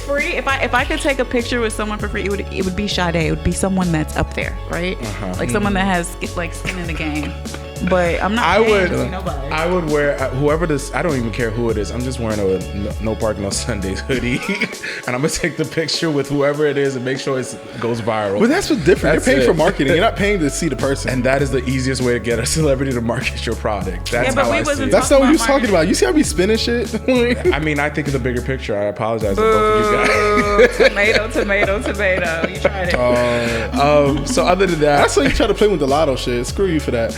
free, if I could take a picture with someone for free, it would be Sade. It would be someone that's up there, right? Like someone that has like skin in the game. But I'm not. I would wear whoever this. I don't even care who it is. I'm just wearing a no park no Sundays hoodie, and I'm gonna take the picture with whoever it is and make sure it goes viral. But that's what's different. You're paying for marketing. You're not paying to see the person. And that is the easiest way to get a celebrity to market your product. That's how I see it. That's not what you was talking about. You see how we spinning shit? I mean, I think of the bigger picture. I apologize to both of you guys. Tomato. You tried it. So other than that, I saw you try to play with the lotto shit. Screw you for that.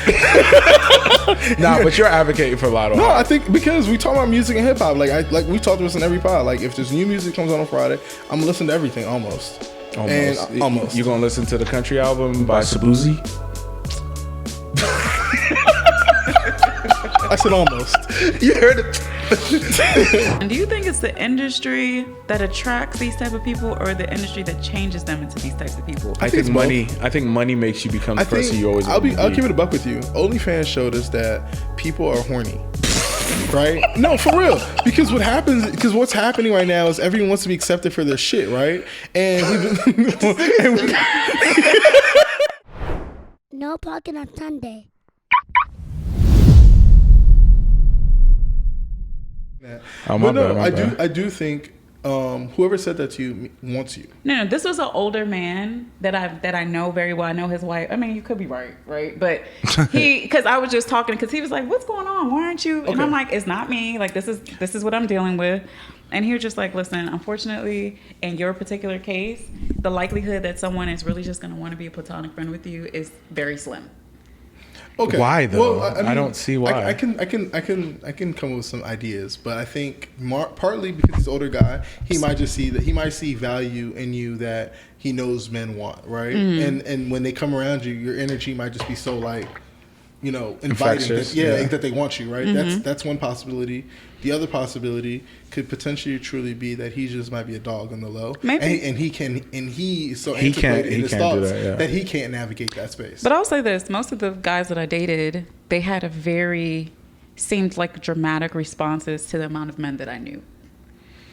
Nah, but you're advocating for lotto. No, I think because we talk about music and hip hop. Like we talk to this in every pod. Like if there's new music comes on Friday, I'm gonna listen to everything almost. You gonna listen to the country album by Sabuzi? I said almost. You heard it. And do you think it's the industry that attracts these type of people, or the industry that changes them into these types of people? I think money makes you become the person you always. I'll give it a buck with you. OnlyFans showed us that people are horny. Right? No, for real. Because what's happening right now is everyone wants to be accepted for their shit, right? No parking on Sunday. I do think whoever said that to you wants you. No, this was an older man that I know very well. I know his wife. I mean, you could be right? But because I was just talking, because he was like, "What's going on? Why aren't you?" Okay. And I'm like, "It's not me. Like this is what I'm dealing with." And he was just like, "Listen, unfortunately, in your particular case, the likelihood that someone is really just going to want to be a platonic friend with you is very slim." Okay. Why though? Well, I mean, I don't see why. I can come up with some ideas, but I think partly because he's an older guy, he might see value in you that he knows men want, right? Mm-hmm. And when they come around you, your energy might just be so like, inviting that they want you, right? Mm-hmm. That's one possibility. The other possibility could potentially truly be that he just might be a dog on the low. Maybe. And he's so antiquated in his thoughts that he can't navigate that space. But I'll say this, most of the guys that I dated, they had seemed like dramatic responses to the amount of men that I knew.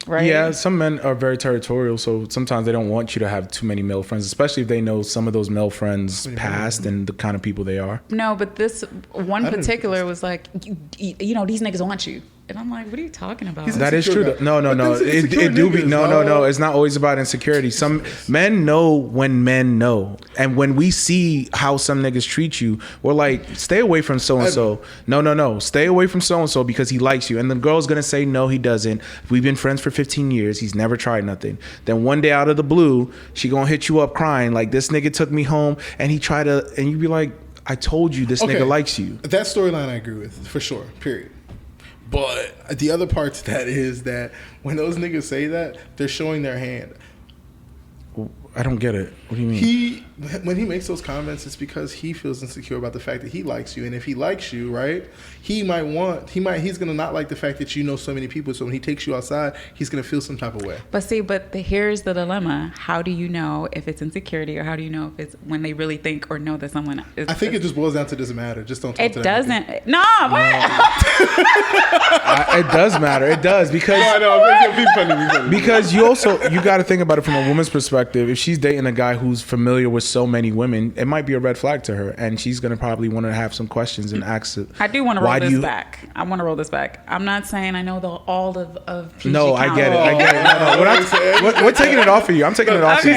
Right? Yeah, some men are very territorial, so sometimes they don't want you to have too many male friends, especially if they know some of those male friends past and the kind of people they are. No, but this one particular was like, these niggas want you. And I'm like, what are you talking about? That is true. No. It do be no. It's not always about insecurity. Some men know when men know, and when we see how some niggas treat you, we're like, stay away from so and so. No. Stay away from so and so because he likes you. And the girl's gonna say, no, he doesn't. We've been friends for 15 years. He's never tried nothing. Then one day out of the blue, she gonna hit you up crying like, this nigga took me home and he tried to, and you be like, I told you this nigga likes you. That storyline I agree with for sure. Period. But the other part to that is that when those niggas say that, they're showing their hand. I don't get it. What do you mean? When he makes those comments, it's because he feels insecure about the fact that he likes you. And if he likes you, right, he's gonna not like the fact that you know so many people. So when he takes you outside, he's gonna feel some type of way. But here's the dilemma. How do you know if it's insecurity, or how do you know if it's when they really think or know that someone is? I think it just boils down to, doesn't matter. Just don't talk to them. It doesn't. No. It does matter. It does because be funny. Because you got to think about it from a woman's perspective. If she's dating a guy who's familiar with so many women, it might be a red flag to her, and she's gonna probably want to have some questions and ask it. I do want to roll this back. I want to roll this back. I'm not saying I know all of PG No, I get it. No. We're taking it off of you. I'm taking it off of you.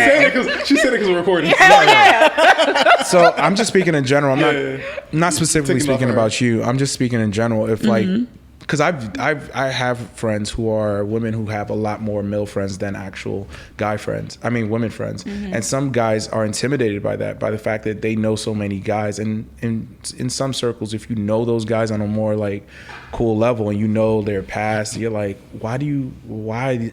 She said it because we're recording. Yeah. So I'm just speaking in general. I'm not specifically speaking about you. I'm just speaking in general. If because I have friends who are women who have a lot more male friends than actual women friends. Mm-hmm. And some guys are intimidated by that, by the fact that they know so many guys. And in some circles, if you know those guys on a more like cool level and you know their past, you're like, why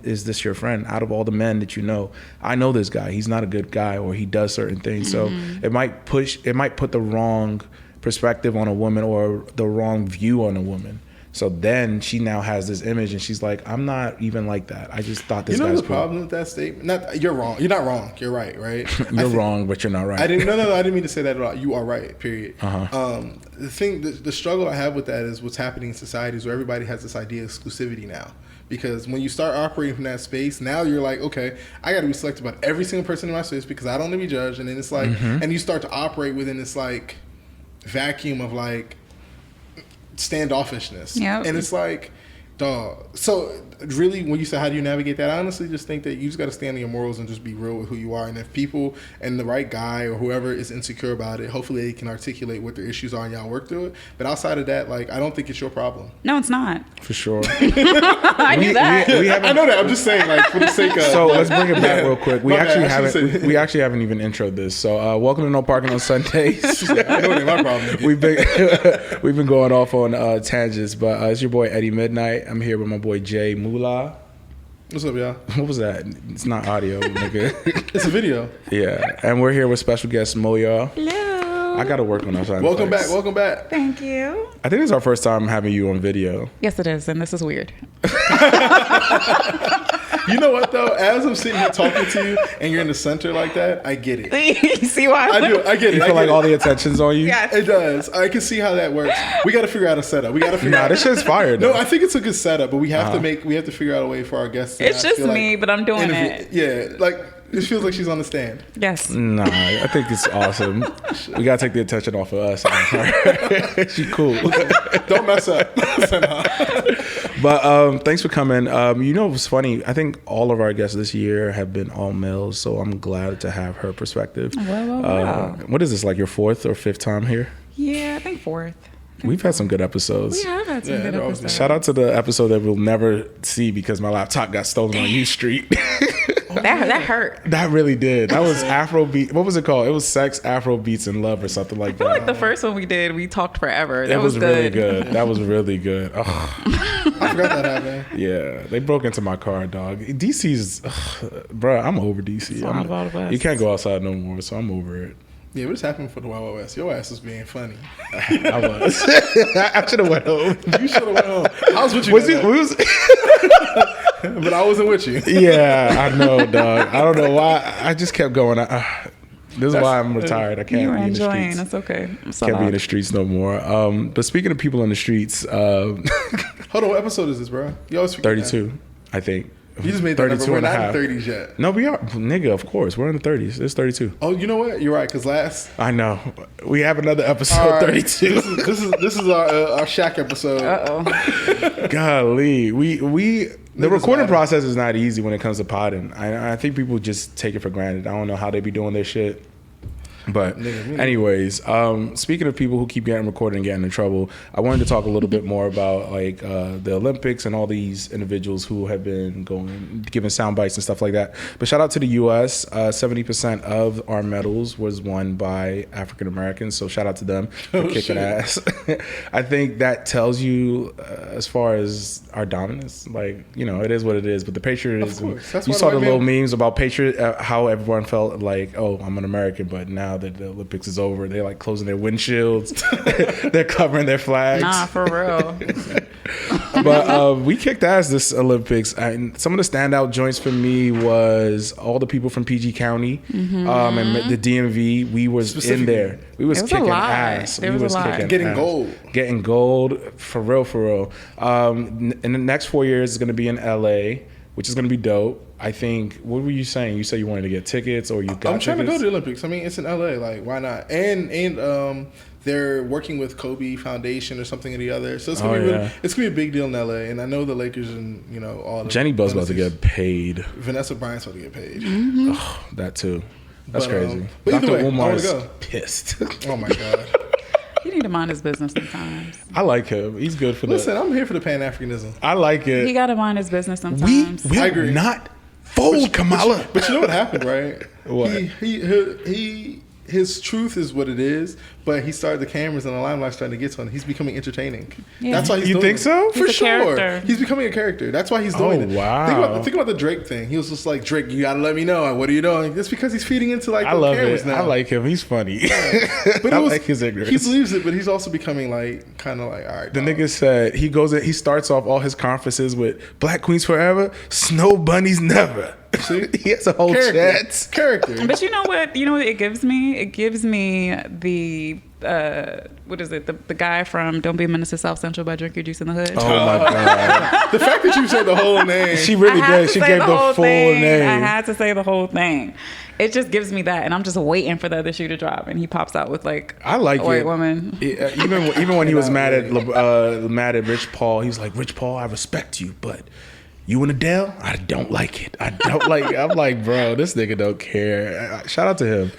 is this your friend? Out of all the men that you know, I know this guy. He's not a good guy, or he does certain things. Mm-hmm. So it might put the wrong perspective on a woman or the wrong view on a woman So then she now has this image, and she's like, I'm not even like that. I just thought this guy's the problem with that statement? You're wrong. You're not wrong. You're right, right? You're wrong, but you're not right. I didn't mean to say that at all. You are right, period. Uh-huh. The struggle I have with that is what's happening in societies where everybody has this idea of exclusivity now. Because when you start operating from that space, now you're like, okay, I got to be selective about every single person in my space because I don't want to be judged. And then it's like, and you start to operate within this like vacuum of like standoffishness. Yep. And it's like, dog. So really, when you say how do you navigate that, I honestly just think that you just got to stand on your morals and just be real with who you are. And if people and the right guy or whoever is insecure about it, hopefully they can articulate what their issues are and y'all work through it. But outside of that, like, I don't think it's your problem. No, it's not. For sure. I knew that. I know that. I'm just saying, like, for the sake of. So let's bring it back real quick. We actually haven't even introed this. So welcome to No Parking on Sundays. I know that my problem. We've been going off on tangents, but it's your boy Eddie Midnight. I'm here with my boy Jay Moolah. What's up, y'all? What was that? It's not audio, nigga. It's a video. Yeah, and we're here with special guest Moyo. Hello. I got to work on our sound Welcome effects. back. Welcome back. Thank you. I think it's our first time having you on video. Yes, it is, and this is weird. You know what though? As I'm sitting here talking to you and you're in the center like that, I get it. You see why? I do. I get it. You feel like all the attention's on you? Yes. It does. I can see how that works. We got to figure out a setup. We got to figure out. This shit's fire. No, Though. I think it's a good setup, but we have to figure out a way for our guests. To It's not just feel me, but I'm doing it. Yeah, like it feels like she's on the stand. Yes. Nah, I think it's awesome. We gotta take the attention off of us. She cool. Don't mess up. But thanks for coming. You know what's funny? I think all of our guests this year have been all males, so I'm glad to have her perspective. Wow. What is this, like your 4th or 5th time here? Yeah, I think 4th. We've had some good episodes. We have had some good they're always episodes. Shout out to the episode that we'll never see because my laptop got stolen on U Street. That hurt. That really did. That was Afrobeat. What was it called? It was Sex, Afro Beats, and Love or something like that. I feel like the first one we did, we talked forever. That It was good. really good. That was really good. Oh, I forgot that happened. yeah, they broke into my car, dog. DC's, bro. I'm over DC. Wild Wild West. You can't go outside no more, so I'm over it. Yeah, what's happened for the Wild Wild West? Your ass was being funny. I was. I should have went home. You should have went home. I was with you. But I wasn't with you. Yeah, I know, dog. I don't know why. I just kept going. This is why I'm retired. I can't You were be in the enjoying. streets. That's okay. Can't be in the streets no more. But speaking of people in the streets, Hold on, what episode is this, bro? You always forget 32, I think. That. You just made that 32 number. We're and a not half. in 30s yet. No, we are. Nigga, of course. We're in the 30s. It's 32. Oh, you know what? You're right. Because last, I know. We have another episode, all right, 32. This is our Shaq episode. Uh-oh. Golly. The Niggas recording mad. process is not easy when it comes to podding. I think people just take it for granted. I don't know how they be doing their shit. But anyways, speaking of people who keep getting recorded and getting in trouble, I wanted to talk a little bit more about like the Olympics and all these individuals who have been giving sound bites and stuff like that. But shout out to the U.S. 70% of our medals was won by African Americans, so shout out to them for kicking ass. I think that tells you as far as our dominance, like, you know, it is what it is. But the patriotism, That's you why saw the the white little man- memes about how everyone felt like, oh, I'm an American, but now that the Olympics is over, they're like closing their windshields, they're covering their flags. Nah, for real. But we kicked ass this Olympics, and some of the standout joints for me was all the people from PG County and the DMV. We was in there. We was It was kicking a lot. ass. There we was a was lot. kicking Getting ass. gold. Getting gold for real. In the next 4 years, it's going to be in LA, which is going to be dope. I think. What were you saying? You said you wanted to get tickets, or you got? I'm trying to go tickets? to the Olympics. I mean, it's in LA. Like, why not? And they're working with Kobe Foundation or something or the other. So it's gonna be really, it's gonna be a big deal in LA. And I know the Lakers and all the Jenny Bell's about to get paid. Vanessa Bryant's about to get paid. Oh, that too. That's But, crazy. but either Dr. way, I Umar wanna is go. pissed. Oh my god. You need to mind his business sometimes. I like him. He's good for Listen, I'm here for the Pan Africanism. I like it. He got to mind his business We sometimes. will I agree. not fold, Kamala. But you know what happened, right? What? He his truth is what it is, but he started the cameras and the limelight starting to get to him. He's becoming entertaining. Yeah. That's why he's You doing think it. so? For He's a sure. character. He's becoming a character. That's why he's doing it. Wow. Think about the Drake thing. He was just like, Drake, you gotta let me know. What are you doing? That's because he's feeding into like I the love cameras it. now. I like him. He's funny. But I it was, like his ignorance. He believes it, but he's also becoming like kind of like, all right. The dog. nigga said he starts off all his conferences with Black Queens Forever, Snow Bunnies Never. He has a whole chat. Character. But you know what? You know what it gives me? It gives me the what is it? The guy from Don't Be a Menace to South Central by Drink Your Juice in the Hood. Oh my god. The fact that you said the whole name. She really I had did. to She say gave the whole full thing. name. I had to say the whole thing. It just gives me that, and I'm just waiting for the other shoe to drop, and he pops out with like I like a white it. woman. Even when he was mad at Rich Paul, he was like, Rich Paul, I respect you, but you and Adele, I don't like it. I don't like it. I'm like, bro, this nigga don't care. Shout out to him.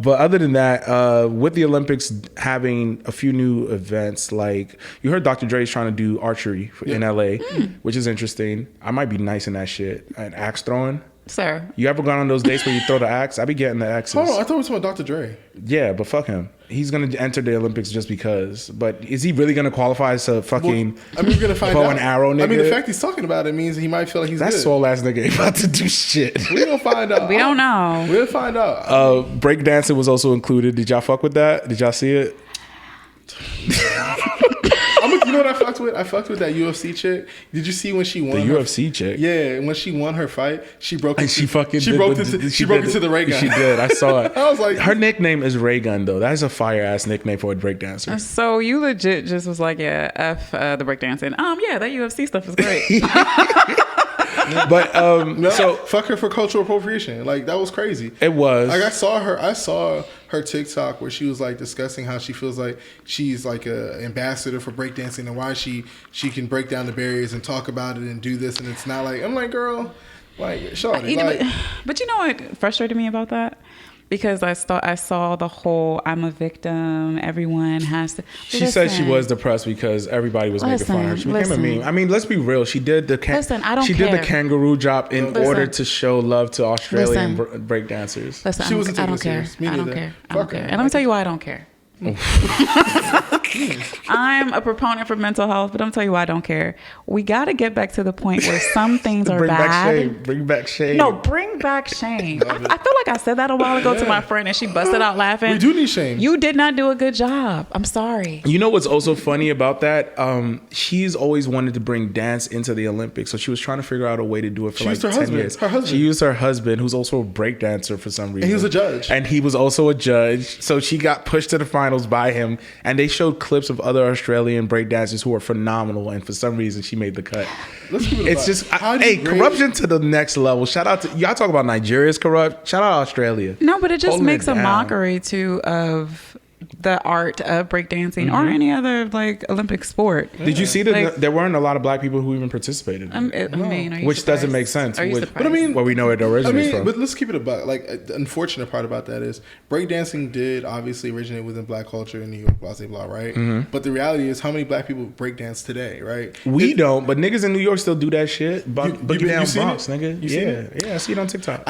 But other than that, with the Olympics having a few new events, like you heard Dr. Dre's trying to do archery in LA, which is interesting. I might be nice in that shit. And axe throwing. Sir, You ever gone on those dates where you throw the axe? I be getting the axes. Hold on, I thought we were talking about Dr. Dre. Yeah, but fuck him. He's gonna enter the Olympics just because. But is he really gonna qualify as a fucking I mean, we're gonna find bow out. and arrow nigga? I mean, the fact he's talking about it means he might feel like he's that good. soul ass nigga ain't about to do shit. We're gonna find out. we don't know. We'll find out. Breakdancing was also included. Did y'all fuck with that? Did y'all see it? You know what I fucked with? I fucked with that UFC chick. Did you see when she won? The UFC chick. Yeah, when she won her fight, she broke. And she broke into the ray gun. She did. I saw it. I was like, her nickname is Ray Gun though. That is a fire ass nickname for a breakdancer. So you legit just was like, yeah, F the breakdancing. Yeah, that UFC stuff is great. But no, so fuck her for cultural appropriation. Like that was crazy. it was. Like I saw her TikTok where she was like discussing how she feels like she's like a ambassador for breakdancing and why she can break down the barriers and talk about it and do this, and it's not like, I'm like, girl, like shawty, like, but you know what frustrated me about that? Because I saw the whole I'm a victim. Everyone has to. She said she was depressed because everybody was making fun of her. She became a meme. I mean, let's be real. She did the I don't she care. did the kangaroo drop in order to show love to Australian breakdancers. Listen, She wasn't I taking don't it care. serious. Me I don't neither. care. I Fuck don't care. her. And let me tell you why I don't care. I'm a proponent for mental health, but I'm telling you why I don't care. We got to get back to the point where some things are Bring bad. back shame. Bring back shame. No, bring back shame. I feel like I said that a while ago to my friend, and she busted out laughing. we do need shame. You did not do a good job. I'm sorry. You know what's also funny about that? She's always wanted to bring dance into the Olympics, so she was trying to figure out a way to do it for She like used her 10 husband. years. Her husband. She used her husband, who's also a breakdancer for some reason. he was a judge. And he was also a judge. So she got pushed to the finals by him. And they showed clips of other Australian breakdancers who are phenomenal. And for some reason, she made the cut. Let's give it a It's buck. just, How do you grade- corruption to the next level. Shout out to, y'all talk about Nigeria's corrupt. Shout out Australia. No, but it just Holding makes it a down. mockery too of the art of breakdancing or any other like Olympic sport. Did you see that Like- there weren't a lot of black people who even participated? I mean, are you Which doesn't surprised? make sense. Are you Which- surprised? But I mean, where we know where it originates from. But let's keep it a buck. Like the unfortunate part about that is breakdancing did obviously originate within black culture in New York, blah blah blah, right? But the reality is, how many black people breakdance today, right? We don't, but niggas in New York still do that shit. Boogie down seen Bronx, it? nigga. You seen Yeah, it? yeah, I see it on TikTok.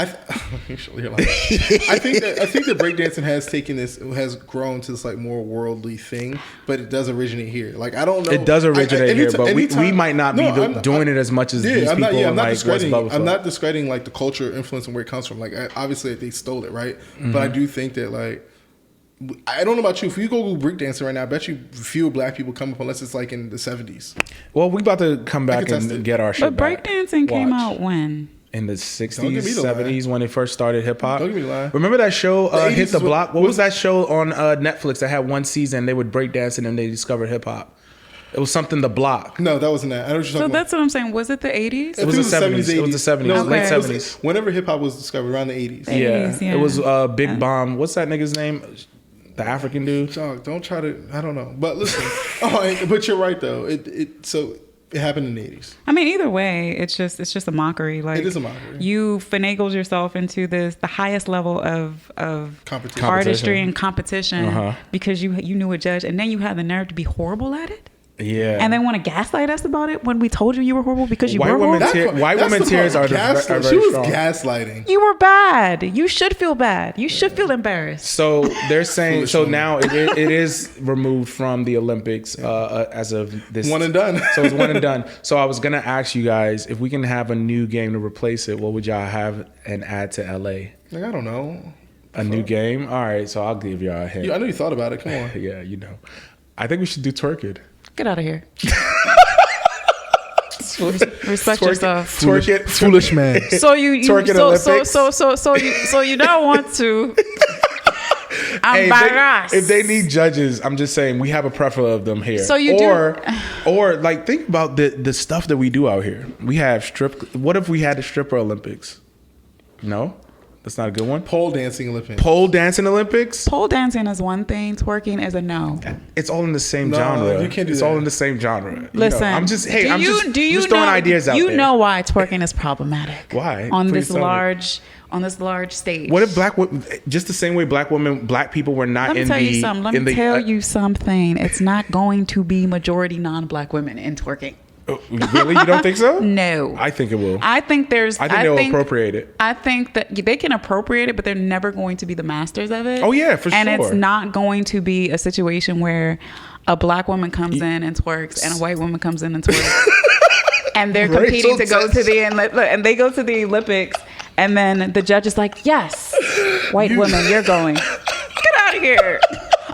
You're lying. I think that breakdancing has grown to this like more worldly thing, but it does originate here. Like I don't know. It does originate here, but we might not be I'm doing it as much as these people in like West Buffalo. I'm not discrediting like the culture influence and where it comes from. Like obviously they stole it, right? But I do think that like, I don't know about you. If you go breakdancing right now, I bet you few black people come up unless it's like in the 70s. Well, we about to come back can test and it. get our shit But back. breakdancing came Watch. out when? In the Don't 60s, give me the 70s when it first started hip hop. Don't give me the lie. Remember that show, The 80s Hit the is Block? What was that show on Netflix that had one season? They would break dance and then they discovered hip hop. It was something The Block. No, that wasn't that. I know what you're So talking about. that's what I'm saying. Was it the 80s? It was the 70s. It was the 70s, No, late it was- 70s. Whenever hip hop was discovered, around the 80s. Yeah. 80s, yeah. It was Big Bomb. What's that nigga's name? The African dude? Dog, don't try to. I don't know, but listen. But you're right though. It happened in the 80s. I mean, either way, it's just a mockery. Like It is a mockery. You finagled yourself into the highest level of Competition. artistry and competition Uh-huh. because you knew a judge, and then you had the nerve to be horrible at it. Yeah. And they want to gaslight us about it when we told you were horrible because you were horrible. White women tears are very She was strong. gaslighting. You were bad. You should feel bad. You should feel embarrassed. So they're saying, so now it is removed from the Olympics as of this. One and done. So it's one and done. So I was going to ask you guys, if we can have a new game to replace it, what would y'all have and add to LA? Like, I don't know. A new game? All right, so I'll give y'all a hint. I know you thought about it. Come on. Yeah, you know. I think we should do Twerk It. Get out of here. Respect yourself. Twerk It. Foolish man. So you Twerk It Olympics. so you don't want to. If they need judges, I'm just saying we have a plethora of them here. So you or like think about the stuff that we do out here. We have What if we had the stripper Olympics? No, that's not a good one. Pole dancing Olympics. Pole dancing Olympics. Pole dancing is one thing. Twerking is a no. It's all in the same genre. You can't do it's that. all in the same genre. Listen, I'm just do you throwing know, ideas out there. You know why twerking is problematic? Why? On Please this tell me. large stage. What if just the same way black people were not Let me in tell the. you something. Let me tell you something. It's not going to be majority non-black women in twerking. Really? You don't think so? No. I think it will. I think they'll appropriate it. I think that they can appropriate it, but they're never going to be the masters of it. Oh, yeah, for and sure. And it's not going to be a situation where a black woman comes in and twerks and a white woman comes in and twerks. And they're competing to go to and they go to the Olympics, and then the judge is like, yes, white woman, you're going. Get out of here.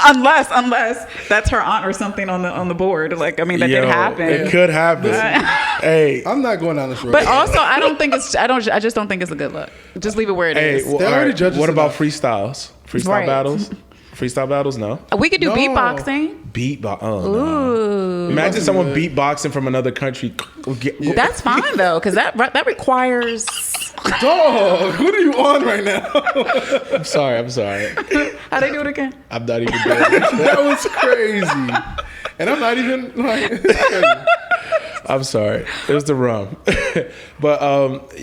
Unless that's her aunt or something on the board. Like, I mean, that did happen. It could happen. Hey, I'm not going down this road. But also, I just don't think it's a good look. Just leave it where it is. Well, They already judged us what about enough. freestyles? Freestyle Right. battles? Freestyle battles? No. We could do No. beatboxing. Beatbox. Oh, no. Ooh. Imagine someone beatboxing from another country. That's fine though, because that requires. Dog, what are you on right now? I'm sorry. How they do it again? I'm not even doing it. That was crazy. And I'm not even like. I'm sorry. It was the rum. But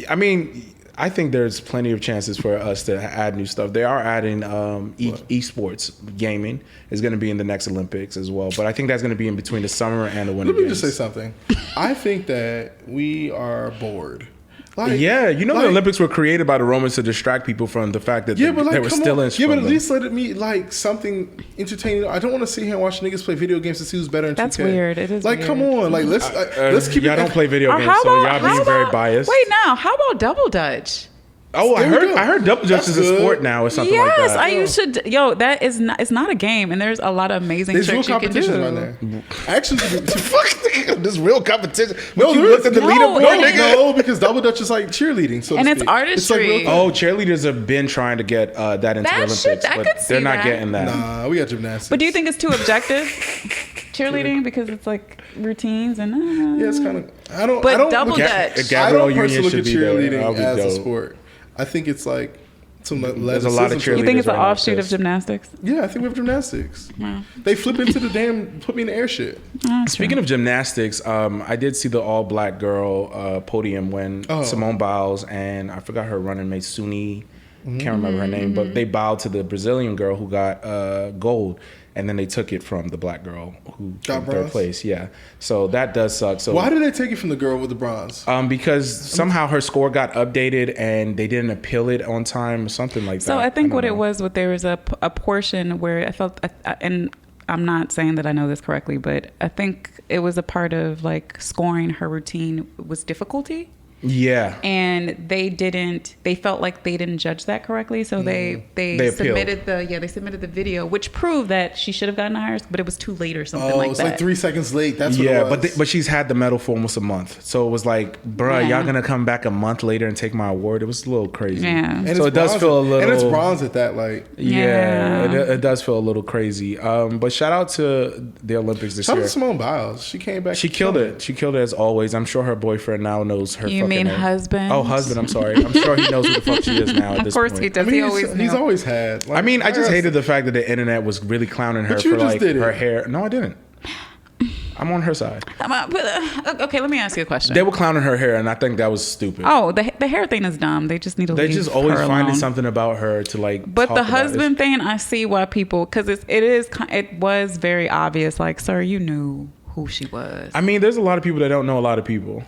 I mean, I think there's plenty of chances for us to add new stuff. They are adding esports gaming is going to be in the next Olympics as well. But I think that's going to be in between the summer and the winter Let me games. just say something. I think that we are bored. Like, Yeah, the Olympics were created by the Romans to distract people from the fact that they were still in. Yeah, but at least let it be like something entertaining. I don't want to sit here and watch niggas play video games to see who's better in 2K. That's weird. It is like, weird. come on, like let's keep y'all it. don't play video Or games, so y'all being very biased. Wait, now how about double dutch? Oh, There we go. I heard double dutch is a That's sport good. now or something Yes, like that. you should. Yo, that is not. It's not a game, and there's a lot of amazing There's real tricks you can competition do. right there. Actually, There's real competition. No, you there looked is. at the No, leaderboard, it nigga. no, because double dutch is like cheerleading, so And to it's speak. artistry. It's like Oh, cheerleaders have been trying to get that into the Olympics, I but could see they're not that. getting that. nah, we got gymnastics. But do you think it's too objective, cheerleading, because it's like routines and? Yeah, it's kind of. I don't. But I don't double look at- dutch. Gabrielle I don't Union personally look should at be there. cheerleading That'll be as a dope. sport. I think it's like some There's a lot of You think it's an right now, offshoot of sis. gymnastics? Yeah, I think we have gymnastics. Wow. They flip into the damn put me in the air shit. Speaking of gymnastics, I did see the all-black girl podium when Oh. Simone Biles and I forgot her running mate, Suni, can't remember her name, but they bowed to the Brazilian girl who got gold, and then they took it from the black girl who Got came third bronze? place. Yeah, so that does suck. So Why did they take it from the girl with the bronze? because somehow her score got updated and they didn't appeal it on time or something like that. So I think don't what know. it was, there was a portion where I felt, and I'm not saying that I know this correctly, but I think it was a part of like scoring her routine was difficulty. Yeah. And they felt like they didn't judge that correctly. So they appealed. submitted the video, which proved that she should have gotten higher, but it was too late or something like It's that. like 3 seconds late. That's what Yeah, it was. but she's had the medal for almost a month, so it was like, bruh, Yeah. y'all gonna come back a month later and take my award? It was a little crazy. Yeah. And So it's it does bronze feel a at- little, and it's bronze at that. Like, Yeah, Yeah. it does feel a little crazy. But shout out to the Olympics this shout out year. to Simone Biles. She came back. She killed it. She killed it as always. I'm sure her boyfriend now knows her. You fucking mean name. husband? Oh, husband. I'm sorry. I'm sure he knows who the fuck she is now. At Of this course point. he does. I mean, He always he's knew. always had. Like, I mean, I just guess- hated the fact that the internet was really clowning her But you for just like did it. her hair. No, I didn't. I'm on her side. Okay, let me ask you a question. They were clowning her hair, and I think that was stupid. Oh, the hair thing is dumb. They just need to They leave just always her finding alone. something about her to like. But talk the about. husband thing, I see why people, because it was very obvious. Like, sir, you knew who she was. I mean, there's a lot of people that don't know a lot of people.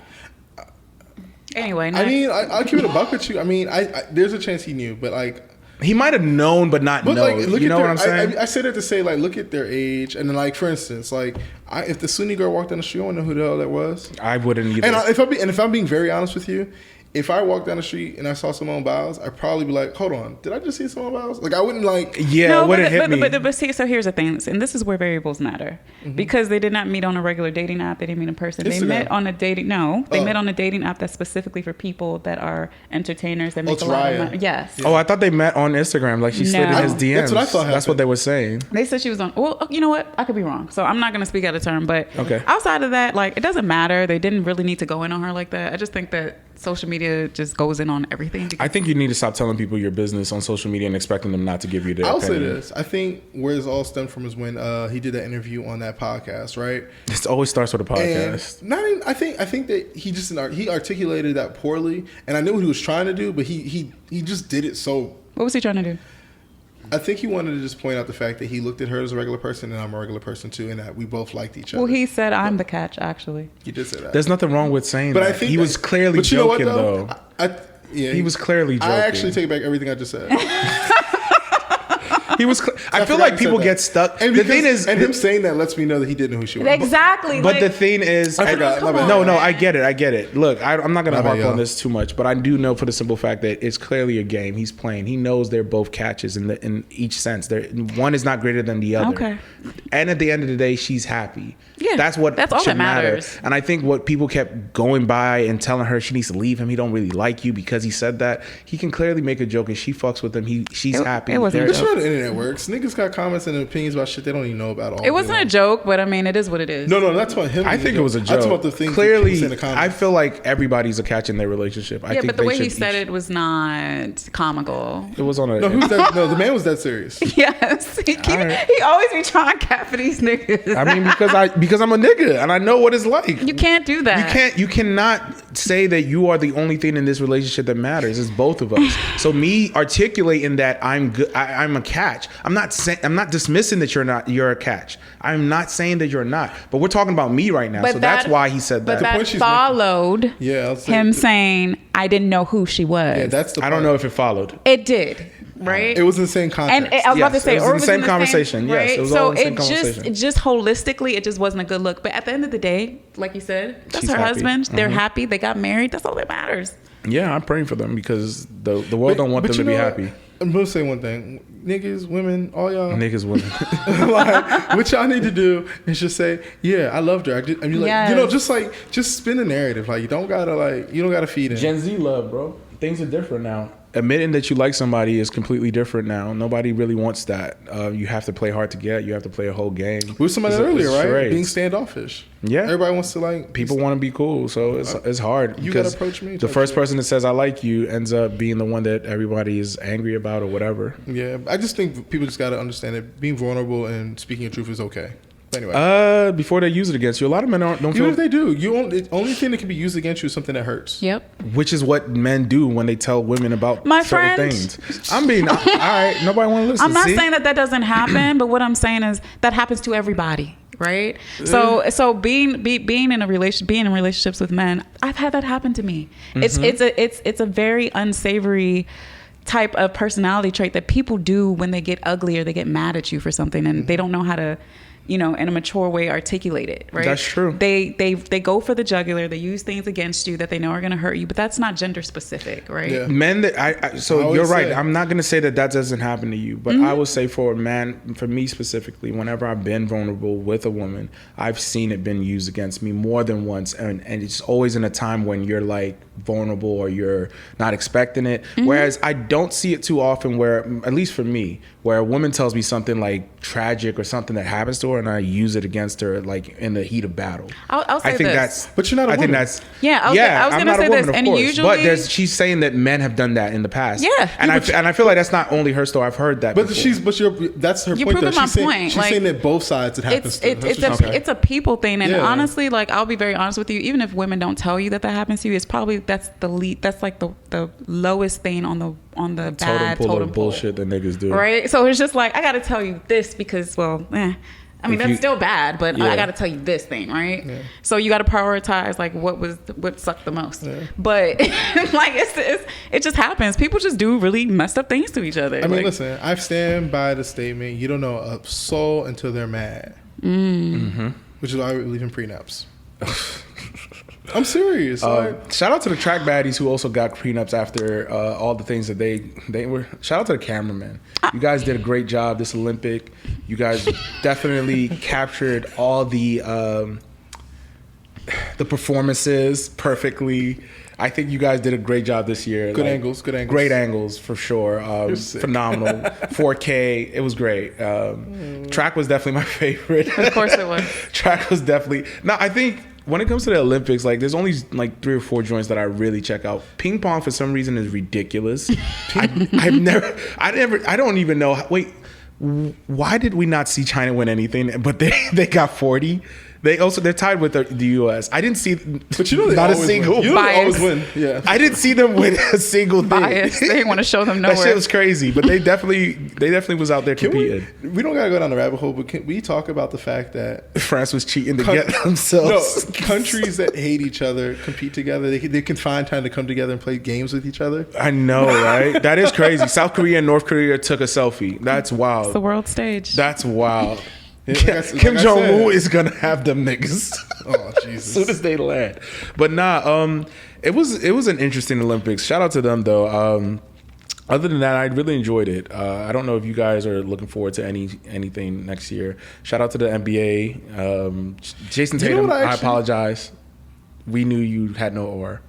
Anyway, I mean, I'll keep it a buck with you. I mean, I there's a chance he knew, but like. He might have known, but not know. Like, You know what I'm saying? I say that to say, like, look at their age, and then, like, for instance, like, if the Sunni girl walked down the street, I wouldn't know who the hell that was. I wouldn't either. And if I'm being very honest with you, if I walked down the street and I saw Simone Biles, I'd probably be like, hold on, did I just see Simone Biles? Like, I wouldn't like... Yeah, it wouldn't hit me. But see, so here's the thing, and this is where variables matter. Because they did not meet on a regular dating app, they didn't meet in person. They met on a dating... No, they met on a dating app that's specifically for people that are entertainers that make a lot of money. Yes. Oh, I thought they met on Instagram. Like, she slid in his DMs. That's what I thought. That's what they were saying. They said she was on... Well, you know what? I could be wrong. So I'm not going to speak out of turn, but outside of that, like, it doesn't matter. They didn't really need to go in on her like that. I just think that social media just goes in on everything. I think you need to stop telling people your business on social media and expecting them not to give you their opinion. I'll say this. I think where it all stemmed from is when he did that interview on that podcast, right? It always starts with a podcast. And I think that he articulated that poorly, and I knew what he was trying to do, but he just did it so... What was he trying to do? I think he wanted to just point out the fact that he looked at her as a regular person and I'm a regular person too, and that we both liked each other. Well, he said I'm the catch, actually. He did say that. There's nothing wrong with saying that. I think he was clearly joking, though. He was clearly joking. I actually take back everything I just said. He was. I feel like people get stuck. And the thing is, and him saying that lets me know that he didn't know who she was. Exactly. But the thing is, I forgot. No, I get it. Look, I'm not gonna harp on this too much, but I do know for the simple fact that it's clearly a game he's playing. He knows they're both catches in each sense. One is not greater than the other. Okay. And at the end of the day, she's happy. Yeah, that's all that matters. Matter. And I think what people kept going by and telling her she needs to leave him, he don't really like you because he said that. He can clearly make a joke and she fucks with him. She's happy. It wasn't. That's how the internet works. Niggas got comments and opinions about shit they don't even know about. All it wasn't a joke, but I mean, it is what it is. No, that's what him. I think it was a joke. That's about the things clearly. In the comments. I feel like everybody's a catch in their relationship. I think but the way he said it was not comical. It was on a. No, the man was that serious. Yes, he always be trying to cap for these niggas. I mean, because I'm a nigga and I know what it's like. You can't do that. You cannot say that you are the only thing in this relationship that matters. It's both of us. So me articulating that I'm good, I'm a catch. I'm not dismissing that you're a catch. I'm not saying that you're not. But we're talking about me right now. But that's why he said that. But that followed him saying I didn't know who she was. Yeah, that's the part. I don't know if it followed. It did. Right, it was in the same context. And I was about to say, it was in the same conversation. Right? Yes, it was all in the same conversation. It just holistically, it just wasn't a good look. But at the end of the day, like you said, that's She's her happy. husband. They're happy. They got married. That's all that matters. Yeah, I'm praying for them because the world don't want them to be happy. I'm gonna say one thing, niggas, women, all y'all. Niggas, women. Like, what y'all need to do is just say, yeah, I loved her. I mean, like, just spin the narrative. Like, you don't gotta feed in. Gen Z love, bro. Things are different now. Admitting that you like somebody is completely different now. Nobody really wants that. You have to play hard to get. You have to play a whole game. We were somebody earlier, right? Being standoffish. Yeah. Everybody wants to like. People want to be cool, so it's hard. You gotta approach me. The first person that says I like you ends up being the one that everybody is angry about or whatever. Yeah, I just think people just gotta understand that being vulnerable and speaking your truth is okay. Anyway, before they use it against you, a lot of men don't feel. Even if they do, the only thing that can be used against you is something that hurts. Yep. Which is what men do when they tell women about certain things. I'm being all right. Nobody want to listen. I'm not saying that doesn't happen, but what I'm saying is that happens to everybody, right? So being in relationships with men, I've had that happen to me. It's a very unsavory type of personality trait that people do when they get ugly or they get mad at you for something and they don't know how to, in a mature way, articulate it, right? That's true. They go for the jugular. They use things against you that they know are going to hurt you, but that's not gender specific, right? Yeah. Men that so you're right. I'm not going to say that doesn't happen to you, but I will say for a man, for me specifically, whenever I've been vulnerable with a woman, I've seen it been used against me more than once, and it's always in a time when you're like vulnerable or you're not expecting it. Whereas I don't see it too often where, at least for me, where a woman tells me something like tragic or something that happens to her and I use it against her like in the heat of battle. I'll say this. But you're not a woman. I think that's... I was going to say this. And course, usually... But she's saying that men have done that in the past. Yeah. And I feel like that's not only her story. I've heard that But before. that's her You're point. proving my point. She's saying that both sides it happens to. It's a people thing. And honestly, like, I'll be very honest with you. Even if women don't tell you that happens to you, it's probably that's like the lowest thing on the bad totem pole bullshit that niggas do. Right? So it's just like, I got to tell you this because, I mean, that's still bad, but I got to tell you this thing, right? Yeah. So you got to prioritize like what sucked the most. Yeah. But like it just happens. People just do really messed up things to each other. I mean, listen, I stand by the statement: you don't know a soul until they're mad. Mm-hmm. Which is why we believe in prenups. I'm serious. Shout out to the track baddies who also got prenups after all the things that they were. Shout out to the cameramen. You guys did a great job this Olympic. You guys definitely captured all the performances perfectly. I think you guys did a great job this year. Good angles. Great angles for sure. Phenomenal. 4K. It was great. Track was definitely my favorite. Of course it was. Track was definitely. No, I think when it comes to the Olympics, like there's only like 3 or 4 joints that I really check out. Ping pong for some reason is ridiculous. I don't even know. Wait, why did we not see China win anything? But they got 40. They're tied with the U.S. I didn't see, but you know not a single. Win. You know they always win. Yeah, I didn't see them win a single thing. Bias. They didn't want to show them nowhere. That shit was crazy, but they definitely was out there competing. We don't gotta go down the rabbit hole, but can we talk about the fact that France was cheating to get themselves? No, countries that hate each other compete together. They can find time to come together and play games with each other. I know, right? That is crazy. South Korea and North Korea took a selfie. That's wild. It's the world stage. That's wild. Kim Jong-un is gonna have them niggas. Oh Jesus! As soon as they land. But it was an interesting Olympics. Shout out to them though. Other than that, I really enjoyed it. I don't know if you guys are looking forward to anything next year. Shout out to the NBA. Jason Tatum, I apologize. We knew you had no aura.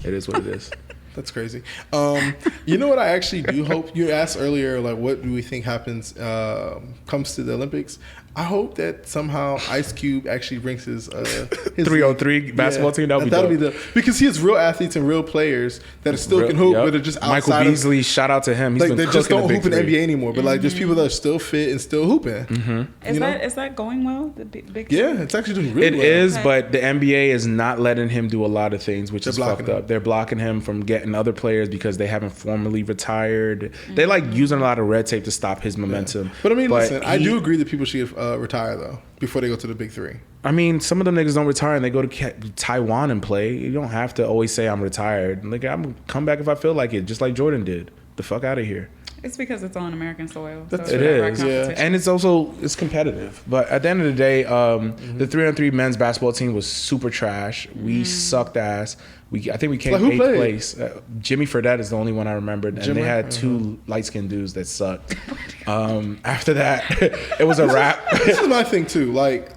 It is what it is. That's crazy. You know what I actually do hope? You asked earlier, like, what do we think happens comes to the Olympics? I hope that somehow Ice Cube actually brings his 303 basketball team. That'll be because he has real athletes and real players that are still can hoop, but are just outside. Michael Beasley, shout out to him. He's like been they just don't hoop in the three. NBA anymore. But like, there's people that are still fit and still hooping. Mm-hmm. Is that going well? The big yeah, it's actually doing really well. It is, but the NBA is not letting him do a lot of things, which is fucked up. They're blocking him from getting other players because they haven't formally retired. They like using a lot of red tape to stop his momentum. Yeah. But I mean, listen, I do agree that people should retire though before they go to the big 3. I mean, some of them niggas don't retire and they go to Taiwan and play. You don't have to always say I'm retired. Like, I'm gonna come back if I feel like it, just like Jordan did. The fuck out of here. It's because it's on American soil. So it is, yeah. And it's competitive. But at the end of the day, the 3-on-3 men's basketball team was super trash. We sucked ass. I think we came 8th place. Jimmy Fredette is the only one I remembered, and they had 2 light-skinned dudes that sucked. After that, it was a wrap. This is my thing too. Like,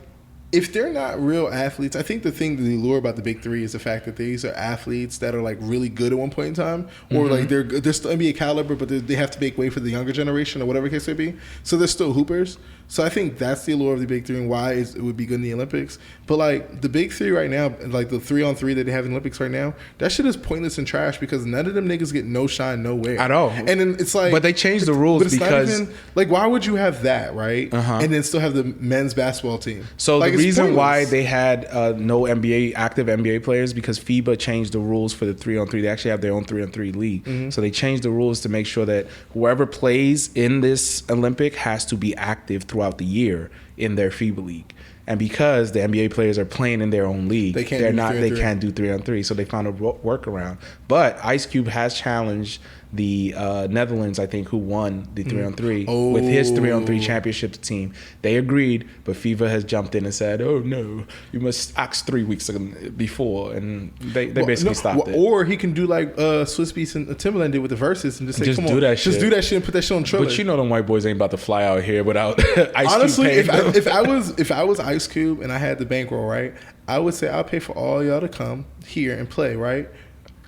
if they're not real athletes, I think the allure about the big 3 is the fact that these are athletes that are like really good at one point in time, or like they're still NBA caliber, but they have to make way for the younger generation or whatever the case may be. So they're still hoopers. So I think that's the allure of the big 3 and why it would be good in the Olympics. But like the big 3 right now, like the 3-on-3 that they have in the Olympics right now, that shit is pointless and trash because none of them niggas get no shine nowhere at all. And then it's like, but they changed the rules because not even, like, why would you have that, right? And then still have the men's basketball team. So like, the reason why they had no active NBA players because FIBA changed the rules for the 3-on-3. They actually have their own 3-on-3 league. So they changed the rules to make sure that whoever plays in this Olympic has to be active throughout the year in their FIBA league. And because the NBA players are playing in their own league, they can't do 3-on-3. So they found a workaround. But Ice Cube has challenged the Netherlands, I think, who won the 3-on-3 with his 3-on-3 championship team. They agreed, but FIFA has jumped in and said, "Oh no, you must act 3 weeks before," and they basically stopped it. Or he can do like Swiss Beats and Timberland did with the verses and just say, "Come on, do that shit and put that shit on Triller." But you know, them white boys ain't about to fly out here without Ice Honestly, Cube paying them. if I was Ice Cube and I had the bankroll, right, I would say I'll pay for all y'all to come here and play, right.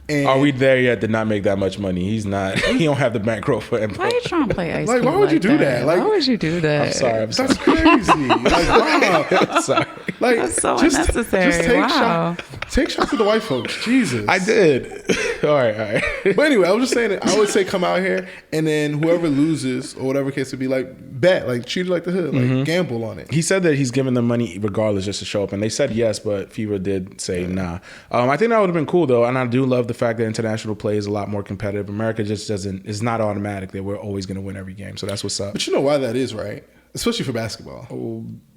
And are we there yet to not make that much money? He's not. He don't have the bankroll for him. Why are you trying to play Ice Like, Cube why would you do that? Like, why would you do that? I'm sorry. That's crazy. Like, wow. I'm sorry. Like, that's so unnecessary. Just take shots at the white folks. Jesus. I did. All right. But anyway, I was just saying that I would say come out here and then whoever loses or whatever case would be like bet, like treat it like the hood, like gamble on it. He said that he's giving them money regardless just to show up, and they said yes, but FIBA did say nah. I think that would have been cool though, and I do love the fact that international play is a lot more competitive. America just is not automatic that we're always going to win every game, so that's what's up. But you know why that is, right? especially for basketball.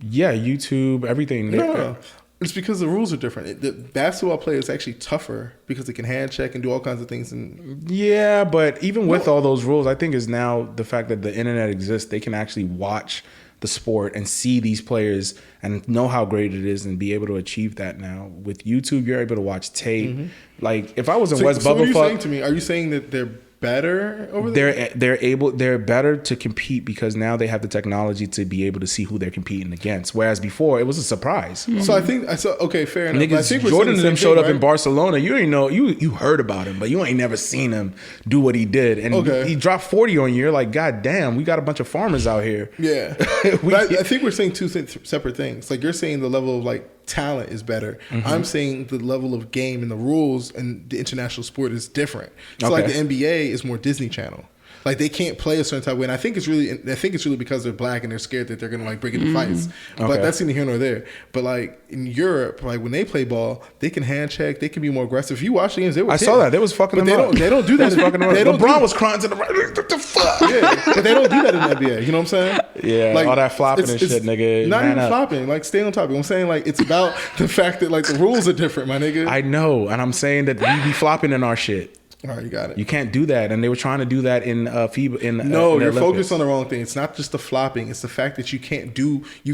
Yeah, YouTube, everything. No. It's because the rules are different. The basketball player is actually tougher because they can hand check and do all kinds of things. And yeah, but even with all those rules, I think is now the fact that the internet exists, they can actually watch the sport and see these players and know how great it is and be able to achieve that now. With YouTube, you're able to watch tape. Mm-hmm. Like if I was in West Bubblefuck, what are you saying to me? Are you saying that they're better over there? They're better to compete because now they have the technology to be able to see who they're competing against. Whereas before it was a surprise. Mm-hmm. So I think okay, fair enough. Niggas, I think Jordan and them showed up in Barcelona. You ain't know you heard about him, but you ain't never seen him do what he did. And he dropped 40 on you. You're like, God damn, we got a bunch of farmers out here. Yeah, I think we're saying two separate things. Like you're saying the level of like talent is better. Mm-hmm. I'm saying the level of game and the rules and the international sport is different. So like the NBA is more Disney Channel. Like they can't play a certain type of way. And I think it's really because they're black and they're scared that they're gonna like break into fights. But that's neither here nor there. But like in Europe, like when they play ball, they can hand check, they can be more aggressive. If you watch the games, I saw that. They was fucking them up. They don't do that. LeBron was crying to the right. What the fuck? Yeah, but they don't do that in the NBA. You know what I'm saying? Yeah, like, all that flopping and shit, nigga. Not even flopping. Like stay on top. I'm saying like it's about the fact that like the rules are different, my nigga. I know, and I'm saying that we be flopping in our shit. All right, you got it. You can't do that, and they were trying to do that in FIBA. No, you're focused on the wrong thing. It's not just the flopping; it's the fact that you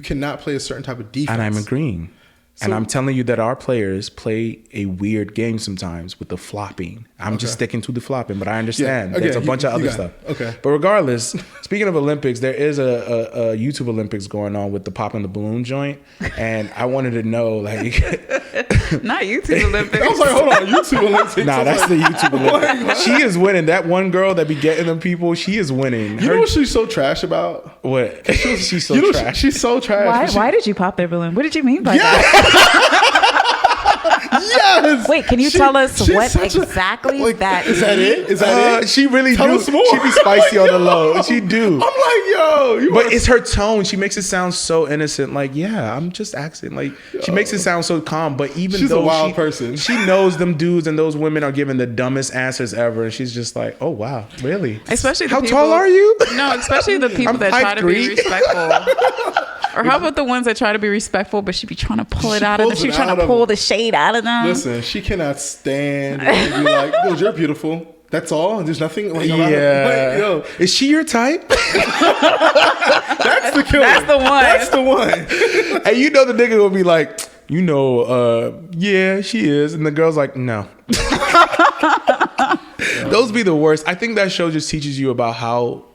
cannot play a certain type of defense. And I'm agreeing. And I'm telling you that our players play a weird game sometimes with the flopping. I'm just sticking to the flopping, but I understand. There's a bunch of other stuff. Okay. But regardless, speaking of Olympics, there is a YouTube Olympics going on with the popping the balloon joint. And I wanted to know, like... Not YouTube Olympics. I was like, hold on, YouTube Olympics? Nah, that's the YouTube Olympics. She is winning. That one girl that be getting them people, she is winning. You know what she's so trash about? What? She's so trash. She's so trash. Why did you pop their balloon? What did you mean by that? Yes. Wait, can you tell us what exactly that is? That it? Is that it? She really tell do. Us more. She be spicy on the low. She do. I'm like, yo. But it's her tone. She makes it sound so innocent. Like, yeah, I'm just acting. Like, she makes it sound so calm. But even she's though a wild person, she knows them dudes and those women are giving the dumbest answers ever. And she's just like, oh, wow, really? Especially the how people, tall are you? No, especially the people that try to be respectful. Or how about the ones that try to be respectful, but she be trying to pull it out of them? She be trying to pull the shade out of them. Listen, she cannot stand and be like, yo, you're beautiful. That's all. There's nothing. Like, yo. Is she your type? That's the killer. That's the one. That's the one. And you know the nigga will be like, yeah, she is. And the girl's like, no. Those be the worst. I think that show just teaches you about how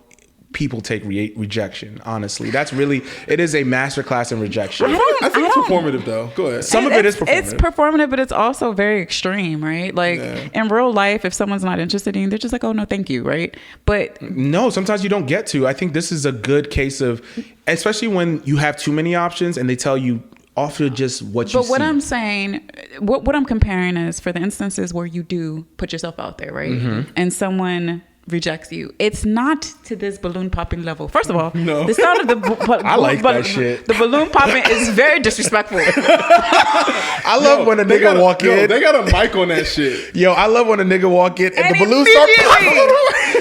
people take rejection. Honestly, it is a masterclass in rejection. I think it's performative though. Go ahead. Some of it is performative. It's performative, but it's also very extreme, right? Like in real life, if someone's not interested in you, they're just like, oh no, thank you, right? But no, sometimes you don't get to. I think this is a good case of, especially when you have too many options and they tell you offer just what you see. But what I'm saying, what I'm comparing is for the instances where you do put yourself out there, right? Mm-hmm. And someone rejects you. It's not to this balloon popping level. First of all, the sound of the I like that shit. The balloon popping is very disrespectful. I love when a nigga walk in. They got a mic on that shit. Yo, I love when a nigga walk in and the balloon start popping.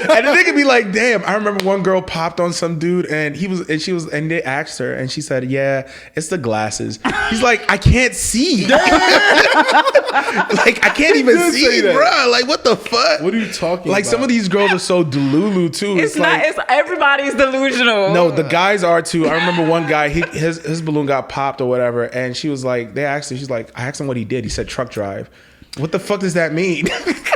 And the nigga be like, damn. I remember one girl popped on some dude and and they asked her and she said, yeah, it's the glasses. He's like, I can't see. Like, I can't even see, bro. Like, what the fuck? What are you talking about? Like, some of these girls are so delulu too. It's not. It's everybody's delusional. No, the guys are too. I remember one guy. His balloon got popped or whatever, and she was like, they asked her. She's like, I asked him what he did. He said truck drive. What the fuck does that mean?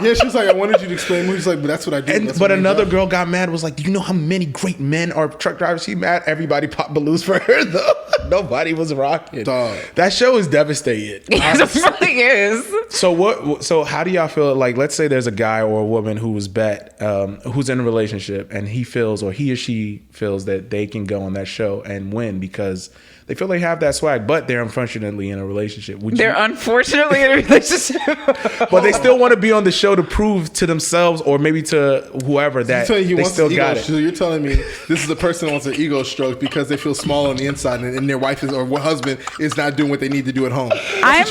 Yeah, she was like, I wanted you to explain. He's like, but that's what I do. But another girl got mad. Was like, do you know how many great men are truck drivers? She mad. Everybody popped balloons for her though. Nobody was rocking. Dog. That show is devastated. It really is. So what? So how do y'all feel? Like, let's say there's a guy or a woman who was who's in a relationship, and he or she feels that they can go on that show and win because they feel they have that swag, but they're unfortunately in a relationship. Unfortunately in a relationship. But they still want to be on the show to prove to themselves or maybe to whoever that they still got it. So you're telling me this is a person who wants an ego stroke because they feel small on the inside and their wife or husband is not doing what they need to do at home. I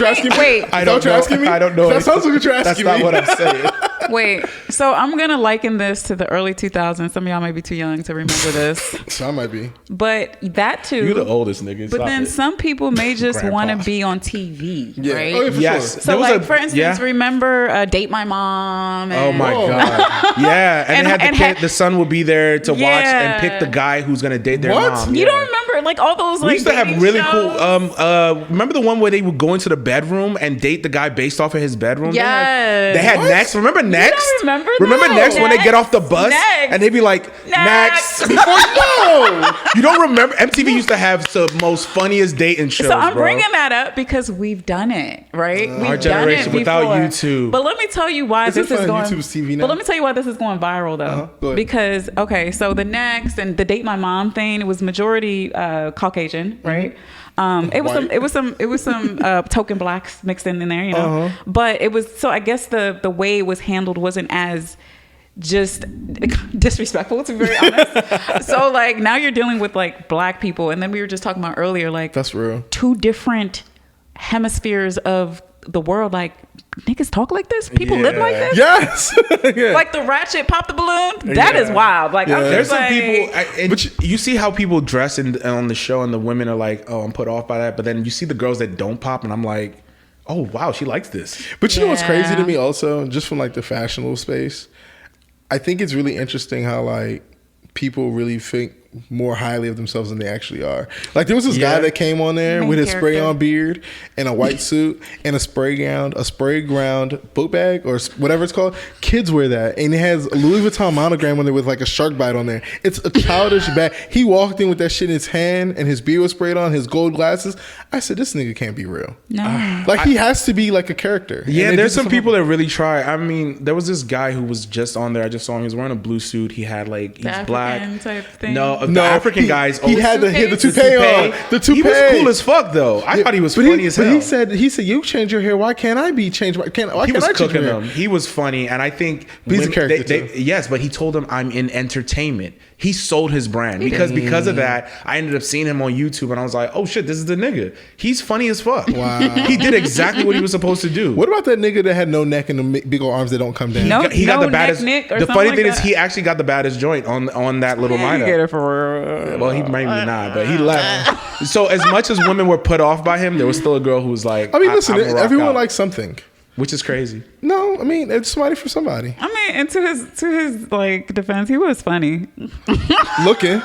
don't know. I don't know. That sounds like what you're asking me. That's not what I'm saying. Wait, so I'm going to liken this to the early 2000s. Some of y'all may be too young to remember this. So I might be. But that too. You're the oldest nigga. But Stop then it. some people may just Grandpa. want to be on TV, Yeah. right? Oh, yeah, for Yes. sure. So, There was like, a- for instance, yeah. remember Date My Mom? Oh And, my god! Yeah, and, they had and the kid. The son would be there to watch and pick the Yeah. guy who's gonna date their What? mom. You Yeah. don't remember like all those like We used to have dating really shows? cool. Remember the one where they would go into the bedroom and date the guy based off of his bedroom? Yes. They had What? Next. Remember Next? remember Remember that? Next when they get off the bus Next. and they'd be like Next. Next. Before no, you don't remember? MTV used to have the most funniest dating shows. So I'm bro. bringing that up because we've done it, right? We've Our done generation it without before. YouTube. But let me tell you why Is it this is fun on going. YouTube's TV now? But let me tell you why this is going viral though. Go ahead. Because okay, so the Next and the Date My Mom thing, it was majority Caucasian, right? It was some token blacks mixed in there, you know. But it was so I guess the way it was handled wasn't as just disrespectful, to be very honest. So like now you're dealing with like black people, and then we were just talking about earlier, like That's real. two different hemispheres of the world. Like niggas talk like this, people live like this. Yes. Yeah. Like the ratchet pop the balloon. That is Yeah. wild. Like I'm There's just some like, people, and you see how people dress on the show, and the women are like, "Oh, I'm put off by that." But then you see the girls that don't pop, and I'm like, "Oh, wow, she likes this." But you know what's crazy to Yeah. me also, just from like the fashionable space, I think it's really interesting how like people really think more highly of themselves than they actually are. Like there was this guy that came on there Main with his character. spray on beard and a white suit and a spray ground boat bag or whatever it's called. Kids wear that, and it has a Louis Vuitton monogram on there with like a shark bite on there. It's a childish bag. He walked in with that shit in his hand and his beard was sprayed on, his gold glasses. I said, this nigga can't be real. no. Like he has to be like a character. Yeah, And they there's did some people that really try. I mean, there was this guy who was just on there. I just saw him. He was wearing a blue suit. He had like he's The black. African type thing? No, the African guys. He had the toupee? toupee on. The toupee. He was cool as fuck though. I thought he was funny as hell. But he said, "You change your hair. Why can't I be changed? Why he can't was I change cooking your hair?" them. He was funny, and I think He's a character, too. yes, but he told them I'm in entertainment. He sold his brand because of that. I ended up seeing him on YouTube, and I was like, oh shit, this is the nigga. He's funny as fuck. Wow. He did exactly what he was supposed to do. What about that nigga that had no neck and the big old arms that don't come down? No. He got the baddest. Nick or the something funny like thing is, that. he actually got the baddest joint on that little You lineup. get it for real. Well, he maybe not, but he left. So as much as women were put off by him, there was still a girl who was like, I mean, listen, I'm gonna rock everyone out. likes something. Which is crazy. No, I mean, it's somebody for somebody. I mean, and to his like defense, he was funny. Looking.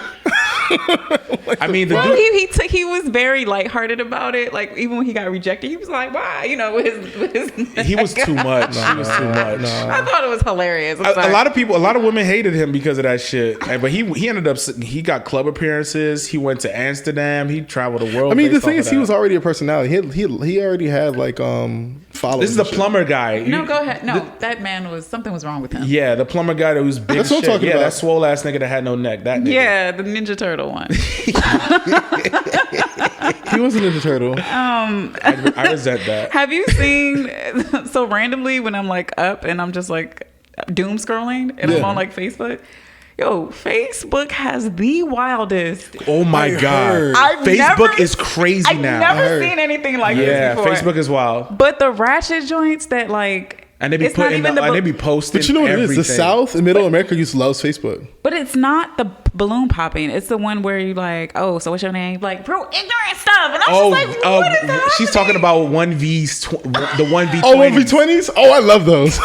I mean, the Well, dude, he was very lighthearted about it. Like even when he got rejected, he was like, "Why?" You know, with his he was too much. He was too much. I thought it was hilarious. I'm A sorry. lot of women hated him because of that shit. But he ended up, he got club appearances. He went to Amsterdam. He traveled the world. I mean, the based thing off is, of he that. was already a personality. He already had like followers. This is the and shit. plumber guy. No, go ahead. No, that man was something was wrong with him. Yeah, the plumber guy that was big. That's what I'm shit. talking Yeah, about. that swole ass nigga that had no neck. That nigga. Yeah, the Ninja Turtle one. He was a Ninja Turtle. I resent that. Have you seen so randomly when I'm like up and I'm just like doom scrolling and I'm Yeah. on like Facebook? Yo, Facebook has the wildest. Oh my I god, heard. I've Facebook never- is crazy I've now. never heard. seen anything like Yeah, this before. Facebook is wild. But the ratchet joints that like And they be it's not putting, even and they be posting. But you know what it is? The everything. South and Middle America used to love Facebook. but it's not the balloon popping. It's the one where you like, oh, so what's your name? Like, bro, ignorant stuff. And I'm just like, what is that? she's talking about 1V's, the 1V20s. Oh, 1v20s? Oh, I love those.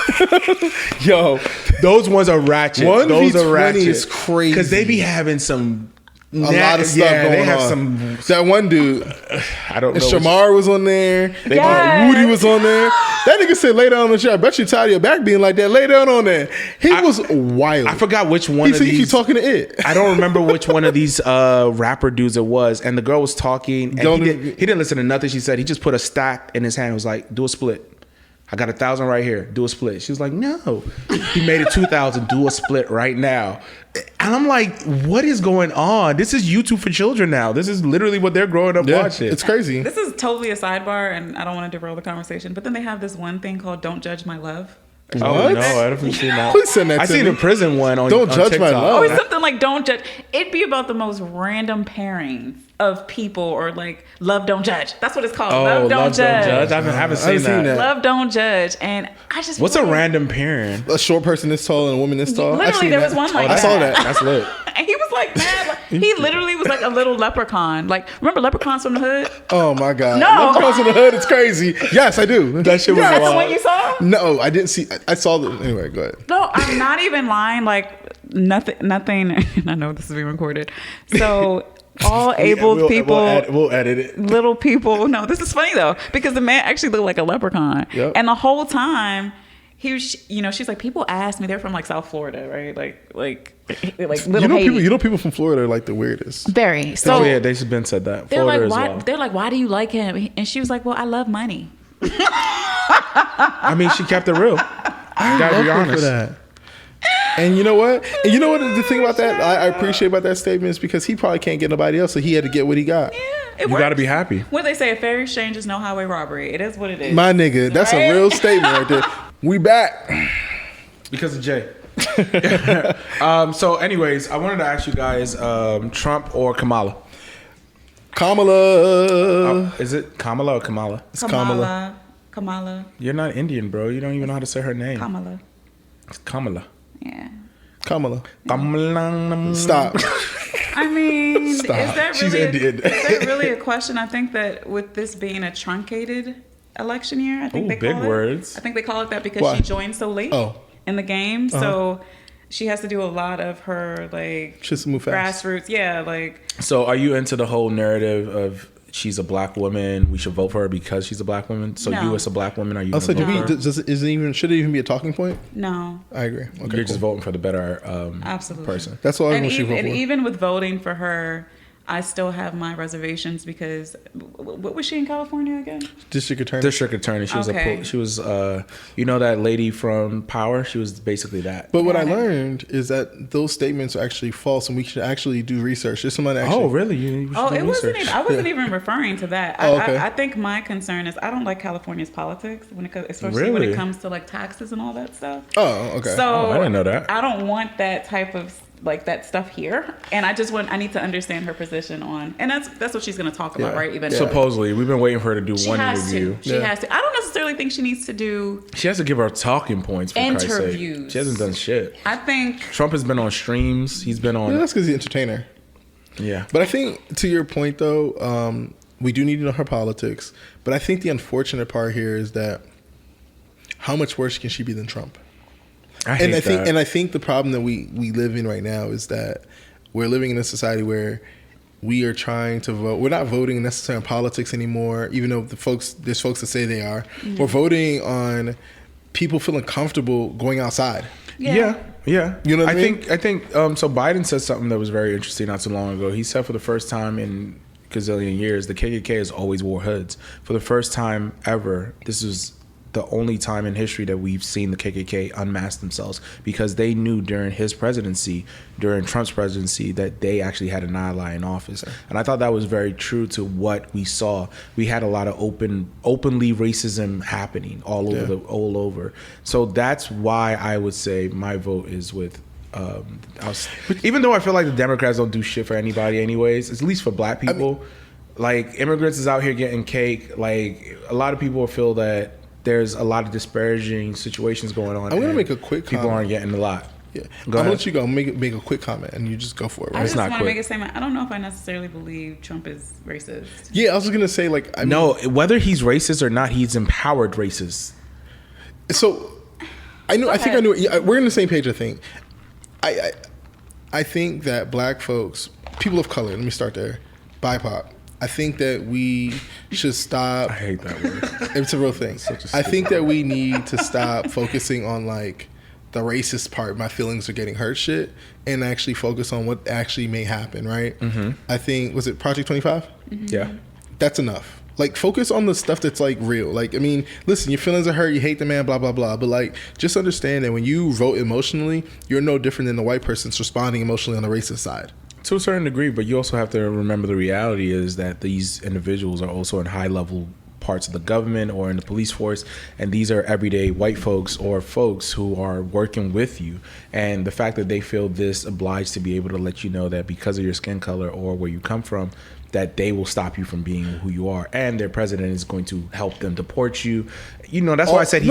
Yo, Those ones are ratchet. 1v20 Those are ratchet. is crazy. Because they be having some. a lot of stuff going they have on. some. That one dude, I don't and know. Shamar was on there. Yes. Woody was on there. That nigga said, lay down on the chair. I bet you tired of your back being like that. Lay down on there. He was wild. I forgot which one He of said, you keep these. talking to it. I don't remember which one of these rapper dudes it was. And the girl was talking. And he didn't listen to nothing she said. He just put a stack in his hand. It was like, do a split. I got 1,000 right here. Do a split. She was like, no. He made it 2,000. Do a split right now. And I'm like, what is going on? This is YouTube for children now. This is literally what they're growing up watching. It's crazy. This is totally a sidebar, and I don't want to derail the conversation. But then they have this one thing called "Don't Judge My Love." Oh no, I haven't seen that. Please send that I to seen me. the prison one on Don't on judge my TikTok. love. Oh, it's something like don't judge. It'd be about the most random pairings of people, or like love don't judge. That's what it's called. Oh, love don't judge. I haven't seen that. Love don't judge. And I just What's a random pairing? A short person this tall and a woman this tall. I've Literally, seen there that. was one like I that. saw that. That's lit. And he was like mad. Like, he literally was like a little leprechaun. Like, remember Leprechauns from the Hood? Oh my god. No. Leprechauns in the Hood. It's crazy. Yes, I do. That shit was That's the wild. one you saw? No, I didn't see. I saw the. Anyway, go ahead. No, I'm not even lying. Like nothing. I know this is being recorded. So all abled people, We'll edit it. little people. No, this is funny though, because the man actually looked like a leprechaun. Yep. And the whole time he was, she's like, people ask me, they're from like South Florida, right? Like little Haiti. People from Florida are like the weirdest. Very. So Oh yeah, they've been said that. they're Florida like, why? as well. They're like, why do you like him? And she was like, well, I love money. I mean, she kept it real. Gotta be Love her honest. for that. And you know what? And you know what the thing about that I appreciate about that statement is because he probably can't get nobody else, so he had to get what he got. Yeah, it You works. gotta be happy. What they say, a fair exchange is no highway robbery. It is what it is. My nigga, that's Right? a real statement right there. We back. Because of Jay. So anyways, I wanted to ask you guys, Trump or Kamala? Kamala. Is it Kamala or Kamala? It's Kamala. Kamala. You're not Indian, bro. You don't even know how to say her name. Kamala. It's Kamala. Yeah. Kamala. Kamala. Stop. I mean, Stop. is that She's really Indian. is that really a question? I think that with this being a truncated election year, I think Ooh, they big call it. words. I think they call it that because Why? she joined so late Oh. in the game. So she has to do a lot of her like Just move fast. grassroots. Yeah, like So are you into the whole narrative of she's a black woman, we should vote for her because she's a black woman? So No. you as a black woman, are you Also, gonna vote for her? should it even be a talking point? no. I agree. Okay, You're just voting for the better Absolutely. person. That's all I And want you to vote even, for. and even with voting for her, I still have my reservations because what was she in California again? District attorney. District attorney. She was Okay. she was you know that lady from Power? She was basically that. But what I Got it. learned is that those statements are actually false, and we should actually do research. There's somebody actually. Oh, really? You should Oh, do it wasn't. research. Even, I wasn't even referring to that. Oh, okay. I think my concern is I don't like California's politics when it comes, especially when Really? it comes to like taxes and all that stuff. Oh, okay. So Oh, I didn't know that. I don't want that type of like that stuff here, and I need to understand her position on, and that's what she's going to talk about, Yeah. right? Eventually, Supposedly, we've been waiting for her to do she one has interview. to. She Yeah. has to. I don't necessarily think she needs to do. She has to give her talking points for Christ's sake. Interviews. She hasn't done shit. I think Trump has been on streams. He's been on. Yeah, that's because he's an entertainer. Yeah. But I think to your point though, we do need to know her politics. But I think the unfortunate part here is that how much worse can she be than Trump? I hate that. I think the problem that we live in right now is that we're living in a society where we are trying to vote. We're not voting necessarily on politics anymore, even though there's folks that say they are. We're voting on people feeling comfortable going outside. Yeah. You know what I mean? I think so Biden said something that was very interesting not too long ago. He said for the first time in gazillion years, the KKK has always wore hoods. For the first time ever, this is the only time in history that we've seen the KKK unmask themselves, because they knew during his presidency, during Trump's presidency, that they actually had an ally in office. And I thought that was very true to what we saw. We had a lot of openly racism happening all over. So that's why I would say my vote is with even though I feel like the Democrats don't do shit for anybody anyways, at least for black people. Like immigrants is out here getting cake. Like a lot of people feel that there's a lot of disparaging situations going on. I'm gonna and make a quick people comment. aren't getting a lot. Yeah, Go I'm gonna ahead. let you go. Make a quick comment, and you just go for it. I Right? just not want to quick. make a statement. I don't know if I necessarily believe Trump is racist. Yeah, I was gonna say like I mean, No, whether he's racist or not, he's empowered racist. So I know. I think I ahead. knew. Yeah, we're on the same page. I think. I think that black folks, people of color. Let me start there. BIPOC. I think that we should stop. I hate that word. It's a real thing. I think that we need to stop focusing on like the racist part, my feelings are getting hurt shit, and actually focus on what actually may happen, right? Mm-hmm. I think, was it Project 25? Yeah. That's enough. Like, focus on the stuff that's like real. Like, I mean, listen, your feelings are hurt, you hate the man, blah, blah, blah. But like, just understand that when you vote emotionally, you're no different than the white person's responding emotionally on the racist side. To a certain degree, but you also have to remember the reality is that these individuals are also in high level parts of the government or in the police force, and these are everyday white folks or folks who are working with you. And the fact that they feel this obliged to be able to let you know that because of your skin color or where you come from, that they will stop you from being who you are, and their president is going to help them deport you. You know, that's why I said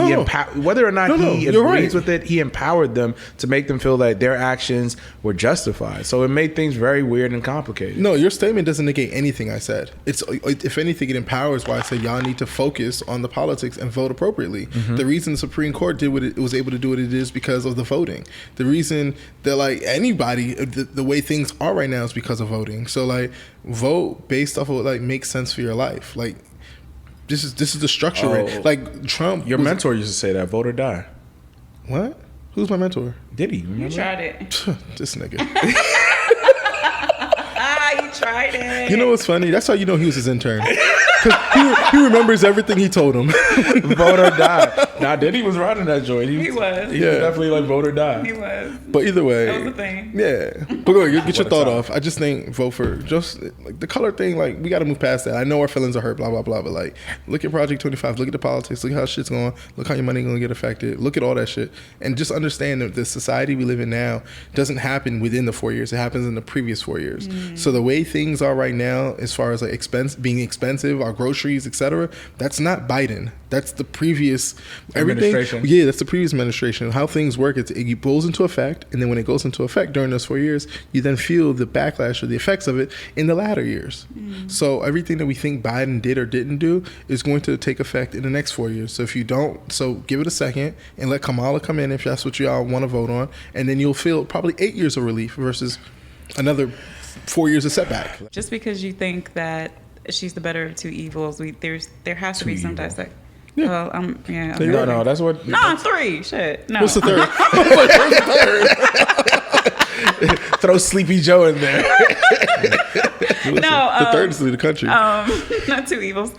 whether or not he agrees with it, he empowered them to make them feel that their actions were justified. So it made things very weird and complicated. No, your statement doesn't negate anything I said. It's, if anything, it empowers why I said y'all need to focus on the politics and vote appropriately. The reason the Supreme Court did what it was able to do what it is because of the voting. The reason that like anybody, the way things are right now is because of voting. So like vote based off of what like makes sense for your life. Like this is the structure. Like Trump, your mentor used to say that, vote or die. What? Who's my mentor? Diddy, remember? You tried it. This nigga. You tried it. You know what's funny? That's how you know he was his intern. Because he remembers everything he told him. Vote or die. Nah, Diddy was riding that joint. He was. He was definitely like vote or die. He was. But either way, That was the thing. Yeah. But go ahead, get your thought off. I just think vote for just like the color thing. Like we got to move past that. I know our feelings are hurt. Blah blah blah. But like, look at Project 25. Look at the politics. Look at how shit's going. Look how your money gonna get affected. Look at all that shit. And just understand that the society we live in now doesn't happen within the 4 years. It happens in the previous 4 years. So the way things are right now, as far as like being expensive, our groceries, etc. That's not Biden. That's the previous everything. Yeah, that's the previous administration. How things work, it goes into effect, and then when it goes into effect during those 4 years, you then feel the backlash or the effects of it in the latter years. So everything that we think Biden did or didn't do is going to take effect in the next 4 years. So if you don't, so give it a second and let Kamala come in if that's what y'all want to vote on, and then you'll feel probably 8 years of relief versus another 4 years of setback. Just because you think that she's the better of two evils, there has to be some dissect. Yeah. Well, yeah. No, that's what. No, three. Shit. No. What's the third? Throw Sleepy Joe in there. The third is the country. Not two evils.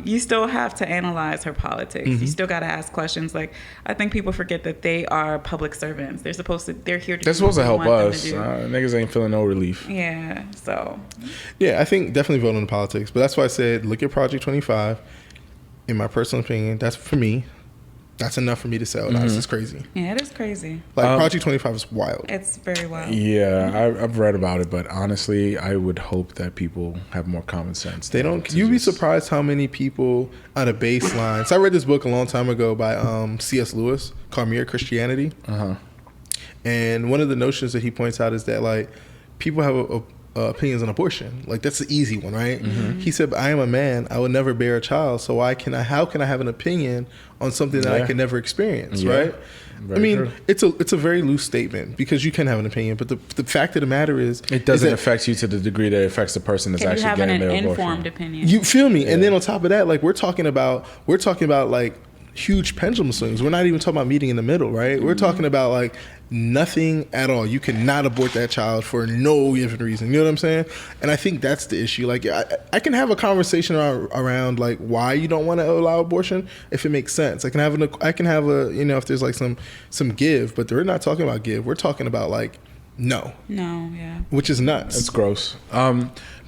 You still have to analyze her politics. You still got to ask questions. Like, I think people forget that they are public servants. They're here to. They're supposed to help us. Niggas ain't feeling no relief. Yeah. So. Yeah, I think definitely vote on politics, but that's why I said look at Project 25. In my personal opinion, that's for me. That's enough for me to say, oh, no, this is crazy. Yeah, it is crazy. Like, Project 25 is wild. It's very wild. Yeah, I've read about it, but honestly, I would hope that people have more common sense. They don't. You'd be surprised how many people on a baseline. So I read this book a long time ago by C.S. Lewis called Mere Christianity. And one of the notions that he points out is that, like, people have opinions on abortion. Like, that's the easy one, right? He said, I am a man, I will never bear a child, so how can I have an opinion on something that I can never experience, right? I mean, true. It's a very loose statement because you can have an opinion, but the fact of the matter is it doesn't affect you to the degree that it affects the person that's actually getting their abortion. An informed opinion. You feel me? Yeah. And then on top of that, like we're talking about like huge pendulum swings. We're not even talking about meeting in the middle, right? We're talking about like nothing at all. You cannot abort that child for no given reason. You know what I'm saying? And I think that's the issue. Like I can have a conversation around like why you don't want to allow abortion if it makes sense. I can have a you know, if there's like some give, but we're not talking about give. We're talking about like no, yeah, which is nuts. It's gross.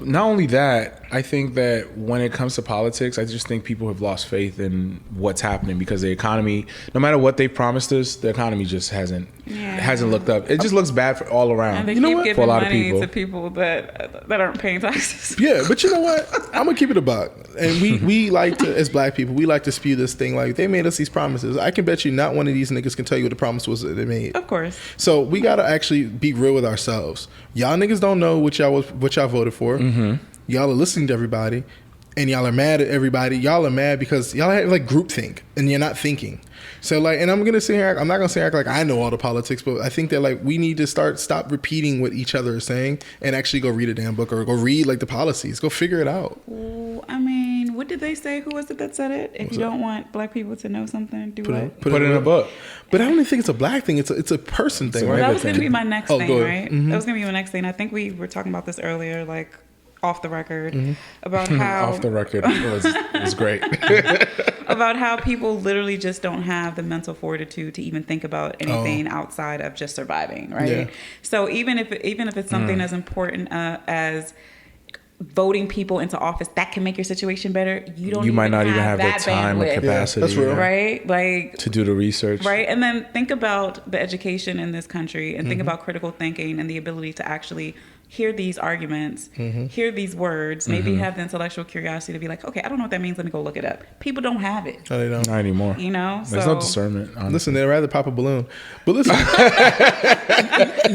Not only that, I think that when it comes to politics, I just think people have lost faith in what's happening because the economy, no matter what they promised us, the economy just hasn't looked up. It just looks bad for all around. And they keep giving money to people that aren't paying taxes. Yeah, but you know what? I'm gonna keep it a buck. And we like to, as black people, we like to spew this thing like they made us these promises. I can bet you not one of these niggas can tell you what the promise was that they made. Of course. So we gotta actually be real with ourselves. Y'all niggas don't know what y'all voted for. Y'all are listening to everybody, and y'all are mad at everybody. Y'all are mad because y'all have like groupthink, and you're not thinking. So like, and I'm not gonna sit here act like I know all the politics, but I think that like we need to stop repeating what each other is saying and actually go read a damn book or go read like the policies. Go figure it out. Well, I mean, what did they say? Who was it that said it? If you don't want black people to know something, put it in a book. But I don't even think it's a black thing. It's a person thing, right? That was gonna be my next thing, right? That was gonna be my next thing. I think we were talking about this earlier, like off the record, about how off the record it was great. About how people literally just don't have the mental fortitude to even think about anything outside of just surviving, right? Yeah. So even if it's something as important as voting people into office that can make your situation better, you might not even have the time or capacity, that's real. right? Like to do the research, right? And then think about the education in this country, and think about critical thinking and the ability to actually hear these arguments, hear these words, maybe have the intellectual curiosity to be like, okay, I don't know what that means. Let me go look it up. People don't have it. No, they don't. Not anymore. You know, there's no discernment. Honestly. Listen, they'd rather pop a balloon. But listen,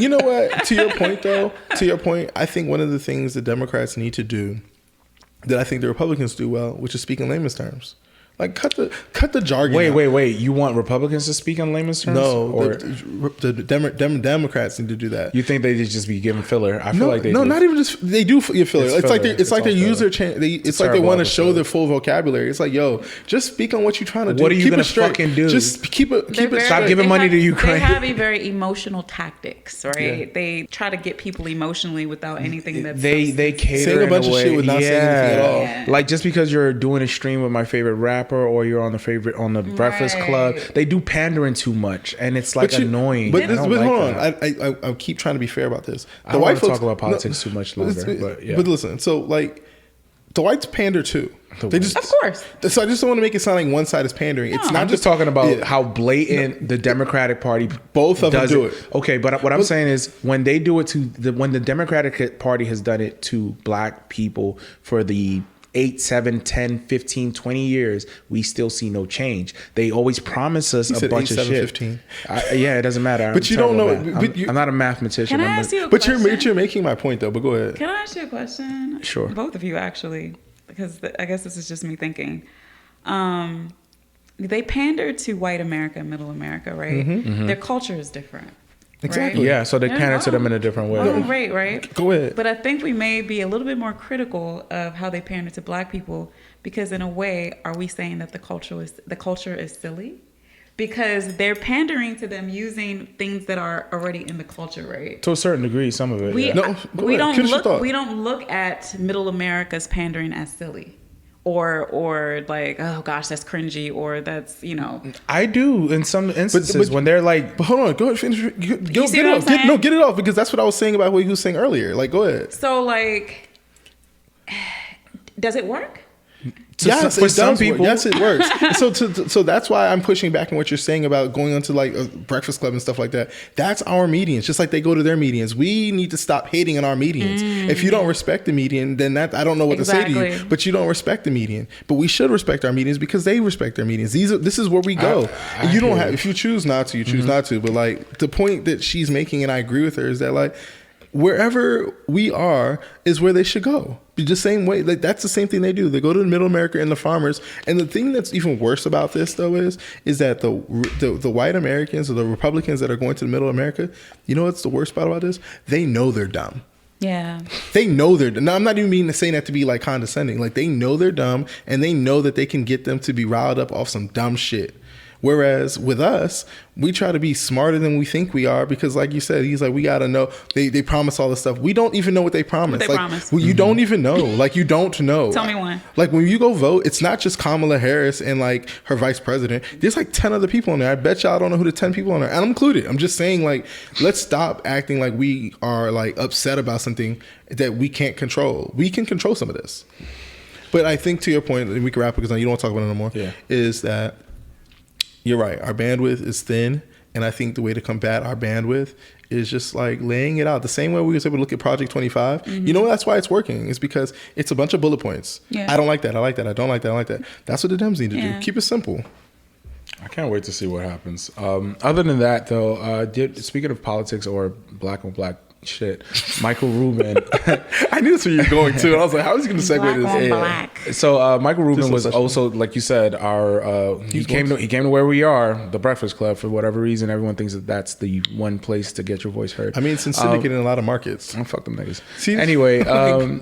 you know what? To your point, though, I think one of the things the Democrats need to do that I think the Republicans do well, which is speak in layman's terms. Like cut the jargon. Wait. You want Republicans to speak in layman's terms? No, or the Democrats need to do that. you think they just be giving filler? I feel like they do. not even just they do give filler. It's like they user it's like they want to show their full vocabulary. It's like, yo, just speak on what you're trying to do. What are you gonna straight. fucking do? Just keep it. Stop giving money to Ukraine. They have a very emotional tactics, right? Yeah. They try to get people emotionally without anything that's they cater saying a bunch of shit with not saying anything at all. Yeah. Like just because you're doing a stream with my favorite rapper or you're on the Breakfast Club, they do pandering too much, and it's like annoying. But hold on, I keep trying to be fair about this. I don't want to talk about politics too much longer. But listen, so like the whites pander too. They just, of course. So I just don't want to make it sound like one side is pandering. No. It's not I'm just talking about how blatant the Democratic Party both of them do it. Okay, but what I'm saying is when they do it when the Democratic Party has done it to black people for the 8, 7, 10, 15, 20 years, we still see no change. They always promise us a bunch of shit. 15. Yeah, it doesn't matter. But you don't know. I'm not a mathematician. Can I ask you a But question? you're making my point though. But go ahead. Can I ask you a question? Sure. Both of you actually, because I guess this is just me thinking. They pander to white America and middle America, right? Their culture is different. Exactly. Right? Yeah, so they pander to them in a different way. Right. Go ahead. But I think we may be a little bit more critical of how they pander to black people, because in a way, are we saying that the culture is silly? Because they're pandering to them using things that are already in the culture, right? To a certain degree, some of it. We we don't look at middle America's pandering as silly. Or like, oh gosh, that's cringy, or that's, you know. I do in some instances when they're like. But hold on, go ahead, finish. Get it off, because that's what I was saying about what you were saying earlier. Like, go ahead. So like, does it work? Yes, for some people. Yes, it works. So that's why I'm pushing back on what you're saying about going onto like a Breakfast Club and stuff like that. That's our medians, just like they go to their medians. We need to stop hating on our medians. If you don't respect the median, then I don't know what to say to you. But you don't respect the median. But we should respect our medians because they respect their medians. This is where we go. And you don't have, if you choose not to, you choose not to. But like the point that she's making, and I agree with her, is that like wherever we are is where they should go. The same way, like that's the same thing they do. They go to the middle America and the farmers. And the thing that's even worse about this, though, is that the white Americans or the Republicans that are going to the middle America, you know what's the worst part about this? They know they're dumb. Yeah. They know they're dumb. Now, I'm not even saying that to be like condescending. Like they know they're dumb, and they know that they can get them to be riled up off some dumb shit. Whereas with us, we try to be smarter than we think we are, because like you said, he's like, we got to know. They promise all this stuff. We don't even know what they promise. What they promise. Well, you don't even know. Like, you don't know. Tell me one. Like, when you go vote, it's not just Kamala Harris and like her vice president. There's like 10 other people in there. I bet y'all don't know who the 10 people in there. And I'm included. I'm just saying, like, let's stop acting like we are like upset about something that we can't control. We can control some of this. But I think to your point, and we can wrap it because you don't want to talk about it no more, is that you're right. Our bandwidth is thin, and I think the way to combat our bandwidth is just like laying it out. The same way we was able to look at Project 25. You know, that's why it's working. It's because it's a bunch of bullet points. Yeah. I don't like that. I like that. I don't like that. I like that. That's what the Dems need to do. Keep it simple. I can't wait to see what happens. Other than that, though, speaking of politics or black on black shit, Michael Rubin. I knew that's where you were going to. And I was like, how is he going to segue this? Black. So Michael Rubin was also, like you said, our he came to where we are, the Breakfast Club, for whatever reason. Everyone thinks that that's the one place to get your voice heard. I mean, it's in syndicate in a lot of markets. Oh, fuck them niggas. Anyway,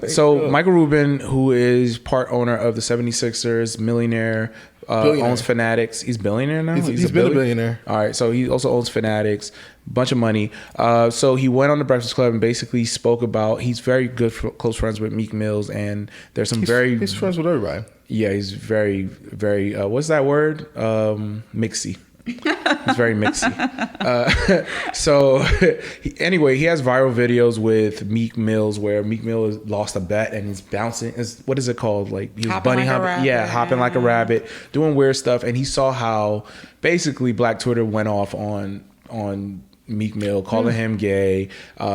so Michael Rubin, who is part owner of the 76ers, millionaire, owns Fanatics. He's billionaire now? He's been a billionaire. All right. So he also owns Fanatics, bunch of money. So he went on the Breakfast Club and basically spoke about, he's very good, close friends with Meek Mills, and there's some he's friends with everybody. Yeah, he's very, very, what's that word? Mixy. He's very mixy. So anyway, he has viral videos with Meek Mills where Meek Mill has lost a bet and he's bouncing. What is it called? Like he was bunny hopping. Yeah, hopping like a rabbit, doing weird stuff. And he saw how basically Black Twitter went off on Meek Mill, calling him gay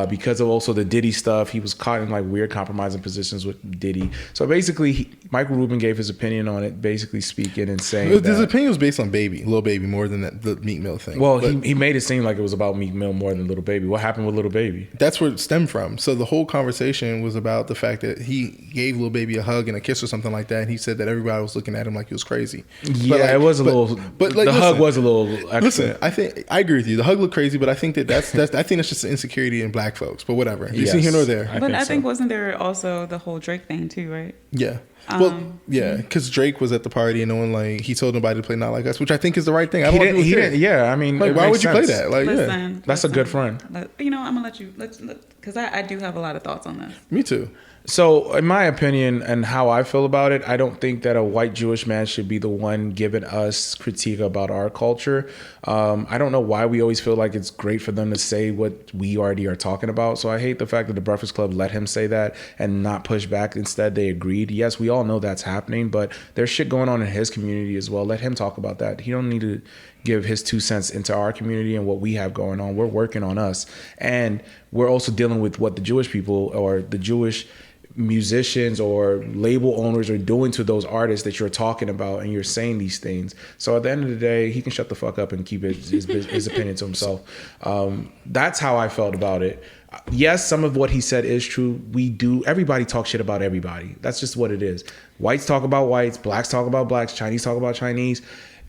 because of also the Diddy stuff. He was caught in like weird compromising positions with Diddy. So basically, Michael Rubin gave his opinion on it, basically speaking and saying his opinion was based on Lil Baby, more than the Meek Mill thing. Well, he made it seem like it was about Meek Mill more than Lil Baby. What happened with Lil Baby? That's where it stemmed from. So the whole conversation was about the fact that he gave Lil Baby a hug and a kiss or something like that, and he said that everybody was looking at him like he was crazy. Yeah, it was a little. But like, the hug was a little extra. Listen, I agree with you. The hug looked crazy, but I think that's just an insecurity in Black folks. But whatever, you see here nor there. I think wasn't there also the whole Drake thing too, right? Yeah. Because Drake was at the party and no one he told nobody to play Not Like Us, which I think is the right thing. I don't want to hear. Yeah, I mean, why would you play that? Listen, that's a good friend. I'm gonna let you because I do have a lot of thoughts on this. Me too. So, in my opinion and how I feel about it, I don't think that a white Jewish man should be the one giving us critique about our culture. I don't know why we always feel like it's great for them to say what we already are talking about. So I hate the fact that the Breakfast Club let him say that and not push back. Instead, they agreed. Yes, we all know that's happening, but there's shit going on in his community as well. Let him talk about that. He don't need to give his 2 cents into our community and what we have going on. We're working on us. And we're also dealing with what the Jewish people or the Jewish musicians or label owners are doing to those artists that you're talking about, and you're saying these things. So at the end of the day, he can shut the fuck up and keep his opinion to himself. That's how I felt about it. Yes, some of what he said is true. Everybody talks shit about everybody. That's just what it is. Whites talk about whites, blacks talk about blacks, Chinese talk about Chinese.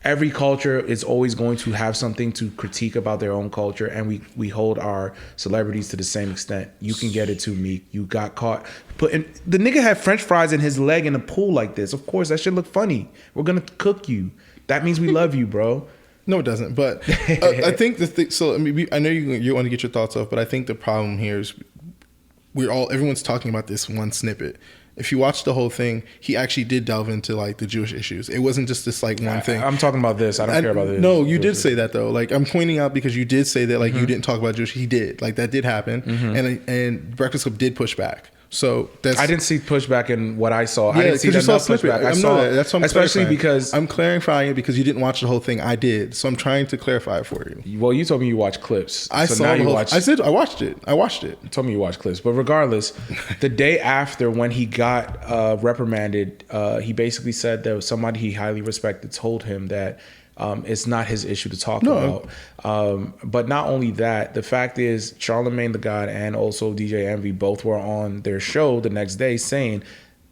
Every culture is always going to have something to critique about their own culture, and we hold our celebrities to the same extent. You can get it too, Meek. You got caught the nigga had French fries in his leg in a pool like this. Of course, that should look funny. We're gonna cook you. That means we love you, bro. No, it doesn't. But I think the thing. So I know you want to get your thoughts off, but I think the problem here is everyone's talking about this one snippet. If you watch the whole thing, he actually did delve into the Jewish issues. It wasn't just this one thing. I'm talking about this. I don't care about this. No, you did say that though. I'm pointing out because you did say that you didn't talk about Jewish. He did. That did happen, and Breakfast Club did push back. So I didn't see pushback in what I saw. Yeah, I didn't see enough pushback. I saw that. That's what I'm especially clarifying. because I'm clarifying it because you didn't watch the whole thing. I did, so I'm trying to clarify it for you. Well, you told me you watched clips. I saw the whole. I said I watched it. You told me you watched clips, but regardless, the day after when he got reprimanded, he basically said that somebody he highly respected told him that it's not his issue to talk about. But not only that, the fact is Charlamagne the God and also DJ Envy both were on their show the next day saying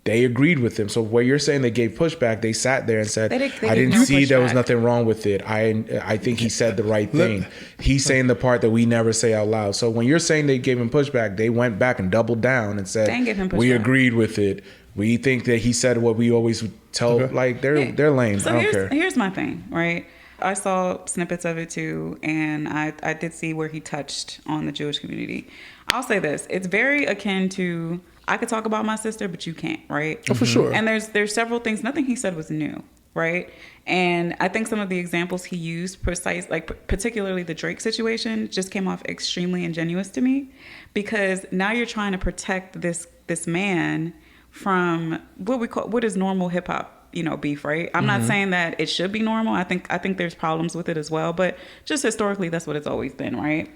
they agreed with him. So where you're saying they gave pushback, they sat there and said, I didn't see there was nothing wrong with it. I think he said the right thing. He's saying the part that we never say out loud. So when you're saying they gave him pushback, they went back and doubled down and said, we agreed with it. We think that he said what we always tell. Okay. They're lame. So I don't care. Here's my thing, right? I saw snippets of it too, and I did see where he touched on the Jewish community. I'll say this: it's very akin to I could talk about my sister, but you can't, right? Oh, for sure. And there's several things. Nothing he said was new, right? And I think some of the examples he used, particularly the Drake situation, just came off extremely ingenuous to me, because now you're trying to protect this man from what is normal hip hop, beef, right? I'm not saying that it should be normal. I think there's problems with it as well, but just historically, that's what it's always been, right?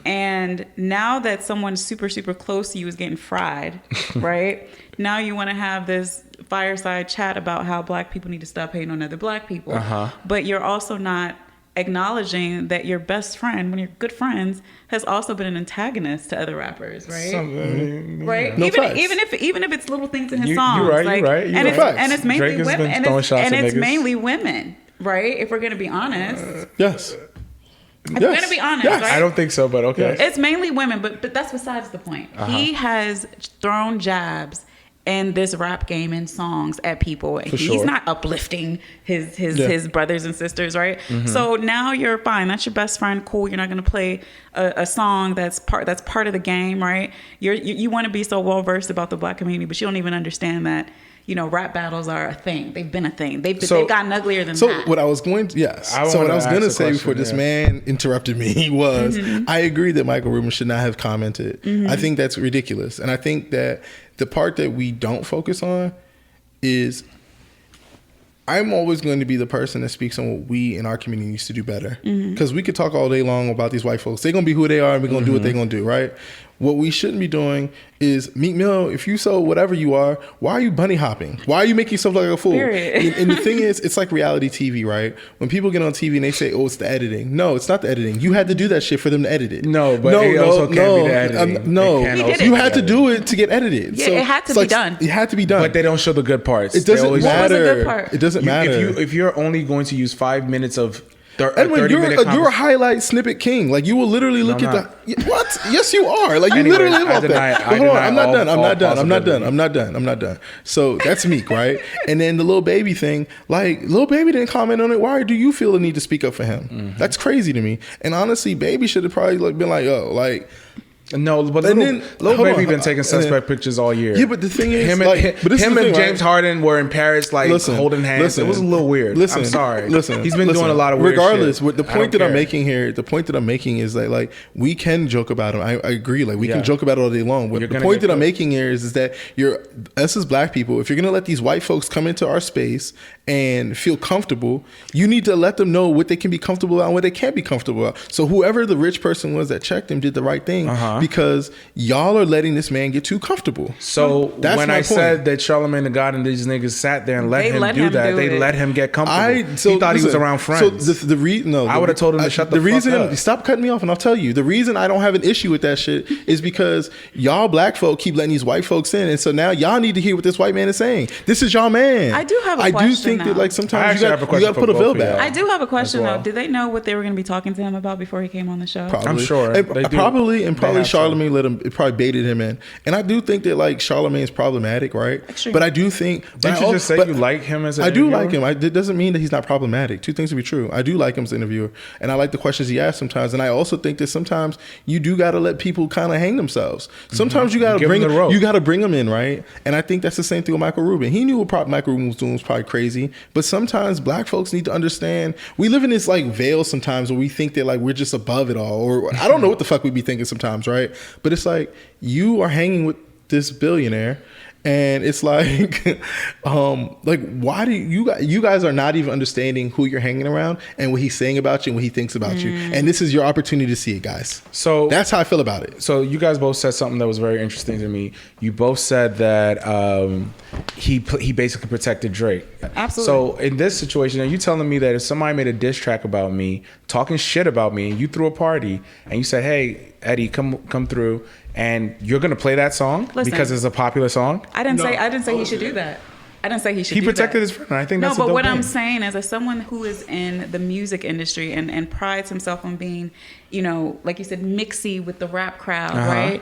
And now that someone super, super close to you is getting fried, right? Now you want to have this fireside chat about how black people need to stop hating on other black people, but you're also not acknowledging that your best friend, when you're good friends, has also been an antagonist to other rappers, right? Right? No even if it's little things in his songs, you're right. And it's mainly Drake women, and it's mainly women, right? If we're gonna be honest, yes. If we're gonna be honest, right? I don't think so, but okay. It's mainly women, but that's besides the point. He has thrown jabs in this rap game and songs at people, and he's not uplifting his brothers and sisters, right? So now you're fine. That's your best friend. Cool. You're not going to play a song that's part of the game, right? You want to be so well versed about the black community, but you don't even understand that rap battles are a thing. They've been a thing. They've gotten uglier than that. So what I was going to say before this man interrupted me was, I agree that Michael Rubin should not have commented. I think that's ridiculous. And I think that the part that we don't focus on is, I'm always going to be the person that speaks on what we in our community needs to do better. Because we could talk all day long about these white folks. They're going to be who they are, and we're going to do what they're going to do, right? What we shouldn't be doing is, Meek Mill, if you so whatever you are, why are you bunny hopping? Why are you making yourself look like a fool? And the thing is, it's like reality TV, right? When people get on TV and they say, oh, it's the editing. No, it's not the editing. You had to do that shit for them to edit it. No, but it also can't be the editing. You had to do it to get edited. Yeah, it had to be done. It had to be done. But they don't show the good parts. It doesn't matter. What was the good part? It doesn't matter. If you're only going to use 5 minutes of Edwin, you're a highlight snippet king. Like, you will literally look at the what? Yes, you are. Like, you literally live off that. Hold on, I'm not done. So that's Meek, right? And then the Lil Baby thing. Like, Lil Baby didn't comment on it. Why do you feel the need to speak up for him? That's crazy to me. And honestly, Baby should have probably been like, yo, like. No, but Lil Baby been taking suspect pictures all year. Yeah, but the thing is, him and James Harden were in Paris, like, holding hands. It was a little weird. I'm sorry. He's been doing a lot of weird regardless, shit. The point that I'm making here, the point that I'm making is that, like, we can joke about him. I agree. Like, we can joke about it all day long. But the point that I'm making here is that us as black people, if you're gonna let these white folks come into our space and feel comfortable, you need to let them know what they can be comfortable about and what they can't be comfortable about. So whoever the rich person was that checked him did the right thing. Because y'all are letting this man get too comfortable. So when I said that Charlamagne the God and these niggas sat there and let him do that, they let him get comfortable. He thought he was around friends. So I would have told him to shut the fuck up. Stop cutting me off, and I'll tell you. The reason I don't have an issue with that shit is because y'all black folk keep letting these white folks in, and so now y'all need to hear what this white man is saying. This is y'all man. I do have a question. I do think that, like, sometimes you got to put a veil back. I do have a question though. Did they know what they were going to be talking to him about before he came on the show? Probably. I'm sure. Probably Charlamagne let him. It probably baited him in, and I do think that, like, Charlamagne is problematic, right? Extreme. But I do think. Didn't you just say you like him as an interviewer? I do like him. It doesn't mean that he's not problematic. Two things to be true. I do like him as an interviewer, and I like the questions he asks sometimes. And I also think that sometimes you do got to let people kind of hang themselves. Sometimes you got to bring them in, right? And I think that's the same thing with Michael Rubin. He knew what Michael Rubin was doing was probably crazy, but sometimes black folks need to understand. We live in this, like, veil sometimes where we think that, like, we're just above it all, or I don't know what the fuck we be thinking sometimes, right? But it's like, you are hanging with this billionaire, and it's like, why do you guys are not even understanding who you're hanging around and what he's saying about you and what he thinks about you, and this is your opportunity to see it, guys. So that's how I feel about it. So you guys both said something that was very interesting to me. You both said that he basically protected Drake. Absolutely. So in this situation, are you telling me that if somebody made a diss track about me, talking shit about me, and you threw a party and you said, hey, Eddie, come through, and you're gonna play that song because it's a popular song? I didn't say he should do that. I didn't say he should. He protected his friend. I think that's no, but what thing. I'm saying is, as someone who is in the music industry and prides himself on being, like you said, mixy with the rap crowd, right?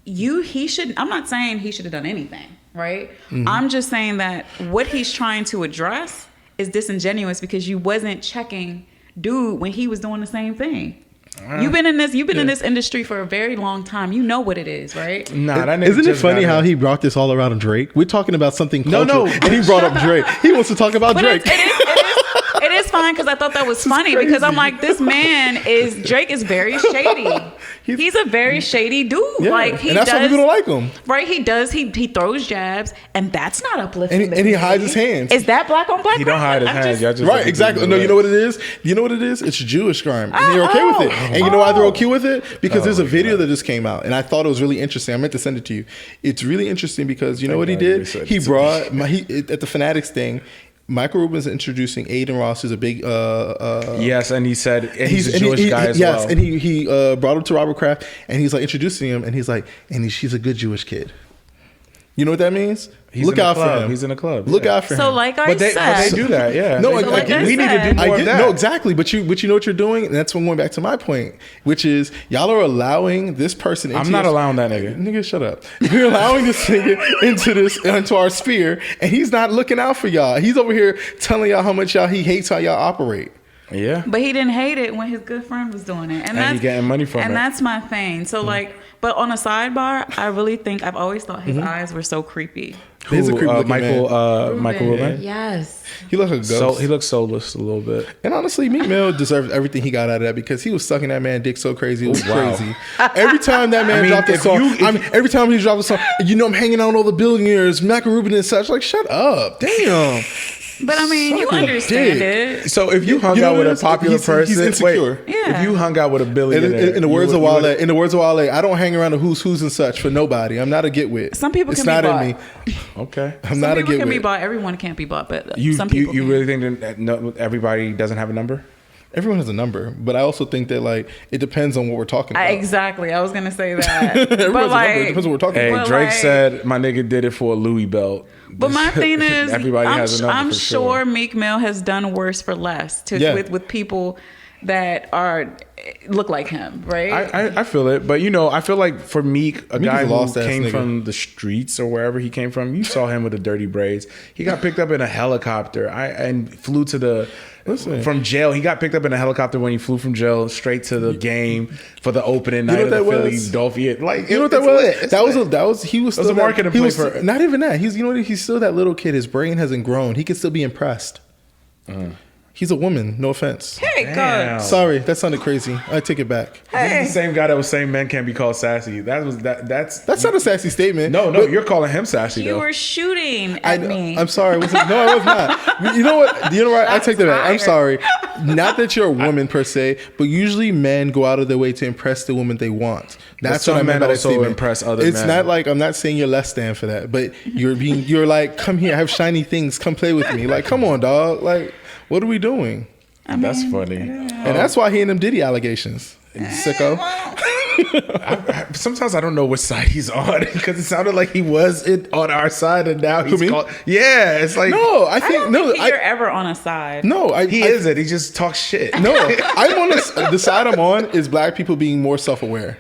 He should. I'm not saying he should have done anything, right? I'm just saying that what he's trying to address is disingenuous because you wasn't checking dude when he was doing the same thing. You've been in this industry for a very long time. You know what it is, right? Nah, isn't it funny how he brought this all around Drake? We're talking about something cultural, and he brought up Drake. He wants to talk about Drake. It is fine because I thought that was funny because I'm like, this man Drake is very shady. He's a very shady dude. Yeah, like and that's why people don't like him. Right? He does. He throws jabs, and that's not uplifting. And he hides his hands. Is that black on black? He don't hide his hands. Right? Exactly. No, you know what it is. It's Jewish crime, and they're okay with it. And you know why they're okay with it? Because there's a video that just came out, and I thought it was really interesting. I meant to send it to you. It's really interesting because you know what he did? He brought at the Fanatics thing. Michael Rubin's introducing Aiden Ross, who's a big yes, and he said he's a Jewish guy as well. Yes, and he brought him to Robert Kraft, and he's like introducing him, and he's like, she's a good Jewish kid. You know what that means? Look out for him. He's in a club. Look out for him. So like I said, but they do that. Yeah. No, we need to do more of that. No, exactly. But you know what you're doing, and that's when going back to my point, which is y'all are allowing this person. I'm not allowing that nigga. Nigga, shut up. You're allowing this nigga into our sphere, and he's not looking out for y'all. He's over here telling y'all how much he hates how y'all operate. Yeah. But he didn't hate it when his good friend was doing it, and he getting money from it. And that's my thing. So like. But on a sidebar, I really think I've always thought his eyes were so creepy. He's a creepy looking Michael Rubin. Yes. He looks like a ghost. So he looks soulless a little bit. And honestly, Meek Mill deserves everything he got out of that because he was sucking that man dick so crazy. It was crazy. Every time that man dropped a song, every time he dropped a song, I'm hanging out with all the billionaires, Michael Rubin and such. Like, shut up. Damn. But I mean, you understand it. So if you hung out with a popular person, he's insecure. Yeah. If you hung out with a billionaire, In the words of Wale, I don't hang around the who's and such for nobody. I'm not a get-wit. Some people it's can not be bought. in me. Okay. I'm not a Some people can be get-wit. bought. Everyone can't be bought, but You some people can. really think that everybody doesn't have a number? Everyone has a number, but I also think that like it depends on what we're talking about. Exactly. I was gonna say that. Everyone's but a number. It depends on what we're talking Hey, about. Drake like- said my nigga did it for a Louis belt. But my thing is, everybody has a number. I'm for sure Meek Mill has done worse for less with people that look like him, right? I feel it, but I feel like for Meek, a Meek guy is a who lost-ass came nigga. from the streets or wherever he came from, you saw him with the dirty braids. He got picked up in a helicopter and flew to from jail. He got picked up in a helicopter when he flew from jail straight to the game for the opening night of the Philly Dolphin. Like, you know what that was? He was still a marketing play for not even that. He's still that little kid. His brain hasn't grown. He can still be impressed. He's a woman. No offense. Hey, Damn. God. Sorry, that sounded crazy. I take it back. This is the same guy that was saying men can't be called sassy. That's not a sassy statement. No, but you're calling him sassy You though. were shooting at me. I'm sorry. No, I was not. You know what? I take that back. I'm sorry. Not that you're a woman per se, but usually men go out of their way to impress the woman they want. That's what I meant by that also statement. impress other It's men. not like I'm not saying you're less than for that, but you're like, come here, I have shiny things, come play with me. Like, come on, dog. Like, what are we doing? That's funny. And that's why he and them Diddy allegations. Sicko. Sometimes I don't know which side he's on because it sounded like he was on our side and now he's called. Yeah, it's like No, I I think don't no. think you're ever on a side. No, he isn't. He just talks shit. No, I'm on the side I'm on is black people being more self-aware.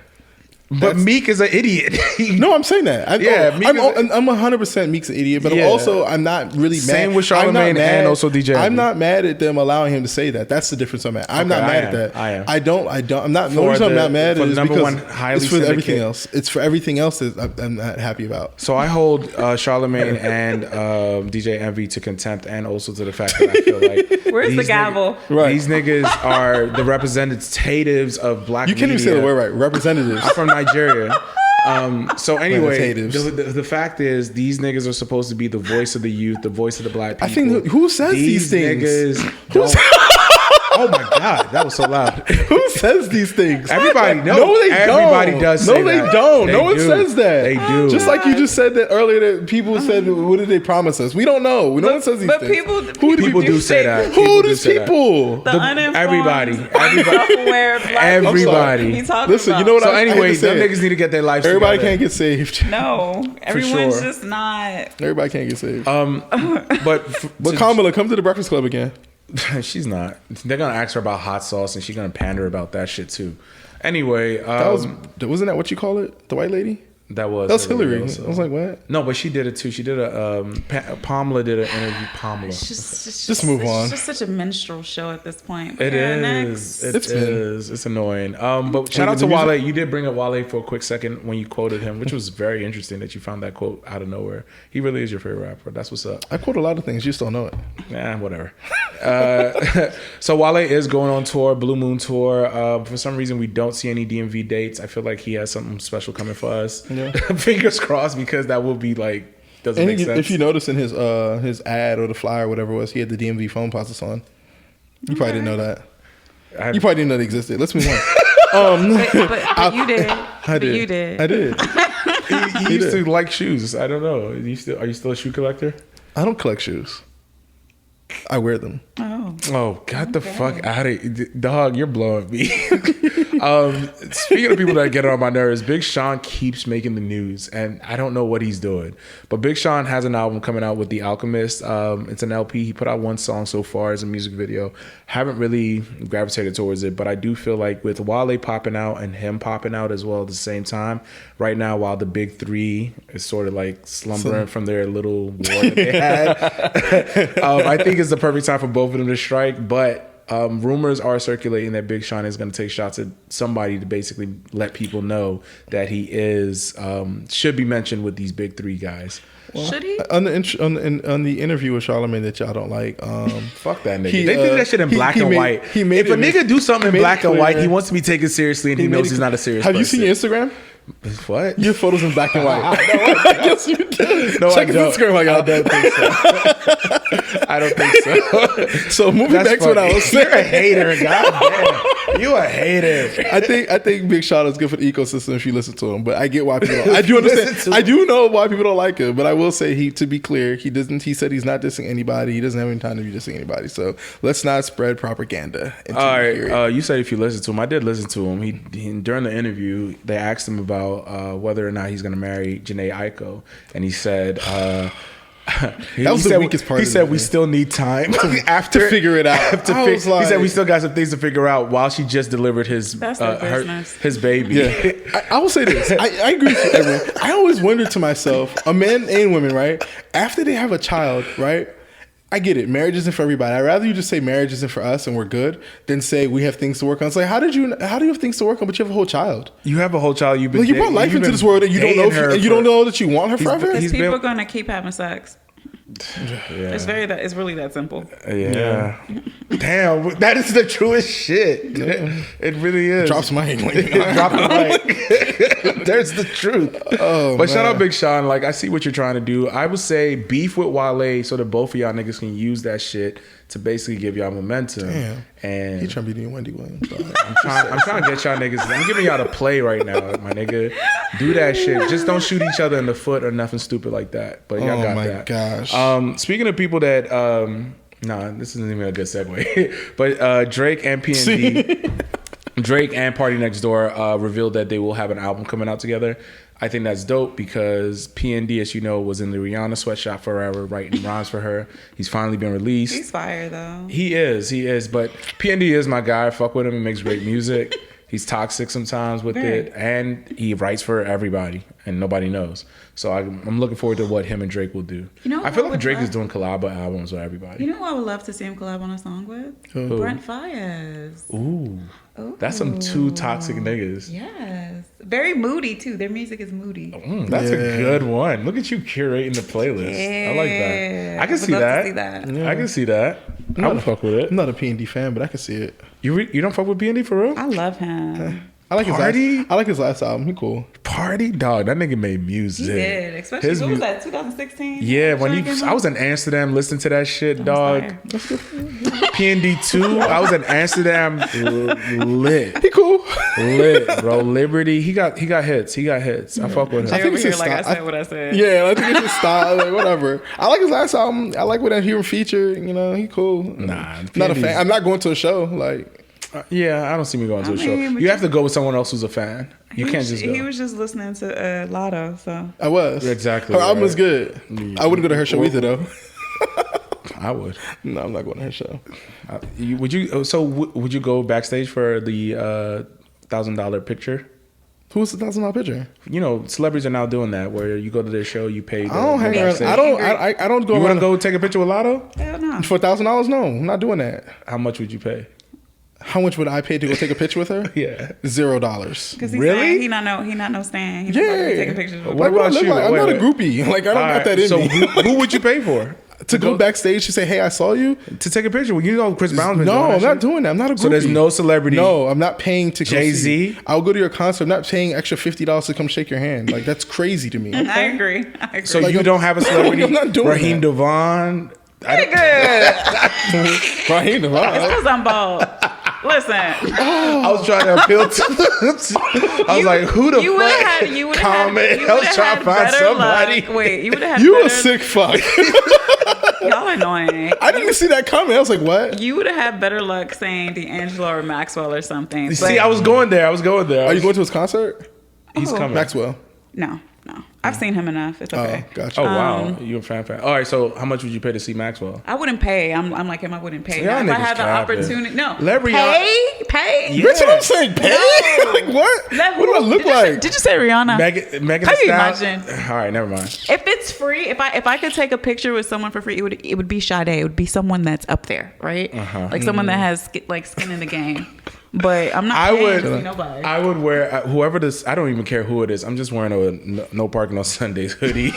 But Meek is an idiot. No, I'm saying that. I'm 100% Meek's an idiot, but I'm not really mad. Same with Charlamagne and also DJ. I'm not mad at them allowing him to say that. That's the difference I'm at. I'm not mad at that. I am. I don't. I'm not. The reason I'm not mad is number because one highly it's for everything syndicate. else. It's for everything else that I'm not happy about. So I hold Charlamagne and DJ Envy to contempt, and also to the fact that I feel like Where's the gavel? Right. These niggas are the representatives of black. You can't even say the word right. Representatives. I'm from Nigeria. So anyway, Representatives. the fact is, these niggas are supposed to be the voice of the youth, the voice of the black people. I think who says these things? Niggas don't, oh my God, that was so loud. Who says these things? Everybody knows. No, they don't. Everybody does say No, they that. don't. They No one do. says that. They do. Just like you just said that earlier that people said, what did they promise us? We don't know. No one says these But things. People do say that. Who do these say that. people? The uninformed, everybody. self-aware black Everybody. people. He talking Listen, about. you know what So I hate anyway, to say them it. niggas need to get their lives Everybody together. can't get saved. No, everyone's sure. just not. Everybody can't get saved. But Kamala, come to the Breakfast Club again. she's not. They're gonna ask her about hot sauce, and she's gonna pander about that shit too. Anyway, Wasn't that what you call it? The white lady? that was Hillary. also. I was like, what? No, but she did it too. She did Pamela did an interview. Pamela. It's just, Just move on. It's just such a minstrel show at this point. It Yeah, is. next. It's annoying. But shout out to Wale. You did bring up Wale for a quick second when you quoted him, which was very interesting that you found that quote out of nowhere. He really is your favorite rapper. That's what's up. I quote a lot of things. You just don't know it. Nah, whatever. So Wale is going on tour, Blue Moon tour. For some reason, we don't see any DMV dates. I feel like he has something special coming for us. Yeah. Fingers crossed, because that will be like doesn't make sense. If you notice in his ad or the flyer or whatever it was, he had the DMV phone process on. You probably didn't know that. You probably didn't know they existed. Let's move on. But you did. I did. You did. I did. he used to like shoes. I don't know. Are you still a shoe collector? I don't collect shoes. I wear them. Oh, got the fuck out of dog! You're blowing me. Speaking of people that get on my nerves, Big Sean keeps making the news, and I don't know what he's doing. But Big Sean has an album coming out with The Alchemist. It's an LP. He put out one song so far as a music video. Haven't really gravitated towards it, but I do feel like with Wale popping out and him popping out as well at the same time, right now, while the big three is sort of like slumbering from their little war that they had, I think it's the perfect time for both of them to strike. But rumors are circulating that Big Sean is going to take shots at somebody to basically let people know that he is should be mentioned with these big three guys. Well, should he? On the interview with Charlamagne that y'all don't like, fuck that nigga. They do that shit in black and white. If a nigga do something in black and white, he wants to be taken seriously, and he knows he's not a serious person. Have you seen your Instagram? What? Your photos in black and white. Yes, you do. No, check his Instagram. I don't think so. I don't think so. So moving back to what I was saying. You're a hater. Goddamn. You a hater. I think Big Sean is good for the ecosystem if you listen to him. But I get why people don't. I do understand. I do know why people don't like him. But I will say to be clear, he doesn't. He said he's not dissing anybody. He doesn't have any time to be dissing anybody. So let's not spread propaganda. All right. You said if you listen to him, I did listen to him. He during the interview they asked him about whether or not he's going to marry Jhené Aiko, and he said that was the weakest part. He said we still need time to figure it out. He said we still got some things to figure out while she just delivered his his baby. Yeah. I will say this. I agree with you, everyone. I always wondered to myself, a man and women, right? After they have a child, right? I get it. Marriage isn't for everybody. I'd rather you just say marriage isn't for us and we're good than say we have things to work on. It's like, how do you have things to work on, but you have a whole child? You have a whole child. You brought life into this world and you don't know and you don't know that you want her forever. Because people are going to keep having sex. Yeah. It's really that simple. Yeah. Damn, that is the truest shit. Yeah. It really is. Drops my Drop the mic. There's the truth. Oh, but shout out Big Sean. Like, I see what you're trying to do. I would say beef with Wale so that both of y'all niggas can use that shit to basically give y'all momentum. Damn. And he trying to be the Wendy Williams. I'm trying to get y'all niggas. I'm giving y'all the play right now, my nigga. Do that shit. Just don't shoot each other in the foot or nothing stupid like that. But y'all got that. Oh my gosh. Speaking of people that this isn't even a good segue. But Drake and P&D, Drake and Party Next Door revealed that they will have an album coming out together. I think that's dope because P&D, as you know, was in the Rihanna sweatshop forever, writing rhymes for her. He's finally been released. He's fire though. He is. But P&D is my guy. I fuck with him. He makes great music. He's toxic sometimes with it, and he writes for everybody, and nobody knows. So I'm looking forward to what him and Drake will do. You know, I feel like Drake is doing collab albums with everybody. You know who I would love to see him collab on a song with? Who? Brent Faiyaz. Ooh. That's some two toxic niggas. Yes. Very moody, too. Their music is moody. That's a good one. Look at you curating the playlist. Yeah. I like that. I can see that. Yeah. I can see that. I would fuck with it. I'm not a P&D fan, but I can see it. You don't fuck with P&D for real? I love him. I like his last album. He cool. Party? Dog, that nigga made music. He did. Especially, what was that, 2016? Yeah, I was in Amsterdam listening to that shit, dog. P&D 2, I was in Amsterdam lit. He cool. Lit, bro. Liberty. He got hits. I fuck with him. I think it's like I said what I said. Yeah, I think it's his style. Like, whatever. I like his last album. I like when I hear him feature. You know, he cool. Nah. Not a fan. I'm not going to a show. Like, yeah, I don't see me going to a show. You have to go with someone else who's a fan. You can't just go. He was just listening to Lotto, so. I was. Exactly. Her album was good. I wouldn't go to her show either, though. I would. No, I'm not going to her show. Would you go backstage for the $1,000 picture? Who's the $1,000 picture? You know, celebrities are now doing that where you go to their show, you pay. I don't hang around. I don't go. You want to go take a picture with Lotto? Hell no. For $1,000? No, I'm not doing that. How much would you pay? How much would I pay to go take a picture with her? Yeah, $0. Because really? He not no stan. He's taking pictures. What about you? I'm not a groupie. Like, I don't got that in me. So who would you pay for? To go backstage to say, hey, I saw you? To take a picture? Well, you know Chris Brown's been No, doing that I'm not shit. doing that. I'm not a groupie. So there's no celebrity? No, I'm not paying to go Jay-Z? I'll go to your concert. I'm not paying extra $50 to come shake your hand. Like, that's crazy to me. I agree. So Like, you don't have a celebrity? I'm not doing Raheem that. Devon? Nigga. Raheem Devon. It's because I'm bald. Listen. I was trying to appeal to. I was like, who the fuck? You would comment. have I was trying to find somebody. Wait, you would have had You better, a sick fuck. Y'all annoying. I didn't even see that comment. I was like, what? You would have had better luck saying D'Angelo or Maxwell or something. See, I was going there. Are you going to his concert? He's coming. Maxwell. No. I've seen him enough. It's okay. Gotcha. Oh wow, you a fan. All right, so how much would you pay to see Maxwell? I wouldn't pay. I'm like him. I wouldn't pay. Y'all Now, if I niggas had the capping. opportunity, no. Bitch, Pay. what I'm saying, pay? Like what? What do I look like? Did you say Rihanna? Megan How Thee you Stallion. imagine? All right, never mind. If it's free, if I could take a picture with someone for free, it would be Sade. It would be someone that's up there, right? Like someone that has like skin in the game. But I'm not paying to see nobody. I would wear whoever this. I don't even care who it is. I'm just wearing a no parking on Sundays hoodie,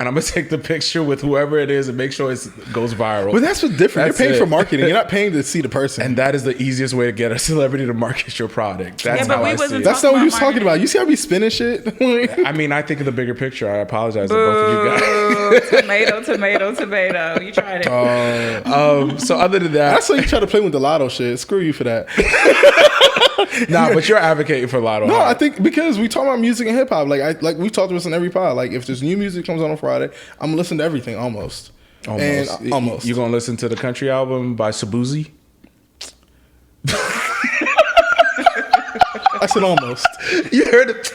and I'm gonna take the picture with whoever it is and make sure it goes viral. But that's what's different. That's You're paying it. for marketing. You're not paying to see the person. And that is the easiest way to get a celebrity to market your product. That's Yeah, but how we I see wasn't it. That's not what he was talking marketing. about. You see how we spinning shit? I mean, I think of the bigger picture. I apologize to both of you guys. Tomato. You tried it. So other than that, I saw you try to play with the lotto shit. Screw you for that. nah, but you're advocating for Lotto. No, huh? I think because we talk about music and hip hop. Like we talked to us in every pod. Like if there's new music comes on friday, I'm gonna listen to everything almost. And almost. You gonna listen to the country album by Sabuzi? I said almost. You heard it.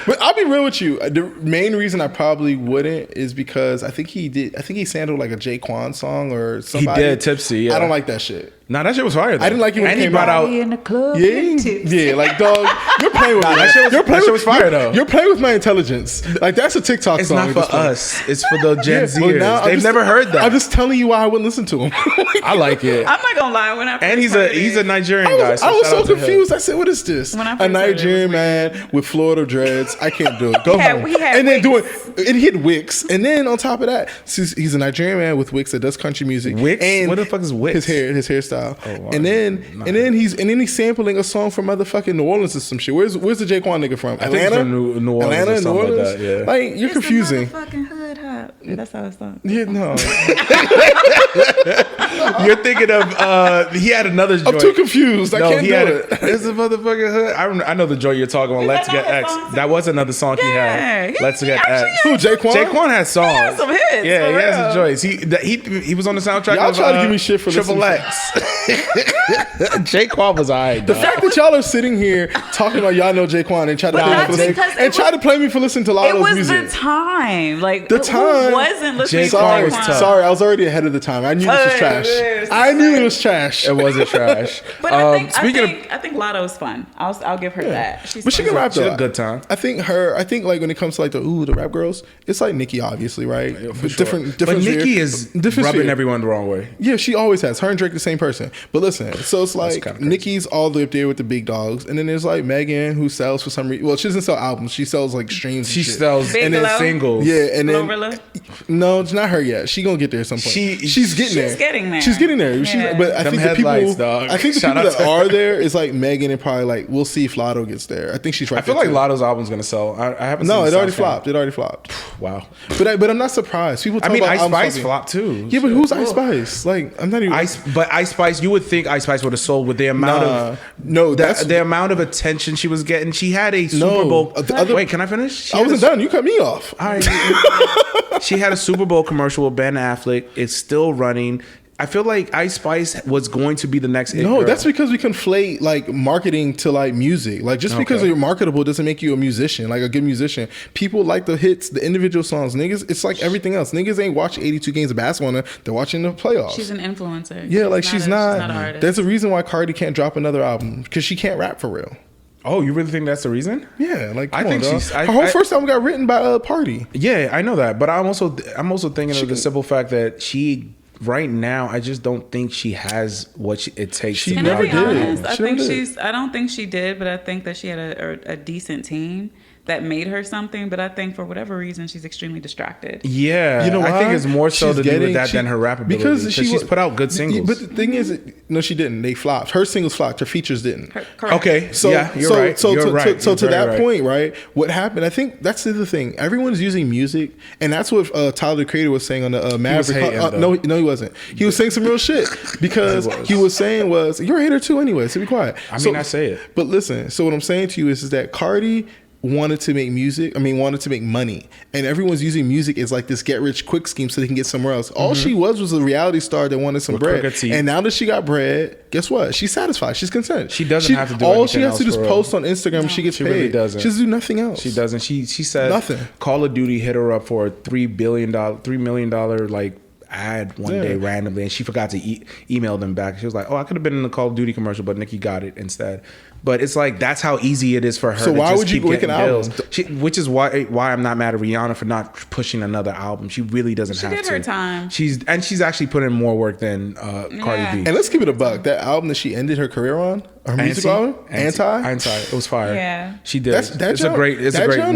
But I'll be real with you. The main reason I probably wouldn't is because I think he sampled like a Jaquan song or somebody. He did, Tipsy. Yeah. I don't like that shit. Nah, that shit was fire. Though. I didn't like it when and it he came brought out. out. In the club. Yeah, like dog, you're playing with me. that shit was fire, though. You're playing with my intelligence. Like that's a TikTok It's song. not at for this point. us. It's for the Gen Yeah, well, Zers. now I'm They've just- never heard that. I'm just telling you why I wouldn't listen to him. I like it. I'm not gonna lie. When I And he's first a Nigerian guy. I was shout so out to him. confused. I said, "What is this? When I A first heard it, it Nigerian was man with Florida dreads? I can't do it. Go had- home." he had And then wigs. it hit Wicks, and then on top of that, he's a Nigerian man with Wicks that does country music. Wicks? And What the fuck is Wicks? His hairstyle. wow. And then he's sampling a song from motherfucking New Orleans or some shit. Where's the Jaquan nigga from? I think it's from New Orleans or Atlanta, New something like Orleans. that, yeah. Like you're It's the confusing. motherfucking hood hop. That's how it's done. Yeah, no, You're thinking of he had another joint. I'm too confused. I No, can't he do had it. It's a motherfucking hood. I know the joint you're talking about. Is Let's that Get not X. his song? That was another song he Yeah, had. he Let's Get actually X. Who, Jaquan? Jaquan has songs. has some hits, Yeah, for he has real. some joints. He was on the soundtrack. Y'all of, try to give me shit for Triple listening X. Jaquan was alright. The fact that y'all are sitting here talking about y'all know Jaquan and try to play me that's for listening, because it and try was- to play me for listening to It Lotto's was music. the time. Like The who time. wasn't listening Jaquan to Sorry, was Jaquan? tough. sorry, I was already ahead of the time. I knew this was Hey, trash. man, I knew it was trash. It wasn't trash. But I think Lotto's fun. I'll give her that. She's But she fun. can rap She though. had a good time. I think like when it comes to like the rap girls, it's like Nicki obviously, right? For But sure. different But sphere. Nicki is Different rubbing sphere. everyone the wrong way. Yeah, she always has. Her and Drake the same person. But listen, so it's like kinda crazy. Nicki's all the way up there with the big dogs, and then there's like Megan who sells for some reason. Well, she doesn't sell albums. She sells like streams. She and shit. sells Big and then Glow. singles. Yeah, and then Glorilla? no, it's not her yet. She gonna get there at some point. She's getting there. She's getting there. She's getting there. Yeah. But I Them think the people, headlights, dog. I think the Shout people out that to are her. there is like Megan and probably like we'll see if Lotto gets there. I think she's right. I feel there like too. Lotto's album's gonna sell. I haven't. No, seen it already the soundtrack. flopped. It already flopped. Wow. But I'm not surprised. People. I Talk mean, about Ice albums Spice flopping. flopped too. Yeah, but who's Ice Spice? Like, I'm not even. But Ice Spice, you would think Ice Spice would have sold with the amount of no, that's the amount of attention she was getting. She had a Super Bowl. Wait, can I finish? She I had wasn't done. You cut me off. All right. She had a Super Bowl commercial with Ben Affleck. It's still running. I feel like Ice Spice was going to be the next. It No, girl. that's because we conflate like marketing to like music. Like just because Okay. you're marketable doesn't make you a musician, like a good musician. People like the hits, the individual songs. Niggas, it's like everything else. Niggas ain't watching 82 games of basketball. They're watching the playoffs. She's an influencer. Yeah, like she's not. an artist. There's a reason why Cardi can't drop another album because she can't rap for real. Oh, you really think that's the reason? Yeah, like I come think on, dog. she's- Her whole first album got written by Party. Yeah, I know that, but I'm also thinking of the simple fact that she. Right now, I just don't think she has what it takes. She to Can never I be did. honest? I She think never did. she's. I don't think she did, but I think that she had a decent team that made her something. But I think for whatever reason, she's extremely distracted. Yeah, You know I why? think it's more so She's to do with getting- that she- than her rap ability. because Because she's put out good singles. But the thing is, no, she didn't. They flopped. Her singles flopped. Her features didn't. Correct. Okay, So yeah, you're right. So You're to, right. so You're to very that right. point, right? What happened? I think that's the other thing. Everyone's using music, and that's what Tyler the Creator was saying on the Maverick. hating, No, he wasn't. He was saying some real shit because he was saying was you're a hater too anyway. So be quiet. I mean, I say it. But listen. So what I'm saying to you is that Cardi wanted to make music. I mean, wanted to make money, and everyone's using music as like this get rich quick scheme so they can get somewhere else. All she was a reality star that wanted some bread, and now that she got bread, guess what? She's satisfied. She's content. She doesn't have to do all she has to do else is post on Instagram. She gets paid. Really doesn't. She doesn't do nothing else. She doesn't. She said nothing. Call of Duty hit her up for a $3 million like ad one day randomly, and she forgot to email them back. She was like, "Oh, I could have been in the Call of Duty commercial, but Nikki got it instead." But it's like that's how easy it is for her. So to why just would you keep make an bills. album? Which is why I'm not mad at Rihanna for not pushing another album. She really doesn't have to. She did her time. She's actually put in more work than Cardi B. And let's keep it a buck. That album that she ended her career on, her music album, Anti. It was fire. Yeah, she did. It's a great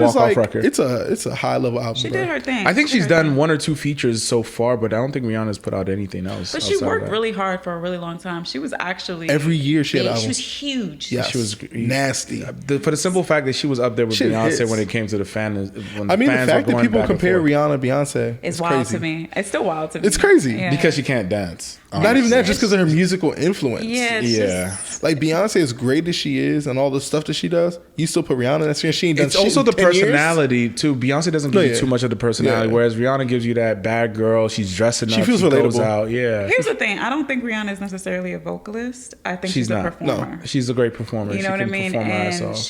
walk off record. It's a high level album. She did her thing. I think she's done 1 or 2 features so far, but I don't think Rihanna's put out anything else. But she worked really hard for a really long time. She was actually every year she had an album. She was huge. Yeah, she was nasty. For the simple fact that she was up there with Beyonce when it came to the fans. The fact that people compare Rihanna and Beyonce is wild to me. It's still wild to me. It's crazy because she can't dance. Not even that, just because of her musical influence. Yeah, just, like Beyonce, as great as she is and all the stuff that she does, you still put Rihanna in that screen. She ain't done. It's also the personality too. Beyonce doesn't give you too much of the personality, whereas Rihanna gives you that bad girl. She's dressing up. She feels relatable. Goes out. Yeah. Here's the thing. I don't think Rihanna is necessarily a vocalist. I think she's a performer. No, she's a great performer. You know what I mean?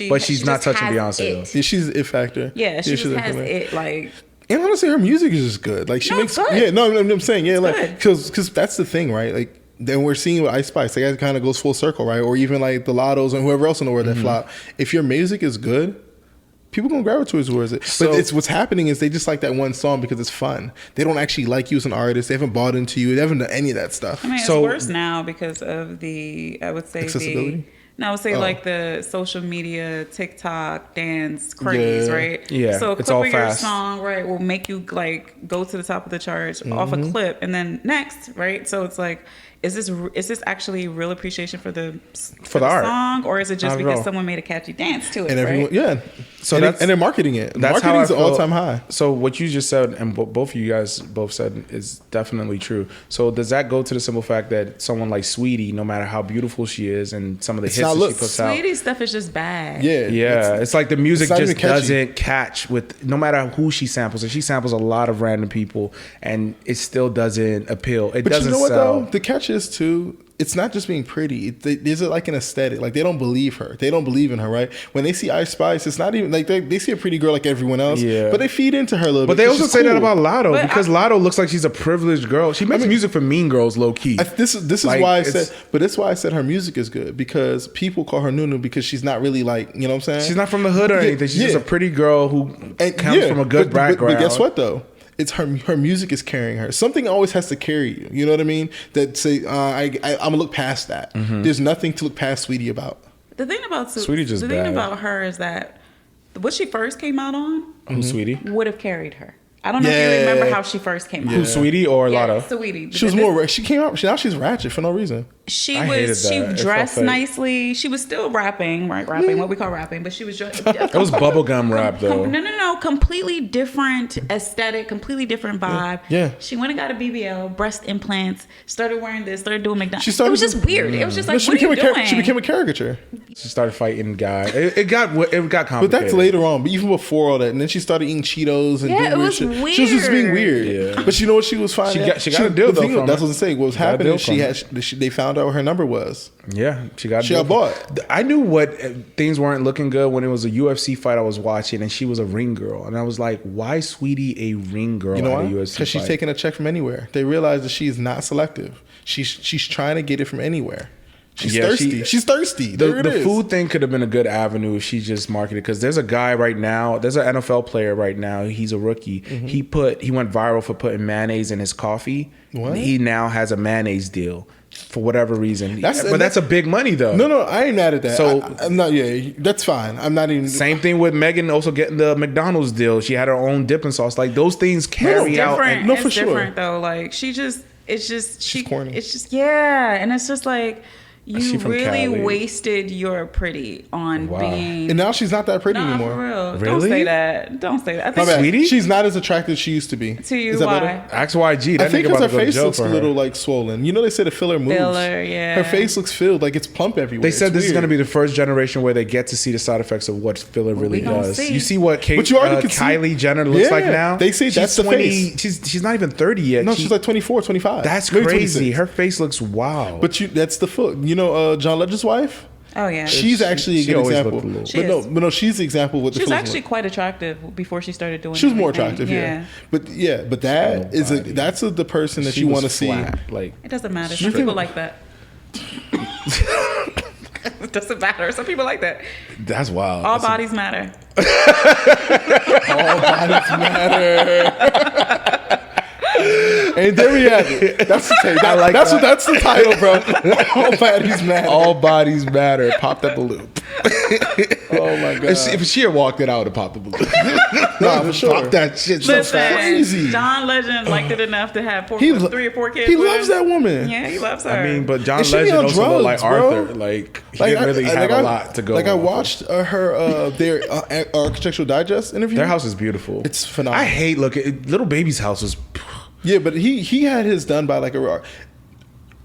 But she's not touching Beyonce though. Yeah, she's the it factor. Yeah, she just has it like. And honestly, her music is just good. Like she makes. Yeah, no, I'm saying like because that's the thing, right? Like. Then we're seeing with Ice Spice, like it kind of goes full circle, right? Or even like the Lottos and whoever else in the world that flop. If your music is good, people gonna gravitate towards it. So, but it's what's happening is they just like that one song because it's fun. They don't actually like you as an artist. They haven't bought into you. They haven't done any of that stuff. I mean, it's worse now because of the accessibility. I would say like the social media, TikTok, dance craze, right? Yeah, so a it's clip all of fast. your song, right, will make you like go to the top of the charts off a clip, and then next, right? So it's like, is this actually real appreciation for the art song, or is it just because someone made a catchy dance to it? And everyone, right? So and they're marketing it. That's Marketing's how an all-time high. So what you just said, and both of you guys both said, is definitely true. So does that go to the simple fact that someone like Sweetie, no matter how beautiful she is, and some of the hits that she puts out, Sweetie's stuff is just bad. Yeah. It's like the music just doesn't catch with no matter who she samples. And she samples a lot of random people, and it still doesn't appeal. But doesn't you know what sell. though? The catch is too. It's not just being pretty. There's like an aesthetic. Like they don't believe her. They don't believe in her, right? When they see Ice Spice, it's not even like they see a pretty girl like everyone else. Yeah. But they feed into her a little bit. But they also say that about Lotto because Lotto looks like she's a privileged girl. She makes music for mean girls, low key. This is like, why I said. But that's why I said her music is good because people call her Nunu because she's not really like, you know what I'm saying? She's not from the hood or anything. She's just a pretty girl who comes from a good background. But guess what though? It's her music is carrying her. Something always has to carry you. You know what I mean? That say, I'm gonna look past that. There's nothing to look past Sweetie about. The thing about Sweetie just thing about her is that what she first came out on, Sweetie would have carried her. I don't know if you remember how she first came out. Who, Sweetie or Lotto? Sweetie. She was more. She came out. Now she's ratchet for no reason. She dressed nicely. She was still rapping, right? Rapping, what we call rapping, but she was just. It was bubblegum rap though. No. Completely different aesthetic, completely different vibe. Yeah. She went and got a BBL, breast implants, started wearing this, started doing McDonald's. It was just weird. It was just like, what are you doing? She became a caricature. She started fighting guys. It got complicated. But that's later on. But even before all that, and then she started eating Cheetos and doing weird shit. Weird. She was just being weird. Yeah. But you know what she was finding? She got a deal though. That's what I'm saying. What was happening? They found out what her number was. Yeah, she got bought. I knew what things weren't looking good when it was a UFC fight I was watching, and she was a ring girl, and I was like, "Why, Sweetie, a ring girl?" You know why? Because she's taking a check from anywhere. They realize that she's not selective. She's trying to get it from anywhere. She's thirsty. She's thirsty. The food thing could have been a good avenue if she just marketed. Because there's a guy right now. There's an NFL player right now. He's a rookie. He went viral for putting mayonnaise in his coffee. What? He now has a mayonnaise deal for whatever reason. That's a big money though. No, I ain't mad at that. So I'm not. Yeah, that's fine. I'm not even. Same thing with Megan also getting the McDonald's deal. She had her own dipping sauce. Like those things carry out. No, for sure. Different though. Like she's corny. It's just and it's just like. You from really Cali. wasted your pretty on being. And now she's not that pretty Nah, anymore. for real. Really? Don't say that. Don't say that. I My think bad. Sweetie? She's not as attractive as she used to be. to you, Is that why? better? Ask YG. That I think nigga because about her to go to face jail looks for a her. little like swollen. You know they say the filler moves. Filler, yeah. Her face looks filled, like it's plump everywhere. They said It's this is weird. going to be the first generation where they get to see the side effects of what filler really we gonna does. see. You see what But you already can see- Kylie Jenner looks like Yeah. now? They say that's the face. She's not even 30 yet. No, she's like 24, 25. That's Maybe crazy. 26. Her face looks wild. But that's the foot. You know, John Legend's wife. Oh yeah. She's actually a she good always example. looked a little- She But is. no, she's the example of what the She was fillers actually look. quite attractive before she started doing. She was more everything. attractive, yeah. But that She is had no body. that's the person that She you was want to see. flat, like It doesn't matter. You Some think- people like that. It doesn't matter. Some people like that. that's wild. All That's bodies matter. All bodies matter. And there we have it. That's the take. That's the title, bro. All bodies matter. all bodies matter. Pop that balloon. Oh my god. If she had walked it, I would have popped the balloon. Nah, for sure. Pop that shit. So Listen, fast. crazy. John Legend liked it enough to have He lo- 3 or 4 kids. He with loves him. that woman. Yeah, he loves her. I mean, but John And she be Legend on also looked like drugs, bro. Arthur. Like he didn't really have a lot to go. Like I off of. watched her their Architectural Digest interview. Their house is beautiful. It's phenomenal. I hate looking. Little Baby's house was. Yeah, but he had his done by like a.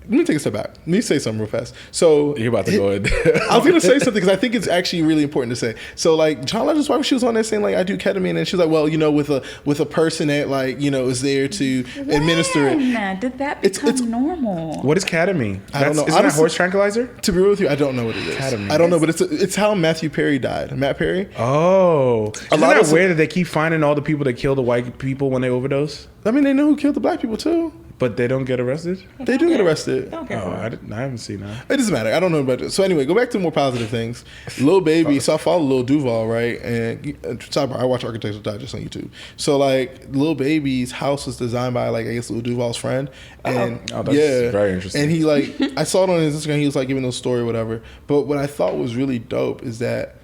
Let me take a step back. Let me say something real fast. So You're about to go in. I was gonna say something because I think it's actually really important to say. So like John Legend's wife, she was on there saying like I do ketamine, and she was like, well, you know, with a person that like you know is there to administer it. When did that become It's- normal? What is ketamine? I don't know. Isn't that Honestly- horse tranquilizer? To be real with you, I don't know what it is. Ketamine. I don't know, but it's how Matthew Perry died. Matt Perry. Oh, isn't lot that of- weird that they keep finding all the people that kill the white people when they overdose, I mean, they know who killed the black people too. but they don't get arrested? They do get arrested. Don't care Oh, for it. I haven't seen that. It doesn't matter. I don't know about it. So anyway, go back to more positive things. Lil Baby. So I follow Lil Duval, right? And sidebar, I watch Architectural Digest on YouTube. So like Lil Baby's house was designed by like I guess Lil Duval's friend. And Oh, that's very interesting. And he like I saw it on his Instagram. He was like giving a story or whatever. But what I thought was really dope is that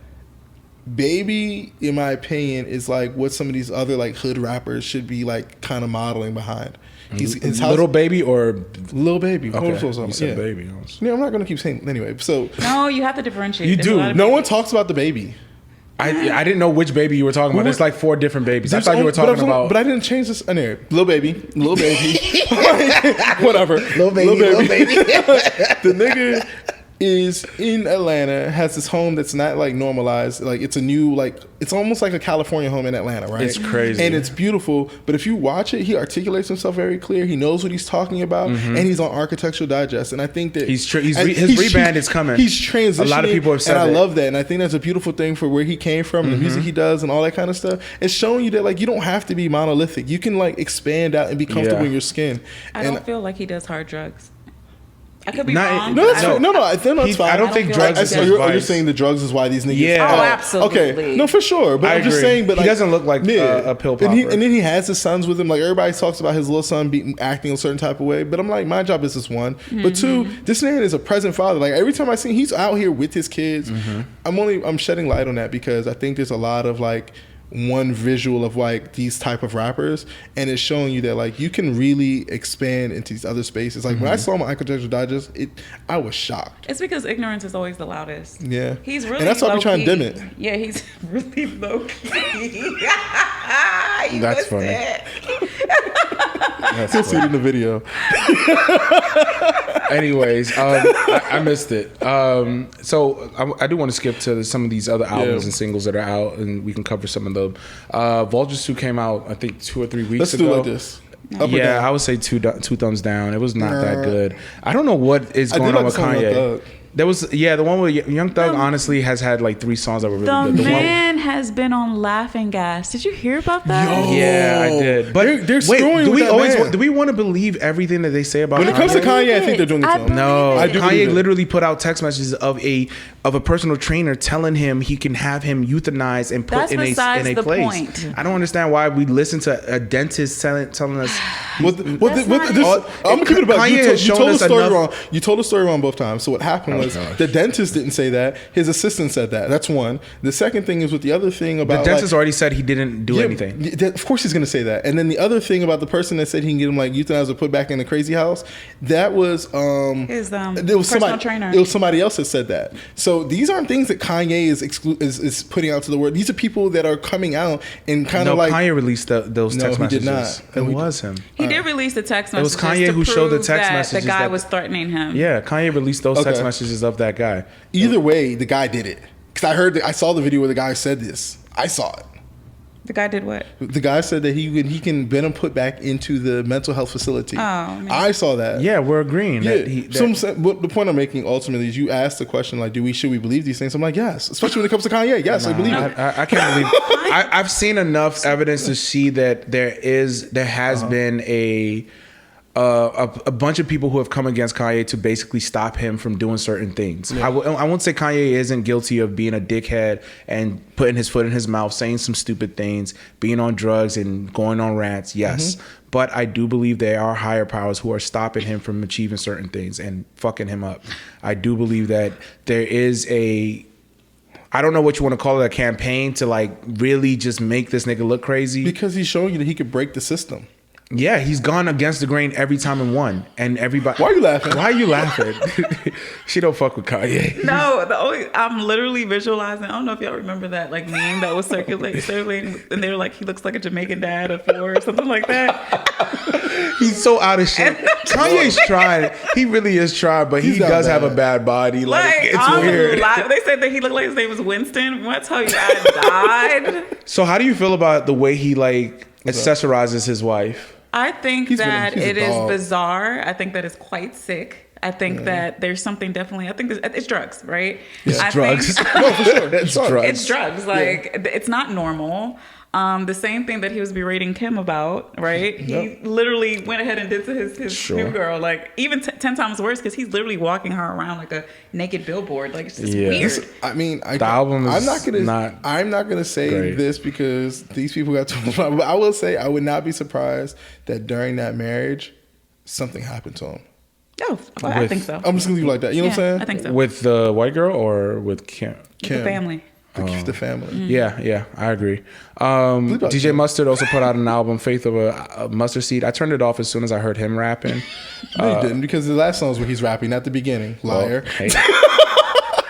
Baby, in my opinion, is like what some of these other like hood rappers should be like kind of modeling behind. His house, Little Baby or Lil Baby. okay? Hold on, You said yeah. baby. Yeah, I'm not gonna keep saying anyway. So No, you have to differentiate. You There's a do. lot of no people- one talks about the baby. I didn't know which baby you were talking about. There's like 4 different babies. I thought you were talking about. But I didn't change this. Anyway, Lil Baby, whatever. Lil Baby. The nigga is in Atlanta, has this home that's not like normalized. Like it's a new like it's almost like a California home in Atlanta, right? It's crazy. And it's beautiful. But if you watch it, he articulates himself very clear. He knows what he's talking about, and he's on Architectural Digest. And I think that his and rebrand is coming. He's transitioning. A lot of people have said and I that. love that. And I think that's a beautiful thing for where he came from, and the music he does, and all that kind of stuff. It's showing you that like you don't have to be monolithic. You can like expand out and be comfortable Yeah. in your skin. I And don't feel like he does hard drugs. I could be Not- wrong. no, but that's I fine. don't- No, that's fine. I don't think feel drugs like is he his does. You're vice. saying the drugs is why these niggas. Yeah. Oh, Oh, absolutely. Okay, no, for sure. But I I'm just agree. saying. But He like, doesn't look like a pill And, popper. and then he has his sons with him. Like everybody talks about his little son acting a certain type of way. But I'm like, my job is this one. But 2, this man is a present father. Like every time I see him, he's out here with his kids. I'm shedding light on that because I think there's a lot of like one visual of like these type of rappers, and it's showing you that like you can really expand into these other spaces. Like when I saw my Architectural Digest, I was shocked. It's because ignorance is always the loudest. Yeah, He's really and that's why we trying to dim low-key. it. Yeah, he's really low key. That's funny. You'll see it in the video. Anyways, I missed it. So I do want to skip to some of these other albums and singles that are out, and we can cover some of them. Vultures 2 came out, I think, 2 or 3 weeks Let's ago. do it like this. Up or Yeah, down? I would say two thumbs down. It was not that good. I don't know what is I going did on like with the song Young Kanye. Thug. There was the one with Young Thug. Honestly, has had like 3 songs that were really The good. The one, man has been on laughing gas. Did you hear about that? yeah, I did. But They're wait, screwing do with we that always man. do we want to believe everything that they say about When it comes to Kanye? Kanye, I think they're doing it to I him. believe No, I do believe Kanye it. literally put out text messages of a personal trainer telling him he can have him euthanized and put That's in a besides the place. point. I don't understand why we listen to a dentist telling us I'm gonna keep it about Kanye has you shown told the us story enough- wrong. You told the story wrong both times. So what happened was gosh. the dentist didn't say that. His assistant said that. That's one. The second thing is with the other thing The about dentist already said he didn't do yeah, anything. of course he's gonna say that. And then the other thing about the person that said he can get him like euthanized or put back in the crazy house, that was His there was personal trainer. It was somebody else that said that. So these aren't things that Kanye is putting out to the world. These are people that are coming out and kind No, of like Kanye released those No, text he did messages. not. It was him. He did release the text It was messages. Kanye who showed the prove text that messages the guy that- was threatening him. Yeah, Kanye released those text Okay. messages of that guy. either way, the guy did it. Because I saw the video where the guy said this. I saw it. The guy did what? The guy said that he can get him put back into the mental health facility. Oh, man. I saw that. Yeah, we're agreeing. Yeah. That What the point I'm making ultimately is you asked the question like, should we believe these things? I'm like, yes, especially when it comes to Kanye. Yes, I believe it. I can't believe. I've seen enough evidence to see that there has been a bunch of people who have come against Kanye to basically stop him from doing certain things. I won't say Kanye isn't guilty of being a dickhead and putting his foot in his mouth, saying some stupid things, being on drugs and going on rants. Yes. But I do believe there are higher powers who are stopping him from achieving certain things and fucking him up. I do believe that there is I don't know what you want to call it, a campaign to like really just make this nigga look crazy. Because he's showing you that he could break the system. Yeah, he's gone against the grain every time and won. And everybody. Why are you laughing? Why are you laughing? She don't fuck with Kanye. No, I'm literally visualizing. I don't know if y'all remember that like meme that was circulating, and they were like, he looks like a Jamaican dad of 4 or something like that. He's so out of shit. Kanye's trying. He really is trying, but he He's not does have a bad. bad body. Like it's I'm weird. They said that he looked like his name was Winston. When I tell you I died. So how do you feel about the way he like accessorizes his wife? I think He's that a it is dog. bizarre. I think that it's quite sick. I think that there's something definitely. I think it's drugs, right? It's I drugs. think- No, for sure. It's drugs. It's drugs. Like it's not normal. The same thing that he was berating Kim about, right? He literally went ahead and did to his new girl, like even 10 times worse because he's literally walking her around like a naked billboard. Like it's just weird. I mean, The album is I'm not gonna say great. this because these people got too much. But I will say I would not be surprised that during that marriage something happened to him. Oh, I think so. I'm just gonna leave it like that. You know what I'm saying? I think so. With the white girl or with Kim? The family. The family. Yeah, I agree. about DJ Kim. Mustard also put out an album, Faith of a Mustard Seed. I turned it off as soon as I heard him rapping. No, you didn't because the last song is where he's rapping, not the beginning. Liar. Hey,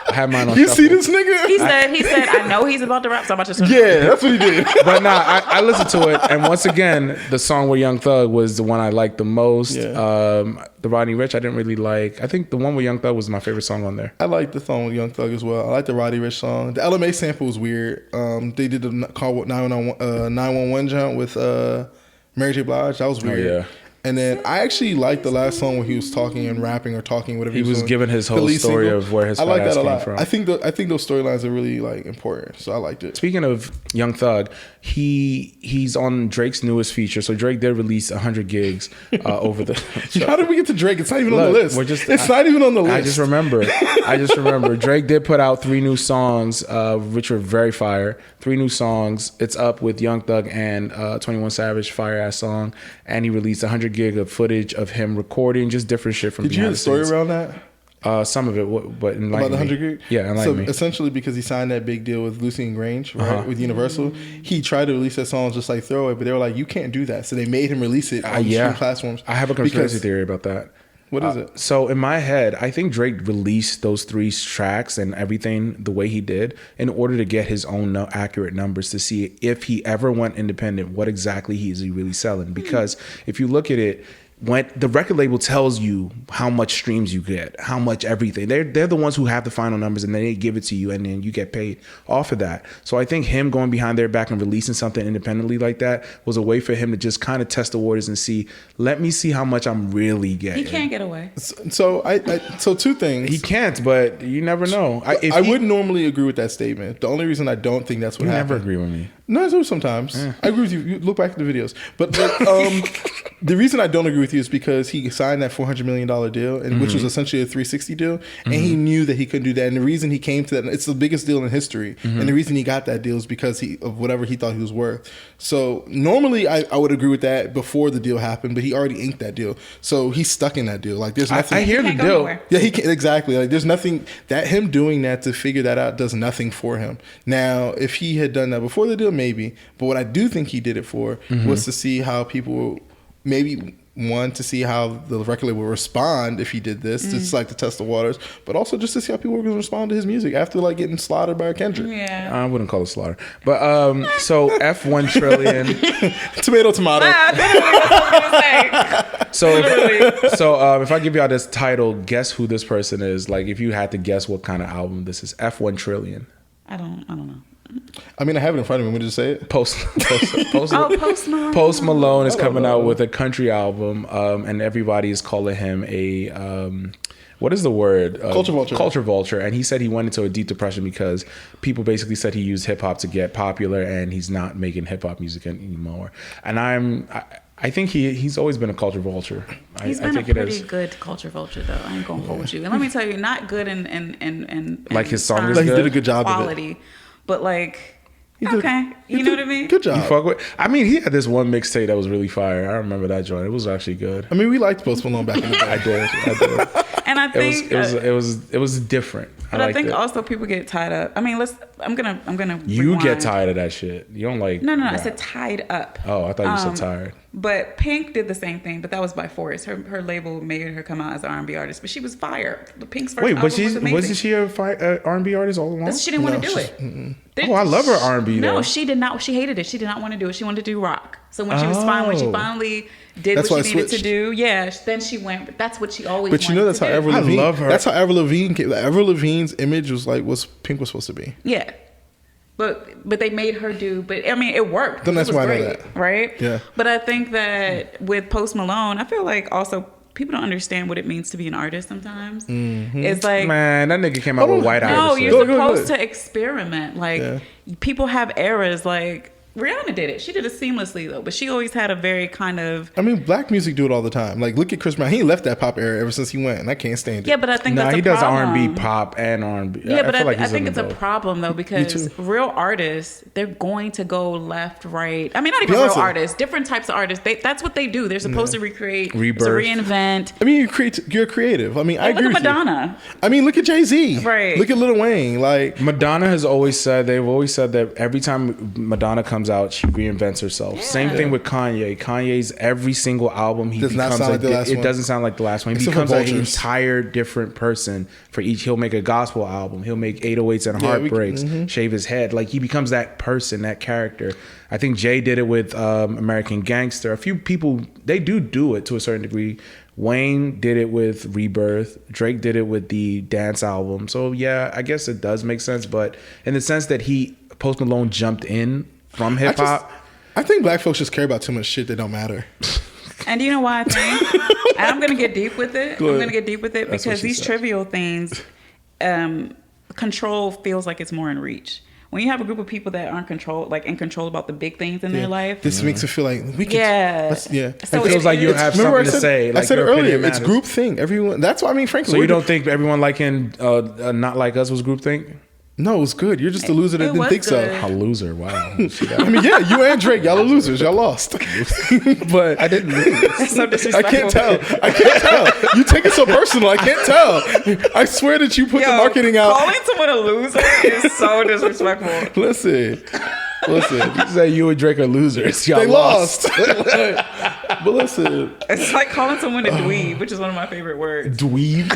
I had mine on You shuffle. see this nigga? He said, I know he's about to rap, so I'm about to. Yeah, that's what he did. But nah, I listened to it, and once again, the song with Young Thug was the one I liked the most. Yeah. The Rodney Ricch I didn't really like. I think the one with Young Thug was my favorite song on there. I like the song with Young Thug as well. I like the Roddy Ricch song. The LMA sample was weird. They did the call 911 jump with Mary J. Blige. That was weird. yeah. And then I actually liked the last song where he was talking and rapping or talking whatever He was doing. giving his The whole lead story single. of where his I like fat ass that a came lot. from. I think those storylines are really like important. So I liked it. Speaking of Young Thug, he's on Drake's newest feature. So Drake did release 100 gigs over the. How did we get to Drake? It's not even on the Look, list. It's not even on the list. I just remember. Drake did put out 3 new songs, which were very fire. 3 new songs. It's up with Young Thug and 21 Savage, fire ass song. And he released 100 gig of footage of him recording just different shit from Did you hear behind the story scenes. around that? Some of it, but enlighten About the me. 100 gig? Yeah, enlighten me. Essentially because he signed that big deal with Lucy and Grange, right, with Universal, he tried to release that song just like throw it, but they were like, you can't do that. So they made him release it on streaming platforms. I have a conspiracy because- theory about that. What is it? So in my head, I think Drake released those 3 tracks and everything the way he did in order to get his own accurate numbers to see if he ever went independent, what exactly is he really selling. Because if you look at it, when the record label tells you how much streams you get, how much everything, they're the ones who have the final numbers, and then they give it to you, and then you get paid off of that. So I think him going behind their back and releasing something independently like that was a way for him to just kind of test the waters and see, let me see how much I'm really getting. He can't get away. So so 2 things. He can't, but you never know. I wouldn't normally agree with that statement. The only reason I don't think that's what You happened. never agree with me. No, I do sometimes. I agree with you. You look back at the videos. But the reason I don't agree with you is because he signed that $400 million deal, and which was essentially a 360 deal, and he knew that he couldn't do that. And the reason he came to that, it's the biggest deal in history, and the reason he got that deal is because of whatever he thought he was worth. So normally I would agree with that before the deal happened, but he already inked that deal. So he's stuck in that deal. Like there's nothing. I hear the deal. Yeah, he can, exactly. Like there's nothing that him doing that to figure that out does nothing for him. Now, if he had done that before the deal, maybe. But what I do think he did it for was to see how people maybe one, to see how the record label would respond if he did this, just like to test the waters, but also just to see how people were going to respond to his music after like getting slaughtered by Kendrick. Yeah, I wouldn't call it slaughter, but so F1 trillion, tomato. So if I give y'all this title, guess who this person is? Like if you had to guess what kind of album this is, F1 trillion. I don't know. I mean, I have it in front of me. Let me just say it. Post Malone. Post Malone is coming out with a country album, and everybody is calling him a what is the word? Culture vulture. Culture vulture. And he said he went into a deep depression because people basically said he used hip hop to get popular, and he's not making hip hop music anymore. And I think he's always been a culture vulture. He's been a pretty good culture vulture, though. I ain't gonna hold you. And let me tell you, not good in like his song is like good. He did a good job quality, of it. But like, okay, you know what I mean? Good job. You fuck with? I mean, he had this one mixtape that was really fire. I remember that joint. It was actually good. I mean, we liked Post Malone back in the day. I did. And I think it was different. But I think also people get tied up. I mean, I'm gonna. You rewind. get tired of that shit. You don't like. No. Rap. I said tied up. Oh, I thought you said tired. But Pink did the same thing, but that was by force. Her label made her come out as an R&B artist, but she was fire. The Pink's first album was amazing. Wasn't she a R&B artist all along? She didn't want to do it. Oh, I love her R&B. No, though. she did not. She hated it. She did not want to do it. She wanted to do rock. So when she was fine, when she finally did what she needed to do, then she went. But that's what she always. But you know, that's how Avril Lavigne. I love her. That's how Avril Lavigne came. Avril Lavigne's image was like what Pink was supposed to be. Yeah. But they made her do. But I mean, it worked. Then that's why I know great, that, right? Yeah. But I think that with Post Malone, I feel like also people don't understand what it means to be an artist. Sometimes it's like, man, that nigga came out with White Eyes. No, so. you're supposed to experiment. Like people have eras. Like Rihanna did it. She did it seamlessly though, but she always had a very kind of. I mean, black music do it all the time. Like look at Chris Brown. He left that pop era ever since he went, and I can't stand it. Yeah, but I think that's he a does problem. R&B, pop, and R&B. Yeah, but I think it's a problem though because real artists, they're going to go left, right. I mean, not even real artists. Different types of artists. That's what they do. They're supposed to recreate, to reinvent. I mean, you're creative. I mean, I agree with Madonna. You. I mean, look at Jay-Z. Right. Look at Lil Wayne. Like Madonna has always said. They've always said that every time Madonna comes out, she reinvents herself. Yeah. Same thing with Kanye. Kanye's every single album it doesn't sound like the last one. He becomes an entire different person for each. He'll make a gospel album. He'll make 808s and Heartbreaks. Shave his head. Like he becomes that person, that character. I think Jay did it with American Gangster. A few people they do it to a certain degree. Wayne did it with Rebirth. Drake did it with the dance album. So yeah, I guess it does make sense. But in the sense that Post Malone jumped in from hip hop. I think black folks just care about too much shit that don't matter. And you know why I think? And I'm going to get deep with it. I'm going to get deep with it because these trivial things, control feels like it's more in reach. When you have a group of people that aren't in control about the big things in their life. This makes it feel like we can. So it feels like you have something to say. Like I said earlier, it's group thing. Everyone. That's why I mean, frankly. So you don't think everyone liking Not Like Us was group think? No, it was good. You're just a loser that didn't think so. A loser, wow. I mean, yeah, you and Drake, y'all are losers. Y'all lost. But I didn't lose. So disrespectful. I can't tell. You take it so personal. I can't tell. I swear that you put the marketing out. Calling someone a loser is so disrespectful. Listen. You say you and Drake are losers. Y'all lost. But listen. It's like calling someone a dweeb, which is one of my favorite words. Dweeb?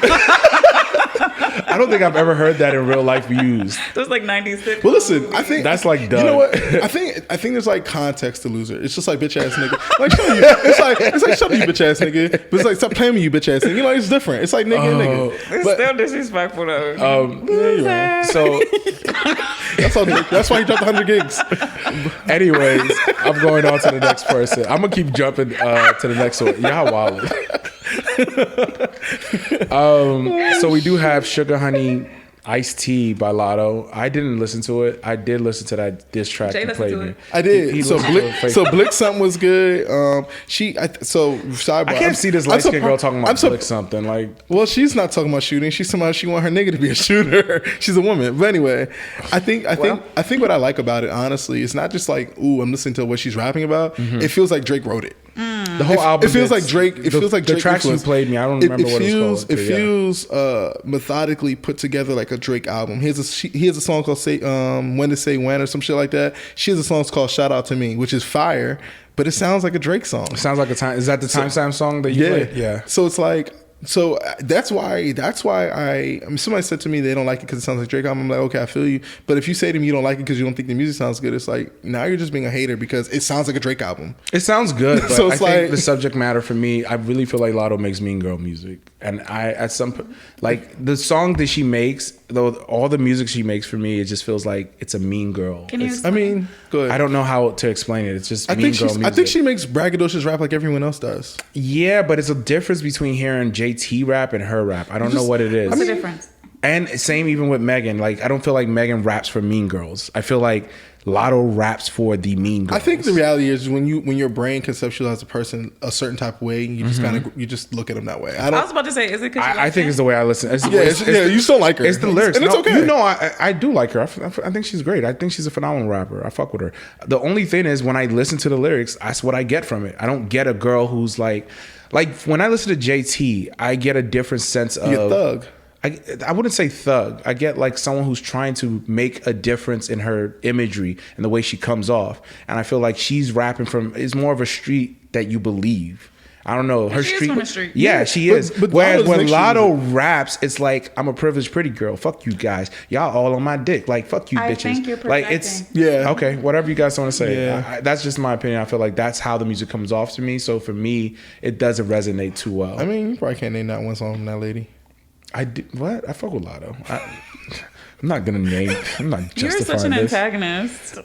I don't think I've ever heard that in real life used. Those like 90s sitcoms. Well, listen, I think that's like dumb. You know what? I think there's like context to loser. It's just like bitch ass nigga. Like show you. It's like shut up, you bitch ass nigga. But it's like stop playing me, you bitch ass nigga. You know, it's different. It's like nigga and nigga. It's still disrespectful though. So that's why he dropped 100 gigs. Anyways, I'm going on to the next person. I'm gonna keep jumping to the next one. Y'all wild. So we do have Sugar Honey Ice-T by Lotto. I didn't listen to it. I did listen to that diss track Jay you listened played to me. it. I did. He So listened to it. Blick something was good. Sidebar. I can't see this light skinned girl talking about Blick something. Like, well, she's not talking about shooting. She's somehow she want her nigga to be a shooter. She's a woman. But anyway, I think what I like about it, honestly, it's not just like, ooh, I'm listening to what she's rapping about. It feels like Drake wrote it. the whole album. It feels like Drake. It feels like the Drake tracks you influence. played me. I don't remember what it was called. It feels methodically put together like a Drake album. He has a song called When to Say When or some shit like that. She has a song called Shout Out to Me, which is fire, but it sounds like a Drake song. It sounds like a time. Is that the timestamp song that you played? Yeah. So it's like. So that's why I mean, somebody said to me they don't like it because it sounds like Drake album. I'm like, okay, I feel you. But if you say to me you don't like it because you don't think the music sounds good, it's like, now you're just being a hater because it sounds like a Drake album. It sounds good, but So I it's think like- the subject matter for me, I really feel like Lotto makes mean girl music. And like the song that she makes, though all the music she makes for me, it just feels like it's a mean girl. Can you It's- I mean, good. I don't know how to explain it. It's just I mean think girl music. I think she makes braggadocious rap like everyone else does. Yeah, but it's a difference between hearing JT rap and her rap. I don't know what it is. What's the difference? And same even with Megan. Like, I don't feel like Megan raps for mean girls. I feel like Lotto raps for the mean girls. I think the reality is when your brain conceptualizes a person a certain type of way, you just you just look at them that way. I was about to say, is it because I think it's the way I listen. It's, You still like her. It's the lyrics. And it's okay. You know, I do like her. I think she's great. I think she's a phenomenal rapper. I fuck with her. The only thing is when I listen to the lyrics, that's what I get from it. I don't get a girl who's like when I listen to JT, I get a different sense of... You thug. I wouldn't say thug. I get like someone who's trying to make a difference in her imagery and the way she comes off. And I feel like she's rapping it's more of a street that you believe. I don't know. Her She is street. from the street. Yeah, she is. But Whereas Lotto's when mixed Lotto music. raps, it's like, I'm a privileged pretty girl. Fuck you guys. Y'all all on my dick. Like, fuck you I bitches. think you're like, it's Yeah. okay. Whatever you guys want to say. Yeah. That's just my opinion. I feel like that's how the music comes off to me. So for me, it doesn't resonate too well. I mean, you probably can't name that one song from that lady. I fuck with Lotto. I'm not gonna name. I'm not You're justifying such an this. antagonist.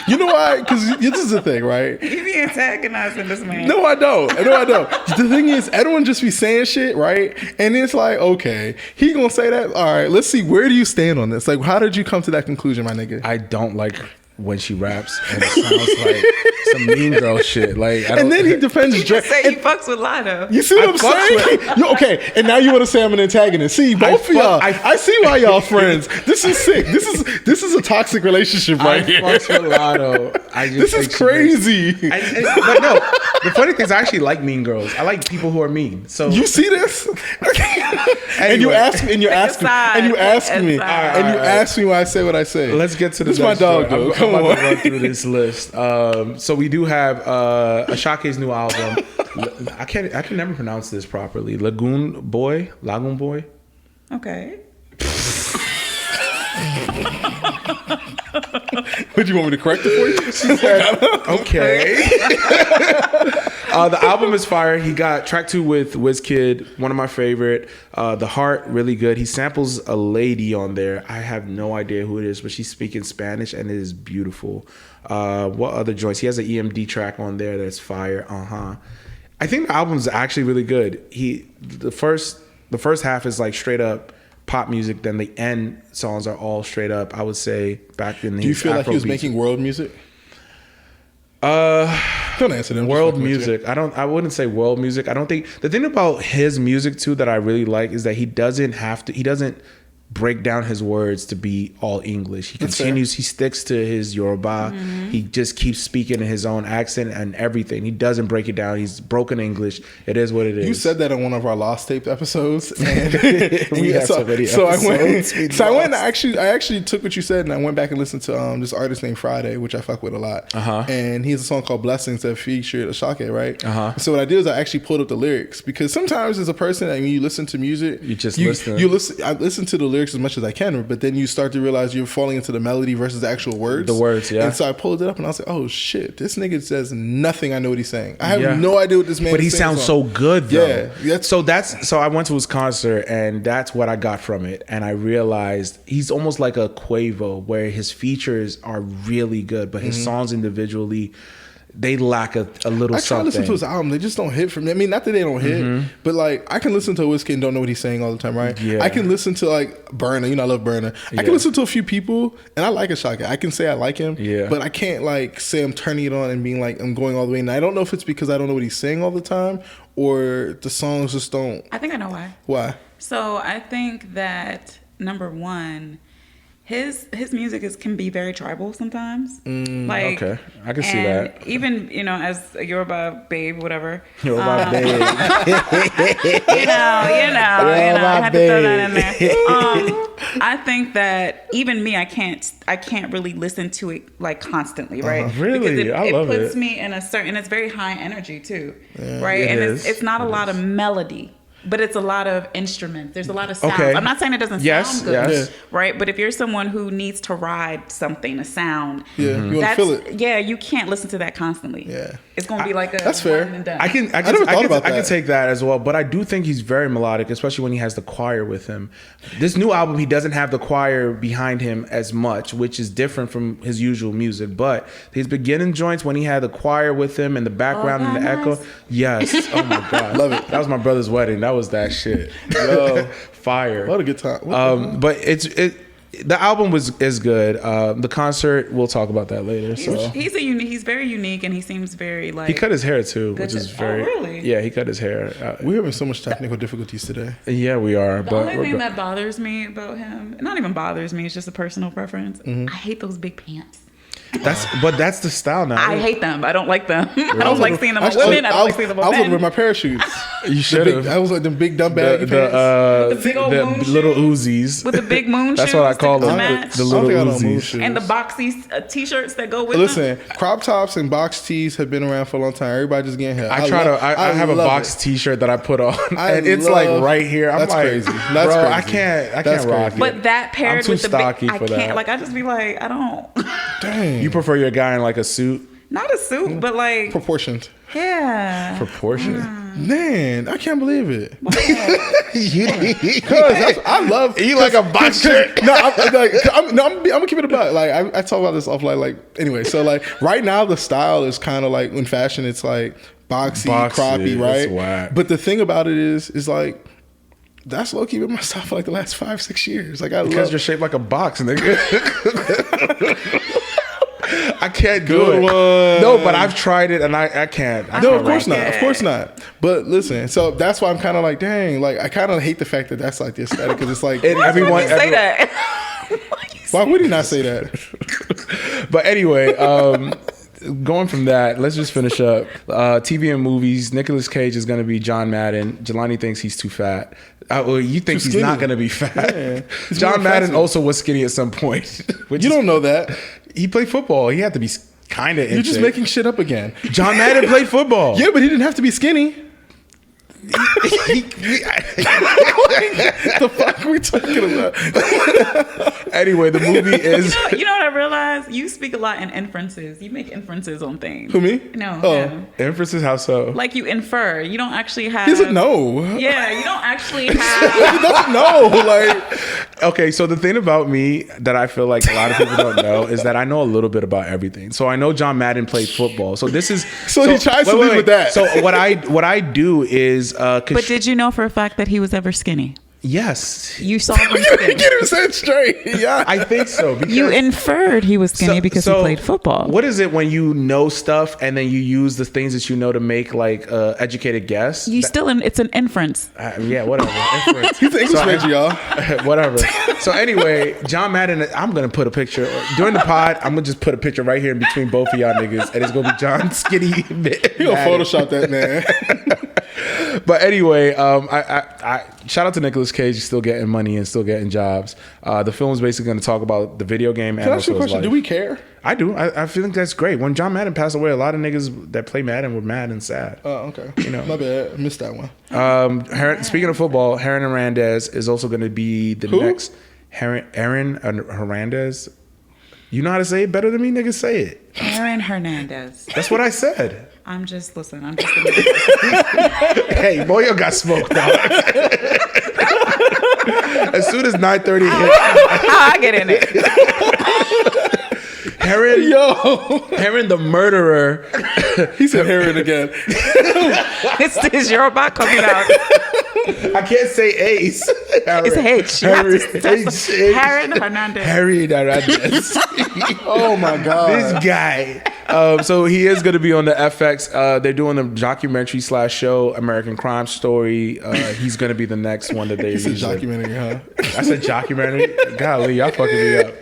You know why? Because this is the thing, right? You be antagonizing this man. No, I don't. The thing is, everyone just be saying shit, right? And it's like, okay, he gonna say that. All right, let's see. Where do you stand on this? Like, how did you come to that conclusion, my nigga? I don't like when she raps and it sounds like some mean girl shit. Like, I don't, And then he defends You Drake. just say And- you fucks with Lotto. You see what I'm saying? Okay, and now you want to say I'm an antagonist. See, both of y'all. I see why y'all friends. This is sick. This is a toxic relationship right here. fucks with Lotto. I just This is think she crazy. but no, the funny thing is I actually like mean girls. I like people who are mean. So You see this? And you Anyway. ask me, and you ask me, and you ask me, Aside. and you ask me why I say what I say. let's get to the This is my next dog, story. though. I'm Come about on. to run through this list. So we do have Asake's new album. I can never pronounce this properly. Lagoon Boy. Okay. Would you want me to correct it for you? Okay. The album is fire. He got track 2 with WizKid, one of my favorite. The Heart, really good. He samples a lady on there. I have no idea who it is, but she's speaking Spanish and it is beautiful. What other joints? He has an EMD track on there that's fire. I think the album's actually really good. The first half is like straight up pop music, then the end songs are all straight up, I would say, back in the Do you feel like he was making world music? Don't answer them. World music. I wouldn't say world music. I don't think the thing about his music too that I really like is that he doesn't break down his words to be all English. He continues, he sticks to his Yoruba. Mm-hmm. He just keeps speaking in his own accent and everything. He doesn't break it down. He's broken English. It is what it is. You said that on one of our Lost Taped episodes. And We have so many I went episodes. and I actually took what you said and I went back and listened to this artist named Friday, which I fuck with a lot. And he has a song called Blessings that featured Asake, right? So what I did is I actually pulled up the lyrics because sometimes as a person, I mean, you listen to music, You just listen. I listen to the lyrics as much as I can, but then you start to realize you're falling into the melody versus the actual words. The words, yeah. And so I pulled it up and I was like, oh shit, this nigga says nothing. I know what he's saying. I have no idea what this man But he is saying. sounds so good though. Yeah. So I went to his concert and that's what I got from it. And I realized he's almost like a Quavo where his features are really good, but his songs individually, they lack a little I try something. to listen to his album. They just don't hit for me. I mean, not that they don't hit, but like I can listen to Whiskey and don't know what he's saying all the time, right? Yeah. I can listen to like Burner. You know, I love Burner. I can listen to a few people, and I like Asake. I can say I like him, but I can't like say I'm turning it on and being like I'm going all the way. And I don't know if it's because I don't know what he's saying all the time, or the songs just don't. I think I know why. Why? So I think that number one, his music can be very tribal sometimes. Like, okay, I can see that. Even as a Yoruba babe, whatever. Yoruba babe. I had to throw that in there. I think that even me, I can't really listen to it like constantly, right? Really? Because I love it puts me in a certain, and it's very high energy too, right? It And is. it's not a lot of melody. But it's a lot of instruments. There's a lot of sounds. Okay. I'm not saying it doesn't sound good, yes. right? But if you're someone who needs to ride something, a sound, you want to feel it. Yeah, you can't listen to that constantly. Yeah. It's going to be like a That's fair. one and done. I never thought about I can that. take that as well, but I do think he's very melodic, especially when he has the choir with him. This new album, he doesn't have the choir behind him as much, which is different from his usual music. But his beginning joints, when he had the choir with him and the background and the echo, yes, oh my god, Love it. That was my brother's wedding. That was that shit. Yo, fire. What a good time. But the album is good. The concert, we'll talk about that later. So He's very unique, and he seems very like. he cut his hair too, Good which is to- very. Oh, really? Yeah, he cut his hair. We're having so much technical difficulties today. Yeah, we are. The But only thing that bothers me about him, not even bothers me, it's just a personal preference. I hate those big pants. that's the style now. I hate them. I don't like them. I don't like seeing them on women. I don't like seeing them I on was men. with my parachutes. You should have. I was like them big dumb baggy pants. The big old moon little shoes. Uzis. With the big moon That's shoes what I call to them. match. The I little don't think I know moon Uzis. shoes. And the boxy t-shirts that go with them. Listen, crop tops and box tees have been around for a long time. Everybody just getting hit. I have a love box it. T-shirt that I put on, I and it's like love- right here. I'm That's like, crazy. That's bro, crazy. I That's can't rock crazy. it. But that paired I'm too with the stocky big, I for can't. that. Like I just be like, I don't. Dang. You prefer your guy in like a suit, Not a suit, but like Proportioned. yeah. proportion. Man, I can't believe it. You Cause I love like a box shirt. No, I'm gonna keep it about. Like I talk about this offline. Like anyway, so like right now the style is kind of like in fashion. It's like boxy, croppy, it's right? whack. But the thing about it is like that's low key been my style for like the last 5-6 years. Like because you're shaped like a box, nigga. I can't do Good it. one. No, but I've tried it and I can't. No, of course not. Of course not. But listen, so that's why I'm kind of like, dang, like I kind of hate the fact that that's like the aesthetic because it's like everyone Why would you say that? Why would he not say that? But anyway, going from that, let's just finish up. TV and movies. Nicolas Cage is going to be John Madden. Jelani thinks he's too fat. Well, you think he's skinny. not going to be fat. Yeah. He's John more Madden offensive. also was skinny at some point. You don't know that. He played football. He had to be kind of. You're just making shit up again. John Madden played football. Yeah, but he didn't have to be skinny. The fuck are we talking about? Anyway, the movie is. You know what I realized? You speak a lot in inferences. You make inferences on things. Who, me? No. Oh. him. Inferences, how so? Like you infer. You don't actually have. He doesn't know. Yeah, you don't actually have. He doesn't know. Like, Okay, so the thing about me that I feel like a lot of people don't know is that I know a little bit about everything. So I know John Madden played football. So this is So he tries to lead with that. So what I do is But did you know for a fact that he was ever skinny? yes, You saw him you skinny. get him said straight. Yeah. I think so. Because You inferred he was skinny because he played football. What is it when you know stuff and then you use the things that you know to make like educated guess? You still it's an inference. Yeah, whatever. Inference. He's an English major, y'all. Whatever. So anyway, John Madden, I'm gonna put a picture during the pod. I'm gonna just put a picture right here in between both of y'all niggas, and it's gonna be John Skinny. He gonna Photoshop that man. But anyway, I shout out to Nicolas Cage. He's still getting money and still getting jobs. The film is basically going to talk about the video game. Can I ask you a also his question? life. Do we care? I do. I feel like that's great. When John Madden passed away, a lot of niggas that play Madden were mad and sad. Oh, okay. You know. My bad. I missed that one. Speaking of football, Aaron Hernandez is also going to be the Who? next. Aaron Hernandez. You know how to say it better than me, niggas. Say it. Aaron Hernandez. That's what I said. I'm just Hey, Moyo got smoked out. As soon as 9:30 hit, How I get in it? Heron, Yo, Heron the murderer. he said Heron again. It's your bot coming out. I can't say Ace. It's H. Heron Hernandez. Harry Hernandez. Oh my god, This guy. So he is going to be on the FX. They're doing a documentary / show, American Crime Story. He's going to be the next one that they it's a use. documentary, huh? I said documentary. Golly, y'all fucking me up.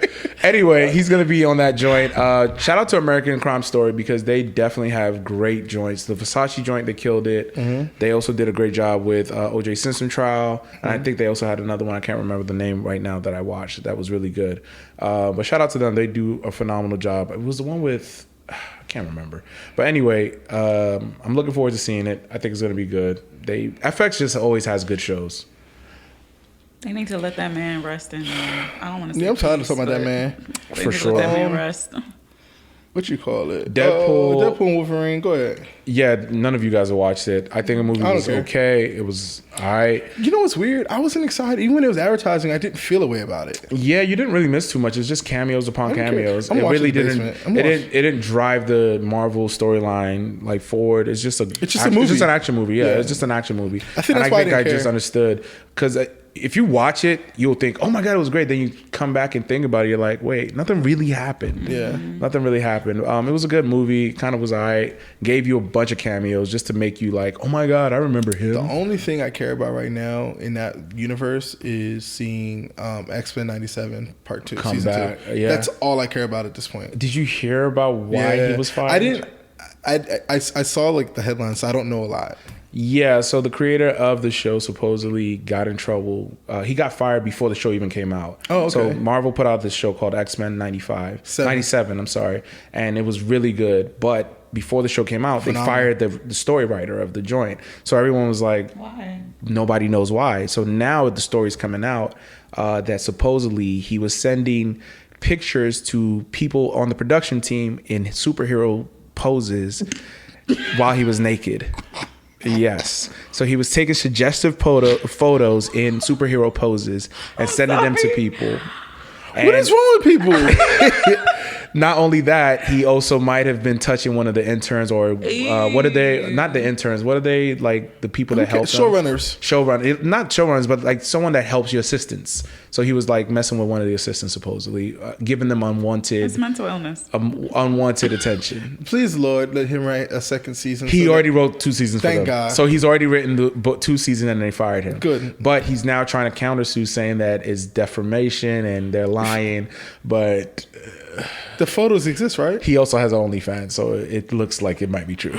Anyway, he's going to be on that joint. Shout out to American Crime Story because they definitely have great joints. The Versace joint, they killed it. Mm-hmm. They also did a great job with O.J. Simpson trial. And I think they also had another one. I can't remember the name right now that I watched. That was really good. But shout out to them. They do a phenomenal job. It was the one with... I can't remember. But anyway, I'm looking forward to seeing it. I think it's going to be good. FX just always has good shows. They need to let that man rest in. I don't want to. Yeah, I'm tired of talking about that man. For sure. Let that man rest. What you call it? Deadpool. Deadpool and Wolverine. Go ahead. Yeah, none of you guys have watched it. I think the movie was okay. It was all right. You know what's weird? I wasn't excited. Even when it was advertising, I didn't feel a way about it. Yeah, you didn't really miss too much. It's just cameos upon cameos. I'm It really watching didn't. It didn't drive the Marvel storyline like forward. It's just a movie. It's just an action movie. Yeah, it's just an action movie. I think that's why I just understood because if you watch it, you'll think, "Oh my god, it was great." Then you come back and think about it. You're like, "Wait, nothing really happened." Yeah, nothing really happened. It was a good movie. Kind of was alright. Gave you a bunch of cameos just to make you like, "Oh my god, I remember him." The only thing I care about right now in that universe is seeing X-Men '97 Part 2, Come Season back. 2. Yeah. That's all I care about at this point. Did you hear about why he was fired? I didn't. I saw like the headlines, so I don't know a lot. Yeah, so the creator of the show supposedly got in trouble. He got fired before the show even came out. Oh, okay. So Marvel put out this show called X-Men 97, I'm sorry. And it was really good. But before the show came out, they fired the story writer of the joint. So everyone was like, why? Nobody knows why. So now the story's coming out that supposedly he was sending pictures to people on the production team in superhero poses while he was naked. Yes. So he was taking suggestive photos in superhero poses and sending them to people. And what is wrong with people? Not only that, he also might have been touching one of the interns or what are they? Not the interns. What are they like? The people that help showrunners. Not showrunners, but like someone that helps your assistants. So he was like messing with one of the assistants, supposedly, giving them unwanted. It's mental illness. Unwanted attention. Please, Lord, let him write a second season. He already wrote 2 seasons. Thank for them. God. So he's already written the book 2 seasons, and they fired him. Good. But he's now trying to countersue, saying that it's defamation and they're lying. But the photos exist, right? he also has OnlyFans, so it looks like it might be true.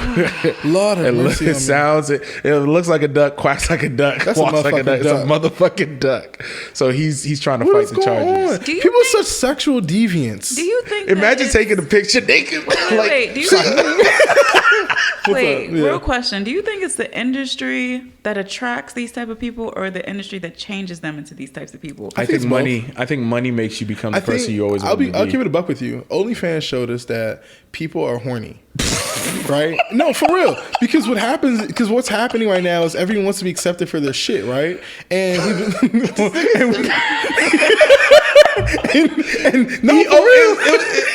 Lord have mercy on me. It looks like a duck, quacks like a duck, That's walks like a duck. duck. It's a motherfucking duck. So he's trying to What fight is the going charges. on? People are such sexual deviants. Do you think? Imagine taking a picture naked. Wait. Do you Wait, Yeah. real question. Do you think it's the industry that attracts these type of people or the industry that changes them into these types of people? I think money makes you become the person you always want to be. I'll keep it a buck with you. OnlyFans showed us that people are horny. Right? No, for real. Because what's happening right now is everyone wants to be accepted for their shit, right? And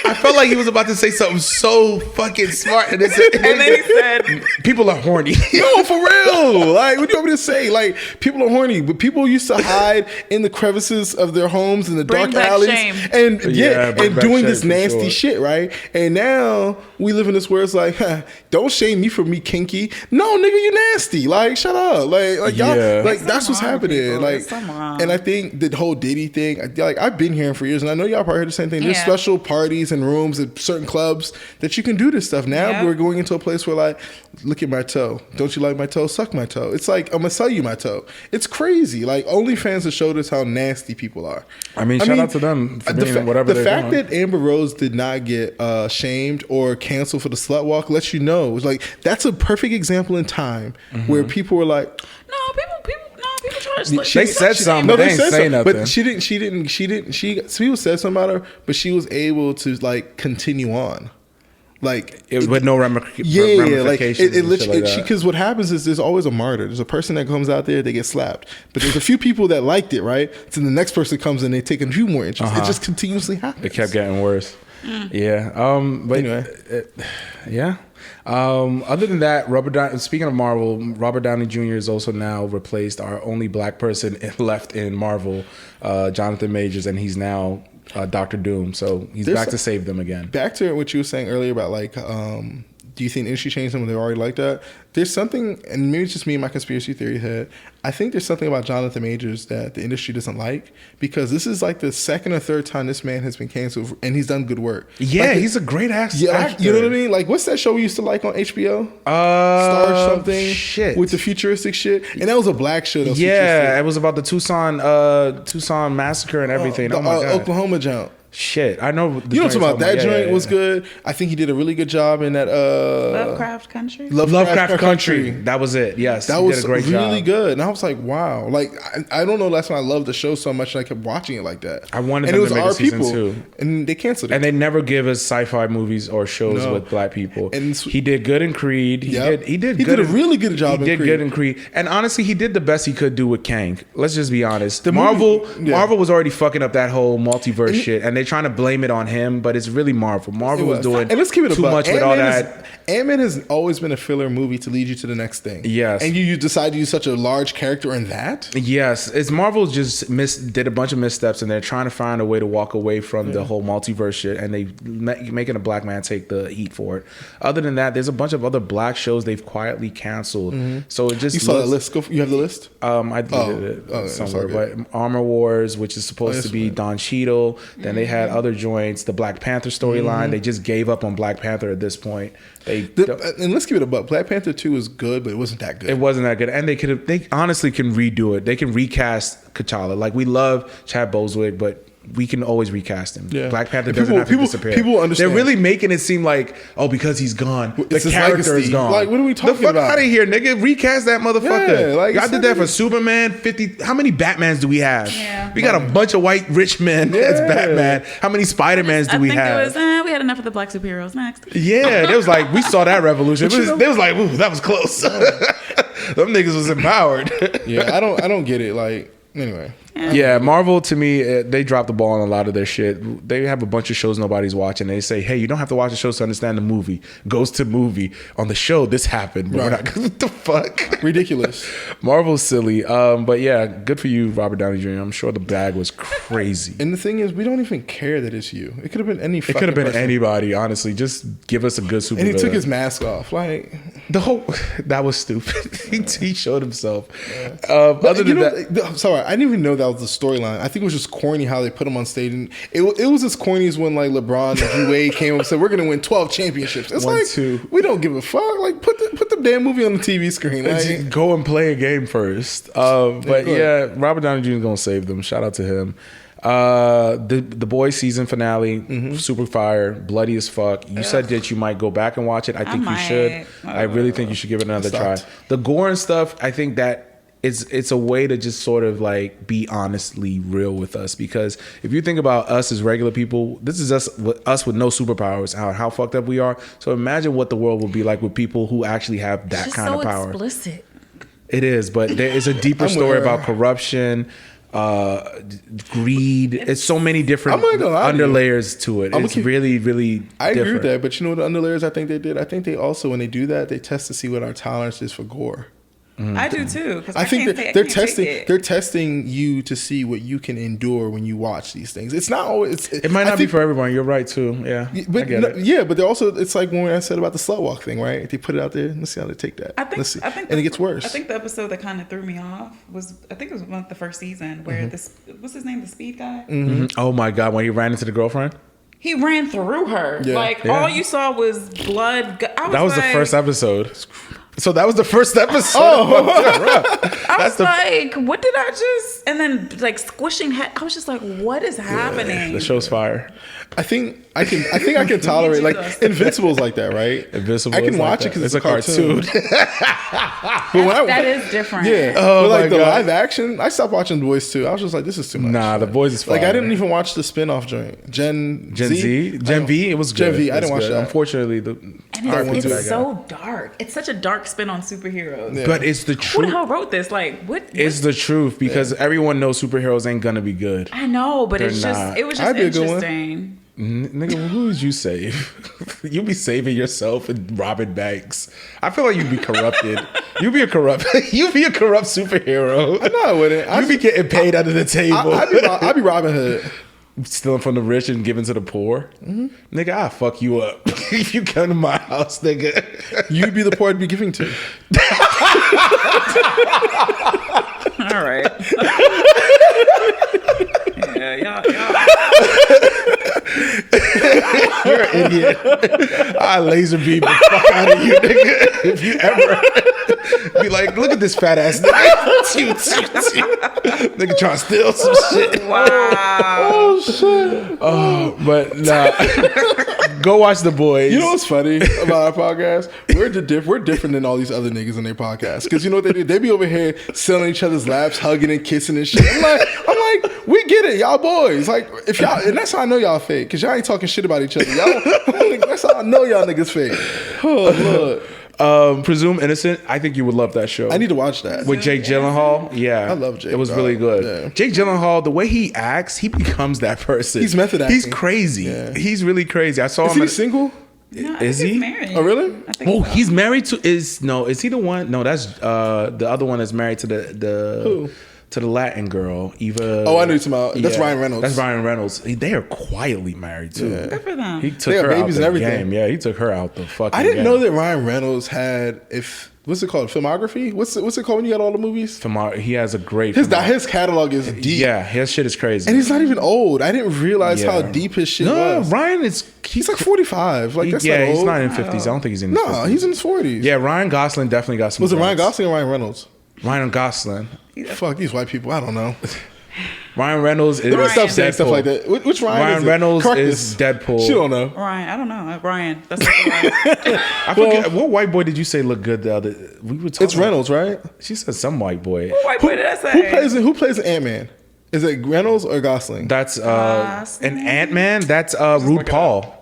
I felt like he was about to say something so fucking smart, and then he said, "People are horny." No, for real. Like, what do you want me to say? Like, people are horny, but people used to hide in the crevices of their homes in the dark alleys, shame. and doing this shame, nasty shit, right? And now we live in this where it's like, don't shame me for me kinky. No, nigga, you nasty. Like, shut up. Like y'all, like that's what's happening. People. Like, and I think the whole Diddy thing. Like, I've been here for years, and I know y'all probably heard the same thing. There's special parties and rooms at certain clubs that you can do this stuff. Now we're going into a place where, like, look at my toe. Don't you like my toe? Suck my toe. It's like, I'm gonna sell you my toe. It's crazy. Like, OnlyFans have showed us how nasty people are. I mean, shout out to them for being whatever they're doing. The fact that Amber Rose did not get shamed or canceled for the slut walk lets you know. It's like, that's a perfect example in time where people were like, people trying to they said something, but they ain't say nothing. But she didn't. People said something about her, but she was able to, like, continue on. Like, with no ramifications. Like, because what happens is there's always a martyr. There's a person that comes out there, they get slapped. But there's a few people that liked it, right? So the next person comes in, they take a few more inches. It just continuously happens. It kept getting worse. Yeah. But Anyway. yeah. Other than that, speaking of Marvel, Robert Downey Jr. is also now replaced our only black person left in Marvel, Jonathan Majors, and he's now Doctor Doom. So he's back to save them again. Back to what you were saying earlier about like, do you think the industry changed them when they already like that? There's something, and maybe it's just me and my conspiracy theory head. I think there's something about Jonathan Majors that the industry doesn't like, because this is like the second or third time this man has been canceled, and he's done good work. Yeah, like he's a great actor. Yeah, you know what I mean? Like, what's that show we used to like on HBO? Star something. Shit. With the futuristic shit, and that was a black show. That was futuristic. It was about the Tucson massacre and everything. Oh my God. Oklahoma jump. Shit, I know. You know what I'm talking about? That joint was good. I think he did a really good job in that. Lovecraft Country. Lovecraft Country. That was it. Yes, that was did a great really job. good. And I was like, wow. Like I don't know. Last time I loved the show so much, and I kept watching it like that. I wanted and them it was to make our a season people, 2, and they canceled it. And they never give us sci-fi movies or shows with black people. And he did good in Creed. He did a really good job. He did good in Creed. And honestly, he did the best he could do with Kang. Let's just be honest. Marvel was already fucking up that whole multiverse shit, and they're trying to blame it on him, but it's really Marvel. Marvel was doing and let's keep it too much with all that. Ant-Man has always been a filler movie to lead you to the next thing. Yes. And you decide to use such a large character in that? Yes. It's Marvel just did a bunch of missteps, and they're trying to find a way to walk away from the whole multiverse shit, and they making a black man take the heat for it. Other than that, there's a bunch of other black shows they've quietly canceled. So it just... You saw that list? You have the list? I deleted it somewhere. But Armor Wars, which is supposed to be Don Cheadle. Then they had other joints. The Black Panther storyline. They just gave up on Black Panther at this point. And let's give it a buck. Black Panther 2 was good, but it wasn't that good. It wasn't that good. And they honestly can redo it. They can recast T'Challa. Like, we love Chad Bosewick, but we can always recast him. Yeah. Black Panther doesn't have to disappear. People understand. They're really making it seem like, because he's gone, the character is gone. Like, what are we talking about? The fuck out of here, nigga. Recast that motherfucker. Yeah, like, y'all did that for Superman. 50. How many Batmans do we have? Yeah. We got a bunch of white rich men as Batman. How many Spider-Mans do we have? I think it was, we had enough of the black superheroes. Next. Yeah, it was like, we saw that revolution. They was like, ooh, that was close. Them niggas was empowered. Yeah, I don't get it. Like, anyway. Yeah, Marvel, to me, they drop the ball on a lot of their shit. They have a bunch of shows nobody's watching. They say, hey, you don't have to watch the show to understand the movie. Goes to movie. On the show, this happened. Right. We're not, what the fuck? Ridiculous. Marvel's silly. But yeah, good for you, Robert Downey Jr. I'm sure the bag was crazy. And the thing is, we don't even care that it's you. It could have been any fucking It could have been person. Anybody, honestly. Just give us a good superhero. And he took his mask off. Like, that was stupid. he showed himself. Yeah. Other than that, sorry, I didn't even know that was the storyline. I think it was just corny how they put him on stage, and it was as corny as when like LeBron and Drew Wade came up and said, "We're gonna win 12 championships." It's we don't give a fuck. Like, put the damn movie on the TV screen. Like, go and play a game first. But yeah, Robert Downey Jr. is gonna save them. Shout out to him. The Boys season finale, super fire, bloody as fuck. You said that you might go back and watch it. I think you should. I really think you should give it another try. The gore and stuff, I think that it's a way to just sort of like be honestly real with us, because if you think about us as regular people, this is us with no superpowers, how fucked up we are. So imagine what the world would be like with people who actually have that kind of power. Explicit. It is, but there is a deeper story about corruption, greed. It's so many different underlayers to it. It's really, really I agree with that, but you know what the underlayers I think they did? I think they also, when they do that, they test to see what our tolerance is for gore. I do too. I think that they're testing you to see what you can endure when you watch these things. It's not always. It might not be for everyone. You're right too. Yeah, but I get it. Yeah, but they're also. It's like when I said about the slut walk thing, right? They put it out there. Let's see how they take that. I think, and it gets worse. I think the episode that kind of threw me off was, I think it was the first season where what's his name, the speed guy. Oh my god, when he ran into the girlfriend. He ran through her. Yeah. All you saw was blood. That was the first episode. So that was the first episode. I was like, what did I just? And then like squishing head. I was just like, what is happening? The show's fire. I think I can tolerate like Invincible's like that, right? Invincible. I can watch it because it's a cartoon. That is different. Yeah. But like the live action, I stopped watching The Boys too. I was just like, this is too much. Nah, The Boys is fire. Like, I didn't even watch the spin-off joint. Gen Z? Gen V? It was good. Gen V. I didn't watch that. Unfortunately, it's so dark. It's such a dark spin on superheroes. Yeah. But it's the truth. Who the hell wrote this? Like, what? It's the truth, because everyone knows superheroes ain't gonna be good. I know, but it was just interesting. Nigga, who would you save? You be saving yourself and robbing banks. I feel like you'd be corrupted. You'd be a corrupt superhero. I know I wouldn't. You'd be getting paid under the table. I'd be Robin Hood. Stealing from the rich and giving to the poor. Nigga, I'll fuck you up. If you come to my house, nigga. You'd be the poor I'd be giving to. All right. Yeah, y'all. You're an idiot. I laser beam the fuck out of you, nigga. If you ever be like, look at this fat ass nigga. Nigga trying to steal some shit. Wow. Oh shit. Oh, but nah. Go watch The Boys. You know what's funny about our podcast? We're different than all these other niggas in their podcast. Because you know what they do? They be over here selling each other's laps, hugging and kissing and shit. I'm like, we get it, y'all boys. Like, if y'all, and that's how I know y'all fake. Because y'all ain't talking shit about each other. Y'all, that's how I know y'all niggas fake. Oh Lord. Presume Innocent. I think you would love that show. I need to watch that. With Jake Gyllenhaal. Yeah. I love Jake. It was really good. Yeah. Jake Gyllenhaal, the way he acts, he becomes that person. He's method acting. He's crazy. Yeah. He's really crazy. I saw Is him. he single? No, Is he? He's married. Oh, really? I think Oh, so. he's married to is he the one? No, that's the other one that's married to the Who? to the Latin girl, Eva. Oh, I know you're talking about. That's Ryan Reynolds. That's Ryan Reynolds. They are quietly married too. Yeah. Good for them. He took They got her out babies the and everything. game. Yeah, he took her out the fucking I didn't game. know that Ryan Reynolds had what's it called? Filmography? What's it called when you got all the movies? He has a great His catalog is deep. Yeah, his shit is crazy. And he's not even old. I didn't realize how Yeah. deep his shit No, was. Ryan is He's like 45. Like that's not old. he's not in 50s. I don't think he's in his 50s. No, he's in his 40s. Yeah, Ryan Gosling definitely got some. Was it Ryan friends. Gosling or Ryan Reynolds? Ryan Gosling. Fuck these white people. I don't know. Ryan Reynolds is Let me stop saying Deadpool. stuff like that. Which Ryan? Ryan is it? Reynolds Correct is us. Deadpool. She don't know. Ryan, I don't know. Ryan. That's not Ryan. I forget what white boy did you say looked good the other? We were talking. It's Reynolds, right? She said some white boy. White boy did I say? Who plays Ant-Man? Is it Reynolds or Gosling? That's Gosling. an Ant-Man. That's Rude Paul.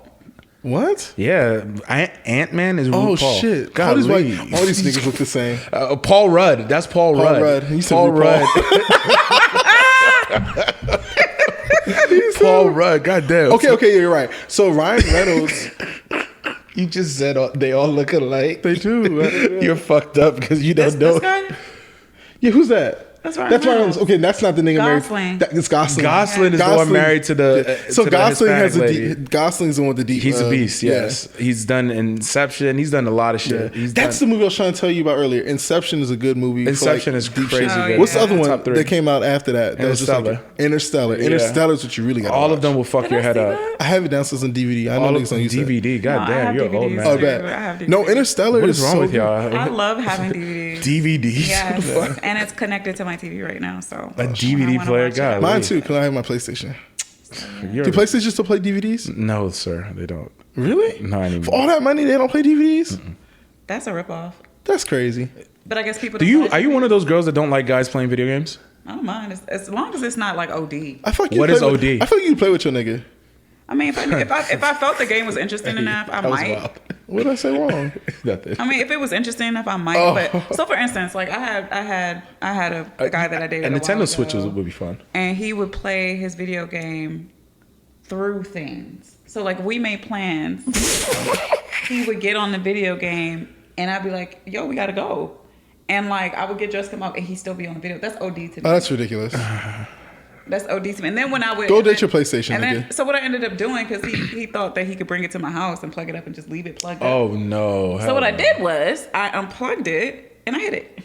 What? Yeah, Ant-Man is Rude Oh Paul. shit! God, All these niggas look the same. Paul Rudd. That's Paul Rudd. Rudd. He said Paul Rude Rudd. Paul. Paul Rudd. God damn. Okay, you're right. So Ryan Reynolds. You just said they all look alike. They do. You're fucked up because you don't know. This guy? Yeah, who's that? That's Ryan That's Ryan Reynolds. Reynolds. Okay, that's not the nigga Gosling. married. It's Gosling. Gosling is the one married to the. So to the Gosling Hispanic has a lady. Gosling's the one with the deep. He's a beast. Yes, he's done Inception. He's done a lot of shit. Yeah. That's the movie I was trying to tell you about earlier. Inception is a good movie. Inception is deep crazy shit. Oh, good. What's the yeah. other one Top three. that came out after that? That was just like Interstellar. Interstellar. Yeah. Interstellar is what you really got. All of them will fuck Did your I head see up. that? I have it downstairs on DVD. I know All niggas of don't use that. DVD. God No, I damn, have you're an old DVDs man. Oh, too. bad. I have DVDs. No, Interstellar What is is wrong so with good. y'all? I love having DVDs. DVDs. Yes, and it's connected to my TV right now. So A DVD I player, watch it. God. Mine too, because I have my PlayStation. You're- Do PlayStation still play DVDs? No, sir, they don't. Really? Not anymore. For all that money, they don't play DVDs? That's a ripoff. That's crazy. But I guess people. Do you? Are you one of those girls that don't like guys playing video games? I don't mind as long as it's not like OD. I feel like you What play is with- OD? I feel like you play with your nigga. I mean, if I felt the game was interesting enough, I That was might. wild. What did I say wrong? Nothing. I mean, if it was interesting enough, I might. Oh. But so, for instance, like I had a guy that I dated. A a while Nintendo Switch ago, would be fun. and he would play his video game through things. So like we made plans. He would get on the video game, and I'd be like, "Yo, we gotta go," and like I would get dressed, come up, and he'd still be on the video. That's OD to me. Oh, that's ridiculous. That's OD to me. And then when I would Go and date then- your PlayStation, and then, nigga. so what I ended up doing, because he thought that he could bring it to my house and plug it up and just leave it plugged up. Oh no. So hell what I no. did was I unplugged it and I hit it.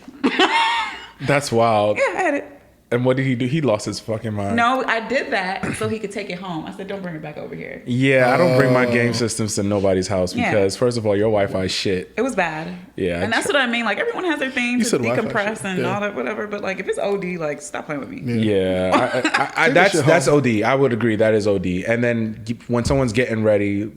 That's wild. Yeah, I had it. And what did he do? He lost his fucking mind. No, I did that so he could take it home. I said, don't bring it back over here. Yeah, I don't bring my game systems to nobody's house Yeah. because first of all, your Wi-Fi is shit. It was bad. Yeah, And that's what I mean. Like, everyone has their thing You to said Wi-Fi decompress shit. and Yeah. all that, whatever. But, like, if it's OD, like, stop playing with me. Yeah, Take that's that shit that's home. OD. I would agree that is OD. And then when someone's getting ready,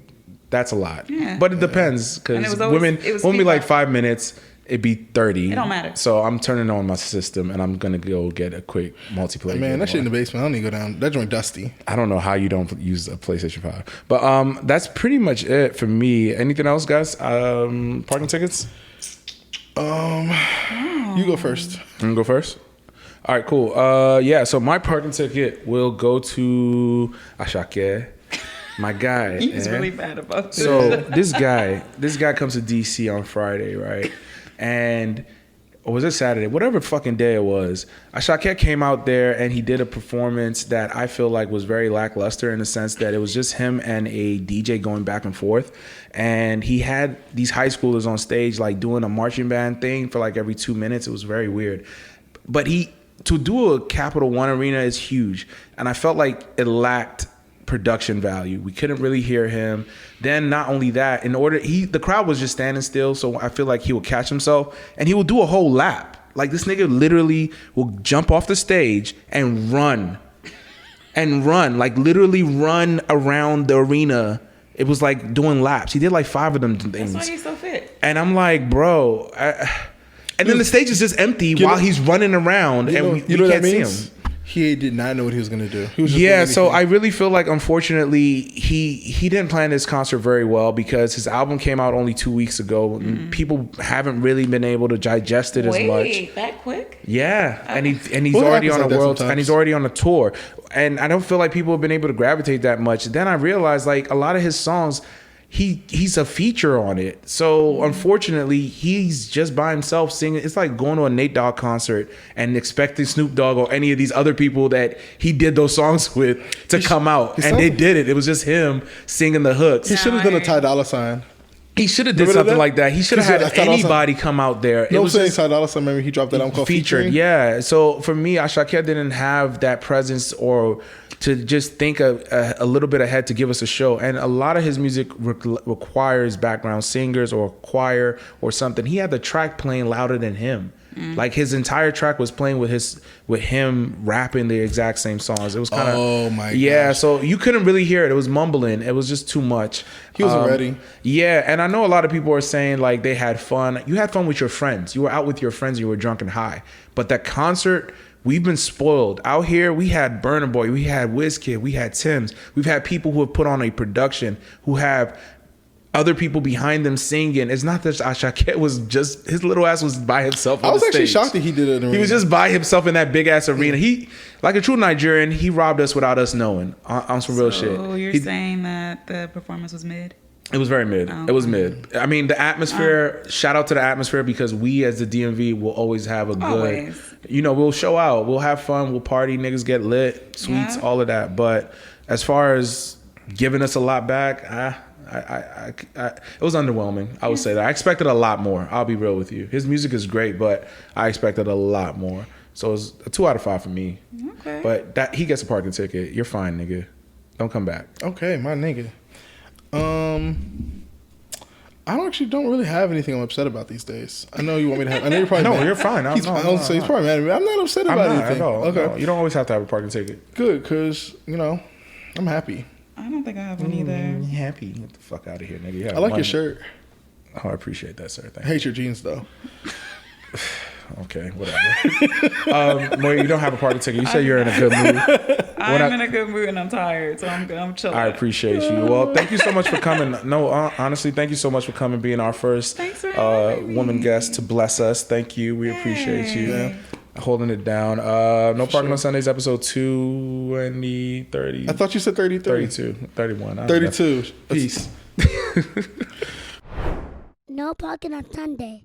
that's a lot. Yeah. But it depends And because it was always- women it was won't be like feedback. 5 minutes. It'd be 30. It don't matter. So I'm turning on my system and I'm gonna go get a quick multiplayer. Man, game that shit in the on. basement. I don't even go down. That joint dusty. I don't know how you don't use a PlayStation 5. But that's pretty much it for me. Anything else, guys? Parking tickets? You go first. I'm gonna go first. All right, cool. Yeah, so my parking ticket will go to Asake. My guy. He's really bad about this. So this guy comes to DC on Friday, right? And or was it Saturday? Whatever fucking day it was. Asake came out there and he did a performance that I feel like was very lackluster in the sense that it was just him and a DJ going back and forth. And he had these high schoolers on stage like doing a marching band thing for like every 2 minutes. It was very weird. But to do a Capital One arena is huge. And I felt like it lacked production value. We couldn't really hear him. Then not only that, the crowd was just standing still, so I feel like he would catch himself and he would do a whole lap. Like this nigga literally will jump off the stage and run, like literally run around the arena. It was like doing laps. He did like 5 of them things. That's why he's so fit. And I'm like, bro. And then the stage is just empty while he's running around, and we can't see him. He did not know what he was going to do. He was just so I really feel like, unfortunately, he didn't plan this concert very well because his album came out only 2 weeks ago. And people haven't really been able to digest it as much. Wait, that quick? Yeah, and he's already on he's already on a tour, and I don't feel like people have been able to gravitate that much. Then I realized like a lot of his songs, he's a feature on it. So unfortunately, he's just by himself singing. It's like going to a Nate Dogg concert and expecting Snoop Dogg or any of these other people that he did those songs with to come out. And they did it. It was just him singing the hooks. He should have done a Ty Dolla $ign. He should have did something like that. He should have had anybody come out there. No, I'm saying Ty Dolla $ign. Maybe he dropped that album called Featuring. Yeah. So for me, Asake didn't have that presence or to just think a little bit ahead to give us a show. And a lot of his music requires background singers or choir or something. He had the track playing louder than him. Like his entire track was playing with him rapping the exact same songs. It was kind of gosh. So you couldn't really hear it. It was mumbling. It was just too much. He wasn't ready. Yeah, and I know a lot of people are saying like they had fun. You had fun with your friends. You were out with your friends and you were drunk and high. But that concert, we've been spoiled. Out here, we had Burna Boy, we had WizKid, we had Tim's. We've had people who have put on a production, who have other people behind them singing. It's not that Asake was just, his little ass was by himself on the stage. I was actually shocked that he did it. He was just by himself in that big ass arena. He, like a true Nigerian, he robbed us without us knowing on some real shit. So you're saying that the performance was mid? It was very mid. It was mid. I mean, the atmosphere, shout out to the atmosphere, because we as the DMV will always have a good, we'll show out. We'll have fun. We'll party. Niggas get lit. Sweets, all of that. But as far as giving us a lot back, it was underwhelming. I would say that. I expected a lot more. I'll be real with you. His music is great, but I expected a lot more. So it's a 2 out of 5 for me. Okay. But that he gets a parking ticket. You're fine, nigga. Don't come back. Okay, my nigga. I don't really have anything I'm upset about these days. I know you want me to have. I know you're probably no, mad. You're fine. He's probably mad at me. I'm not upset about anything. Okay, no, you don't always have to have a parking ticket. Good, because I'm happy. I don't think I have one either. Happy? Get the fuck out of here, nigga. I like your shirt. Oh, I appreciate that, sir. Thank I hate your jeans though. Okay, whatever. Moyo, you don't have a parking ticket. You say you're in a good mood. I'm in a good mood and I'm tired, so I'm chilling. I appreciate you. Well, thank you so much for coming. No, honestly, thank you so much for coming, being our first woman guest to bless us. Thank you. We appreciate you. Yeah. Holding it down. No Parking on Sundays, episode 30. I thought you said 33. 32. 31. 32. Peace. No parking on Sunday.